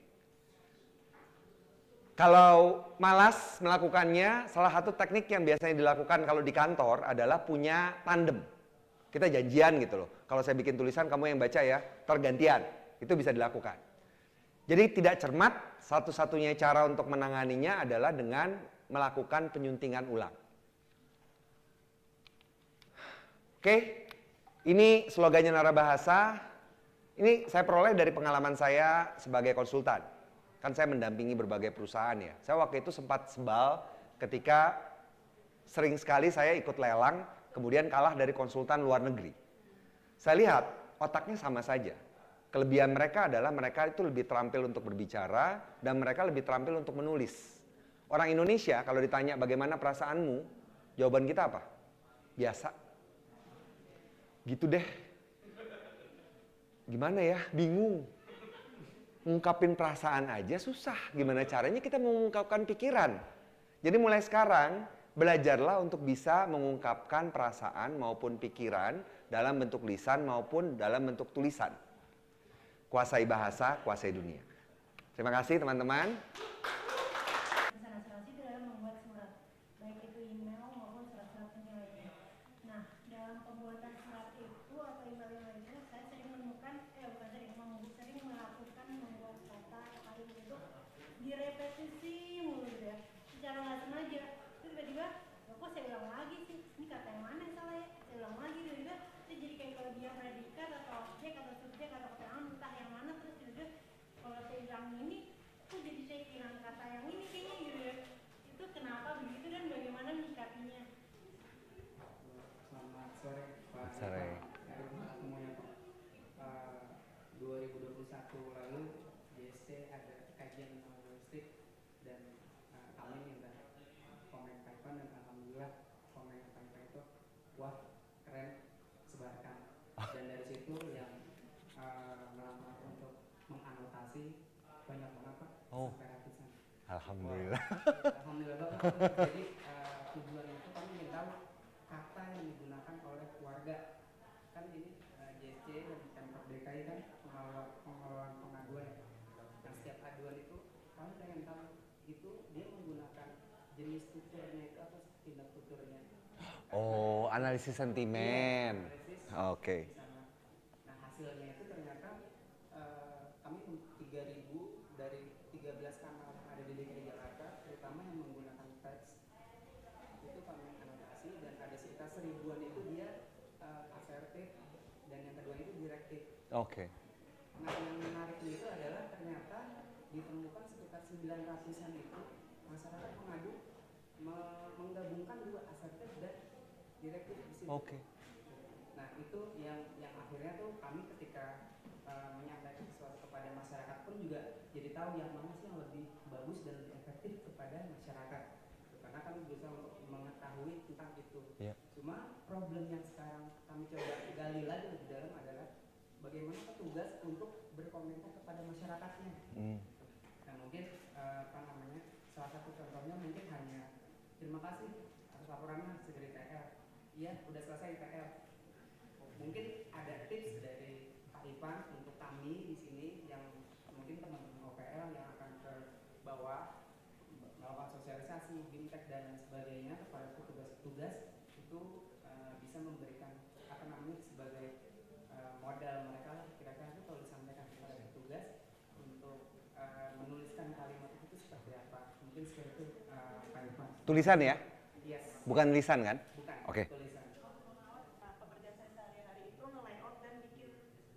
Speaker 1: Kalau malas melakukannya, salah satu teknik yang biasanya dilakukan kalau di kantor adalah punya tandem. Kita janjian gitu loh. Kalau saya bikin tulisan, kamu yang baca ya, tergantian. Itu bisa dilakukan. Jadi tidak cermat, satu-satunya cara untuk menanganinya adalah dengan melakukan penyuntingan ulang. Oke. Ini slogannya Narabahasa. Ini saya peroleh dari pengalaman saya sebagai konsultan. Kan saya mendampingi berbagai perusahaan ya. Saya waktu itu sempat sebal ketika sering sekali saya ikut lelang, kemudian kalah dari konsultan luar negeri. Saya lihat otaknya sama saja. Kelebihan mereka adalah mereka itu lebih terampil untuk berbicara dan mereka lebih terampil untuk menulis. Orang Indonesia kalau ditanya bagaimana perasaanmu, jawaban kita apa? Biasa. Gitu deh. Gimana ya? Bingung. Ngungkapin perasaan aja susah. Gimana caranya kita mengungkapkan pikiran? Jadi mulai sekarang, belajarlah untuk bisa mengungkapkan perasaan maupun pikiran dalam bentuk lisan maupun dalam bentuk tulisan. Kuasai bahasa, kuasai dunia. Terima kasih teman-teman.
Speaker 4: Asuransi dalam membuat surat, baik itu email maupun surat-surat yang lainnya. Nah, dalam pembuatan surat itu atau email yang lainnya, saya sering menemukan, sering melakukan membuat kata kalimat itu direpetisi mulu gitu ya, secara nggak sengaja. Terus tiba-tiba, kok saya ulang lagi sih? Ini kata yang mana yang salah ya? Saya ulang lagi tiba-tiba, saya jadi kayak kalau dia predikat atau objek atau subjek atau keterangan entah yang mana, terus tiba-tiba kalau saya bilang ini, kok jadi saya bilang kata yang ini kayaknya gitu ya. Itu kenapa begitu dan bagaimana menyikapinya?
Speaker 3: Selamat sore Pak.
Speaker 1: Sore.
Speaker 3: Semuanya Pak. 2021 lalu JSC ada kajian linguistik dan kami minta komen Python dan alhamdulillah komen Python itu wah keren, sebarkan. Dan dari situ yang melamar untuk menganotasi banyak banget Pak, sampai ratusan.
Speaker 1: Alhamdulillah.
Speaker 3: Alhamdulillah Bapak. Jadi tujuan itu kami ingin tahu kata yang digunakan oleh keluarga. Kan ini JC dan Pemprov DKI kan pengelolaan pengaduan. Nah, setiap aduan itu kami pengen tahu itu dia menggunakan jenis tuturnya itu apa sih, tindak tuturnya.
Speaker 1: Oh, analisis sentimen. Oke.
Speaker 3: Nah, hasilnya itu ternyata kami 3.000 dari 13 kanal yang ada di DKI Jakarta, terutama yang menggunakan teks itu kami anotasi, dan ada sekitar 1000-an itu dia asertif, dan yang kedua itu direktif.
Speaker 1: Oke.
Speaker 3: Nah, yang menariknya itu adalah ternyata ditemukan sekitar 900-an itu masyarakat mengadu menggabungkan dua, asertif dan direktif di sini.
Speaker 1: Oke.
Speaker 3: Nah, itu yang akhirnya tuh kami ketika menyampaikan sesuatu kepada masyarakat pun juga jadi tahu yang mana sih yang lebih bagus dan lebih efektif kepada masyarakat. Karena kami berusaha untuk mengetahui tentang itu.
Speaker 1: Yeah.
Speaker 3: Cuma problem yang sekarang kami coba gali lagi lebih dalam adalah bagaimana petugas untuk berkomentar kepada masyarakatnya. Nah, mungkin salah satu contohnya mungkin hanya terima kasih atas laporannya segera ITL. Iya, udah selesai ITL. Mungkin ada tips dari Pak Ivan untuk kami di sini yang mungkin teman-teman OPL yang akan ke bawah melakukan sosialisasi, bimtek dan lain sebagainya kepada petugas-petugas itu bisa memberikan sebagai modal mereka kira-kira itu kalau disampaikan kepada petugas untuk menuliskan kalimat itu seperti apa. Mungkin seperti itu Pak Ivan.
Speaker 1: Tulisan ya?
Speaker 3: Yes.
Speaker 1: Bukan lisan kan?
Speaker 3: Bukan.
Speaker 1: Oke.
Speaker 3: Tulisan.
Speaker 2: Pekerjaan saya sehari-hari itu nge-layout dan bikin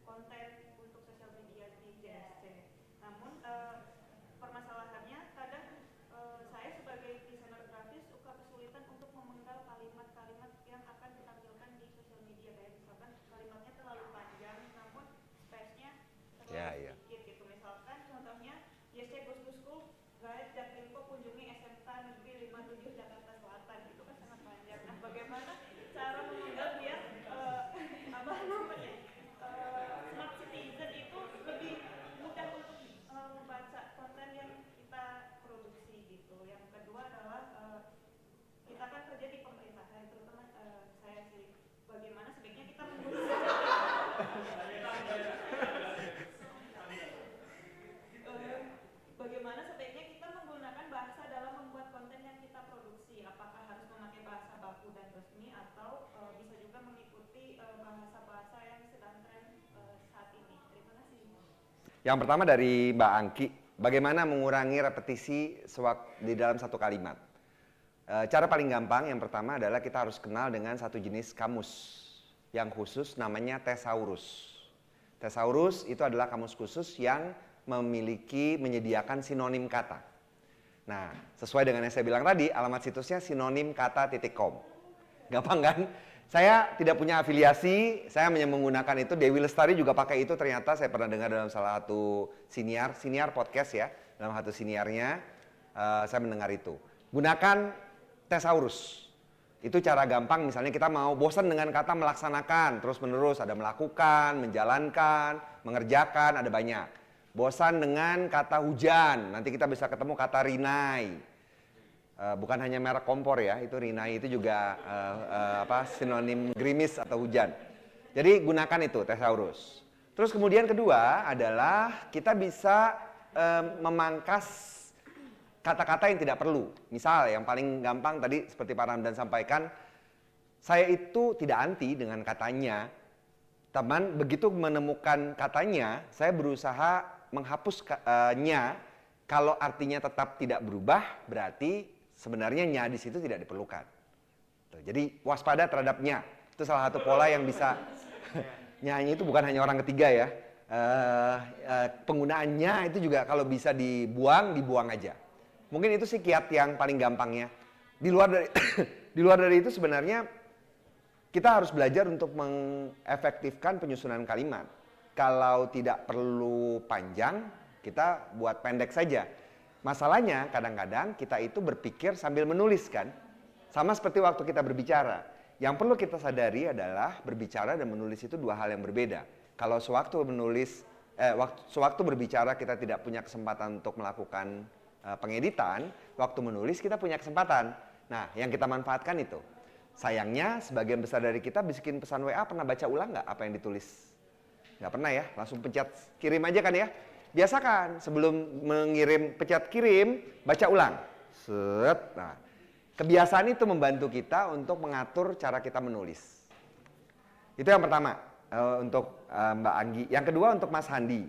Speaker 2: konten untuk sosial media di JSC. Namun permasalahannya kadang saya sebagai desainer grafis suka kesulitan untuk memenggal kalimat-kalimat yang akan ditampilkan di sosial media. Kayak misalkan kalimatnya terlalu panjang namun space-nya terlalu sedikit gitu. Misalkan contohnya JSC Goes to School Guide dan info kunjungi SMK Negeri 57 Jakarta Selatan, itu kan sangat panjang. Nah, bagaimana cara memenggal biar smart citizen itu lebih mudah untuk membaca konten yang kita produksi gitu. Yang kedua adalah kita kan kerja di pemerintahan, terutama saya sih, bagaimana sebaiknya kita menggunakan bahasa dalam membuat konten yang kita produksi. Apakah harus memakai bahasa baku dan resmi atau bisa juga mengikuti bahasa-bahasa yang sedang tren saat ini. Terima kasih.
Speaker 1: Yang pertama dari Mbak Angki, bagaimana mengurangi repetisi di dalam satu kalimat? Cara paling gampang yang pertama adalah kita harus kenal dengan satu jenis kamus yang khusus namanya Thesaurus. Thesaurus itu adalah kamus khusus yang menyediakan sinonim kata. Nah, sesuai dengan yang saya bilang tadi, alamat situsnya sinonimkata.com. Gampang kan? Saya tidak punya afiliasi, saya hanya menggunakan itu. Dewi Lestari juga pakai itu, ternyata saya pernah dengar dalam salah satu siniar podcast ya. Dalam satu siniarnya, saya mendengar itu. Gunakan Thesaurus. Itu cara gampang, misalnya kita mau bosan dengan kata melaksanakan, terus menerus ada melakukan, menjalankan, mengerjakan, ada banyak. Bosan dengan kata hujan, nanti kita bisa ketemu kata rinai. Bukan hanya merek kompor ya, itu rinai itu juga sinonim gerimis atau hujan. Jadi gunakan itu Thesaurus. Terus kemudian kedua adalah kita bisa memangkas kata-kata yang tidak perlu. Misal yang paling gampang tadi seperti Pak Ramdan sampaikan, saya itu tidak anti dengan katanya. Teman begitu menemukan katanya, saya berusaha menghapusnya. Kalau artinya tetap tidak berubah, berarti sebenarnya nya di situ tidak diperlukan. Tuh, jadi waspada terhadap nya. Itu salah satu pola yang bisa nyanyi itu bukan hanya orang ketiga ya. Penggunaannya itu juga kalau bisa dibuang aja. Mungkin itu sih kiat yang paling gampangnya. Di luar dari itu sebenarnya kita harus belajar untuk mengefektifkan penyusunan kalimat. Kalau tidak perlu panjang, kita buat pendek saja. Masalahnya kadang-kadang kita itu berpikir sambil menulis kan. Sama seperti waktu kita berbicara. Yang perlu kita sadari adalah berbicara dan menulis itu dua hal yang berbeda. Kalau sewaktu berbicara kita tidak punya kesempatan untuk melakukan pengeditan, waktu menulis kita punya kesempatan. Nah, yang kita manfaatkan itu. Sayangnya sebagian besar dari kita bikin pesan WA pernah baca ulang nggak apa yang ditulis? Nggak pernah ya, langsung pencet kirim aja kan ya. Biasakan sebelum mengirim pencet kirim, baca ulang. Set. Nah, kebiasaan itu membantu kita untuk mengatur cara kita menulis. Itu yang pertama untuk Mbak Anggi. Yang kedua untuk Mas Handi.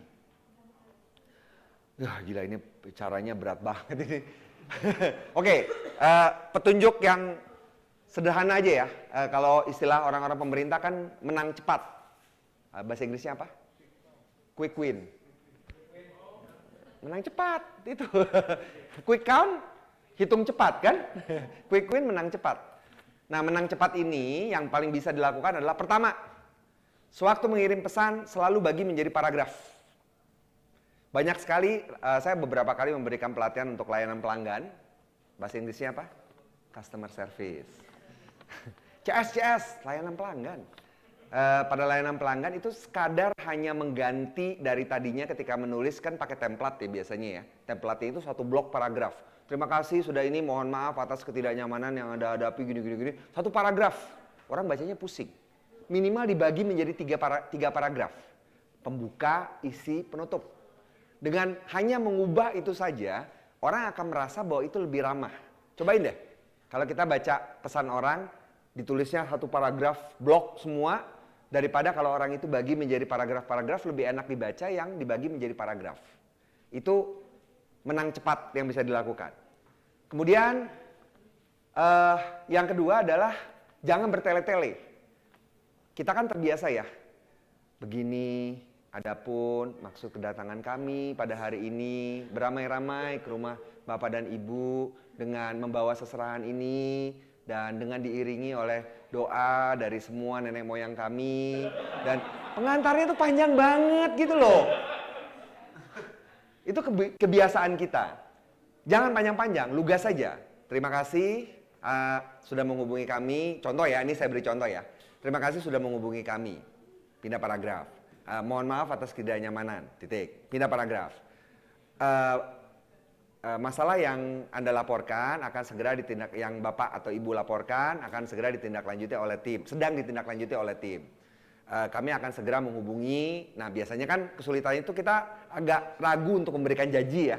Speaker 1: Gila ini caranya berat banget ini. Oke, petunjuk yang sederhana aja ya. Kalau istilah orang-orang pemerintah kan menang cepat. Bahasa Inggrisnya apa? Quick win. Menang cepat itu. Quick count, hitung cepat kan? Quick win menang cepat. Nah, menang cepat ini yang paling bisa dilakukan adalah pertama, sewaktu mengirim pesan selalu bagi menjadi paragraf. Banyak sekali, saya beberapa kali memberikan pelatihan untuk layanan pelanggan. Bahasa Inggrisnya apa? Customer service. CS, layanan pelanggan. Pada layanan pelanggan itu sekadar hanya mengganti dari tadinya ketika menulis kan pakai template ya biasanya ya. Template itu satu blok paragraf. Terima kasih sudah ini, mohon maaf atas ketidaknyamanan yang Anda hadapi gini. Satu paragraf. Orang bacanya pusing. Minimal dibagi menjadi tiga paragraf. Pembuka, isi, penutup. Dengan hanya mengubah itu saja, orang akan merasa bahwa itu lebih ramah. Cobain deh. Kalau kita baca pesan orang, ditulisnya satu paragraf, blok semua, daripada kalau orang itu bagi menjadi paragraf-paragraf, lebih enak dibaca yang dibagi menjadi paragraf. Itu menang cepat yang bisa dilakukan. Kemudian yang kedua adalah jangan bertele-tele. Kita kan terbiasa ya, begini, adapun maksud kedatangan kami pada hari ini beramai-ramai ke rumah Bapak dan Ibu dengan membawa seserahan ini dan dengan diiringi oleh doa dari semua nenek moyang kami dan pengantarnya itu panjang banget gitu loh. Itu kebiasaan kita. Jangan panjang-panjang, lugas saja. Terima kasih sudah menghubungi kami. Contoh ya, ini saya beri contoh ya. Terima kasih sudah menghubungi kami. Pindah paragraf. Mohon maaf atas ketidaknyamanan. Titik. Pindah paragraf. Masalah yang Anda laporkan akan segera ditindak, yang Bapak atau Ibu laporkan akan segera ditindaklanjuti oleh tim. Sedang ditindaklanjuti oleh tim. Kami akan segera menghubungi. Nah, biasanya kan kesulitannya itu kita agak ragu untuk memberikan janji ya.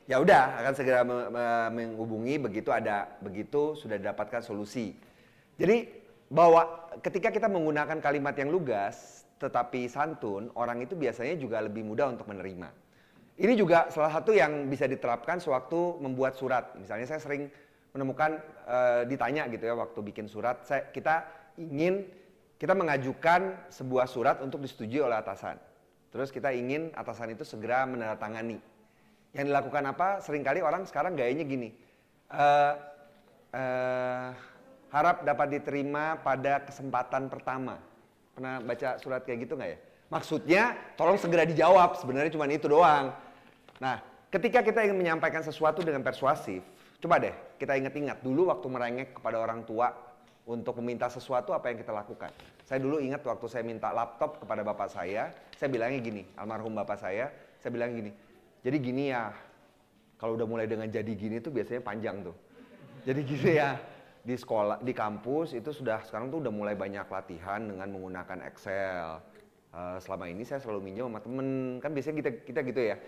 Speaker 1: Ya udah, akan segera menghubungi begitu sudah didapatkan solusi. Jadi bahwa ketika kita menggunakan kalimat yang lugas tetapi santun, orang itu biasanya juga lebih mudah untuk menerima. Ini juga salah satu yang bisa diterapkan sewaktu membuat surat. Misalnya saya sering menemukan ditanya gitu ya waktu bikin surat, kita mengajukan sebuah surat untuk disetujui oleh atasan. Terus kita ingin atasan itu segera menandatangani. Yang dilakukan apa? Seringkali orang sekarang gayanya gini. Harap dapat diterima pada kesempatan pertama. Pernah baca surat kayak gitu nggak ya? Maksudnya tolong segera dijawab, sebenarnya cuma itu doang. Nah, ketika kita ingin menyampaikan sesuatu dengan persuasif, coba deh kita ingat-ingat dulu waktu merengek kepada orang tua untuk meminta sesuatu apa yang kita lakukan. Saya dulu ingat waktu saya minta laptop kepada bapak saya bilangnya gini, almarhum bapak saya bilang gini, jadi gini ya, kalau udah mulai dengan jadi gini tuh biasanya panjang tuh. Jadi gini ya, di sekolah, di kampus itu sekarang tuh udah mulai banyak latihan dengan menggunakan Excel. Selama ini saya selalu minjem sama temen, kan biasanya kita gitu ya.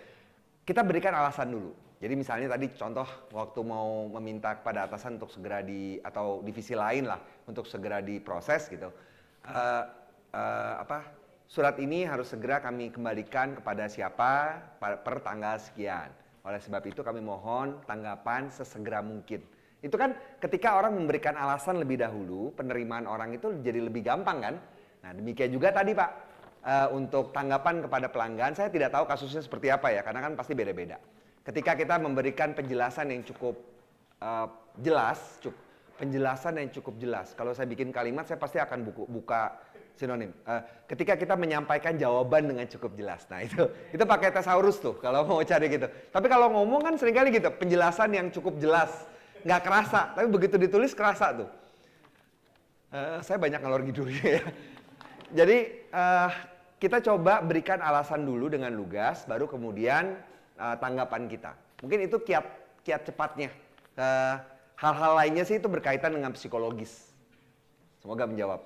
Speaker 1: Kita berikan alasan dulu. Jadi misalnya tadi contoh waktu mau meminta kepada atasan untuk segera atau divisi lain lah untuk segera diproses gitu. Surat ini harus segera kami kembalikan kepada siapa per tanggal sekian. Oleh sebab itu kami mohon tanggapan sesegera mungkin. Itu kan ketika orang memberikan alasan lebih dahulu, penerimaan orang itu jadi lebih gampang kan. Nah demikian juga tadi Pak. Untuk tanggapan kepada pelanggan, saya tidak tahu kasusnya seperti apa ya, karena kan pasti beda-beda. Ketika kita memberikan penjelasan yang cukup penjelasan yang cukup jelas. Kalau saya bikin kalimat, saya pasti akan buka sinonim. Ketika kita menyampaikan jawaban dengan cukup jelas, nah itu pakai thesaurus tuh kalau mau cari gitu. Tapi kalau ngomong kan seringkali gitu, penjelasan yang cukup jelas, nggak kerasa, tapi begitu ditulis kerasa tuh. Saya banyak ngalor ngidurnya ya. Jadi kita coba berikan alasan dulu dengan lugas, baru kemudian tanggapan kita. Mungkin itu kiat cepatnya. Hal-hal lainnya sih itu berkaitan dengan psikologis. Semoga menjawab.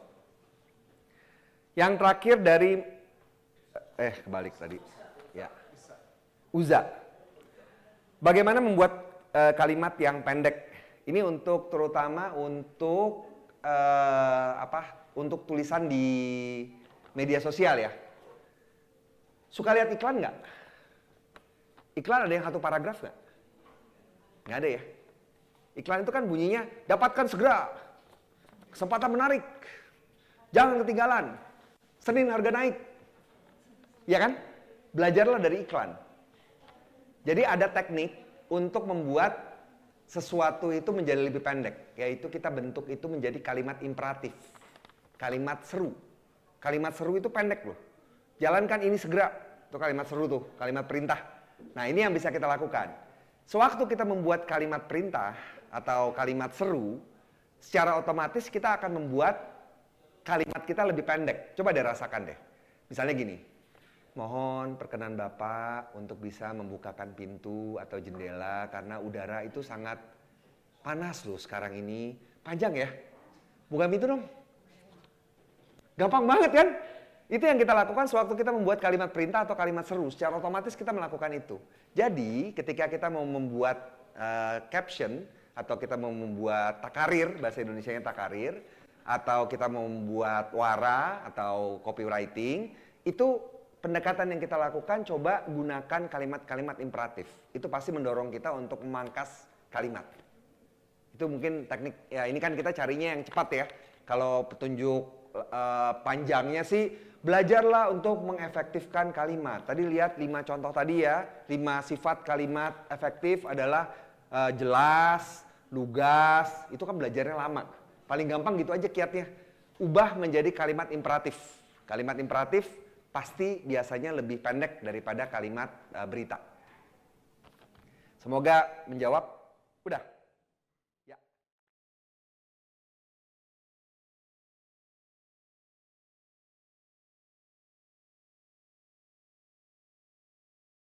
Speaker 1: Yang terakhir dari kebalik tadi. Ya. Uza. Bagaimana membuat kalimat yang pendek? Ini untuk terutama untuk untuk tulisan di media sosial ya. Suka lihat iklan nggak? Iklan ada yang satu paragraf nggak? Nggak ada ya. Iklan itu kan bunyinya, dapatkan segera, kesempatan menarik, jangan ketinggalan, Senin harga naik. Ya kan? Belajarlah dari iklan. Jadi ada teknik untuk membuat sesuatu itu menjadi lebih pendek, yaitu kita bentuk itu menjadi kalimat imperatif, kalimat seru. Kalimat seru itu pendek loh. Jalankan ini segera, itu kalimat seru tuh, kalimat perintah. Nah ini yang bisa kita lakukan. Sewaktu kita membuat kalimat perintah atau kalimat seru, secara otomatis kita akan membuat kalimat kita lebih pendek. Coba deh rasakan deh. Misalnya gini, mohon perkenan Bapak untuk bisa membukakan pintu atau jendela karena udara itu sangat panas loh sekarang ini. Panjang ya? Buka pintu dong. Gampang banget kan? Itu yang kita lakukan sewaktu kita membuat kalimat perintah atau kalimat seru. Secara otomatis kita melakukan itu. Jadi ketika kita mau membuat caption atau kita mau membuat takarir, bahasa Indonesianya takarir, atau kita mau membuat wara atau copywriting, itu pendekatan yang kita lakukan coba gunakan kalimat-kalimat imperatif. Itu pasti mendorong kita untuk memangkas kalimat. Itu mungkin teknik, ya ini kan kita carinya yang cepat ya. Kalau petunjuk panjangnya sih, belajarlah untuk mengefektifkan kalimat. Tadi lihat 5 contoh tadi ya, 5 sifat kalimat efektif adalah jelas, lugas, itu kan belajarnya lama. Paling gampang gitu aja kiatnya. Ubah menjadi kalimat imperatif. Kalimat imperatif pasti biasanya lebih pendek daripada kalimat berita. Semoga menjawab. Udah.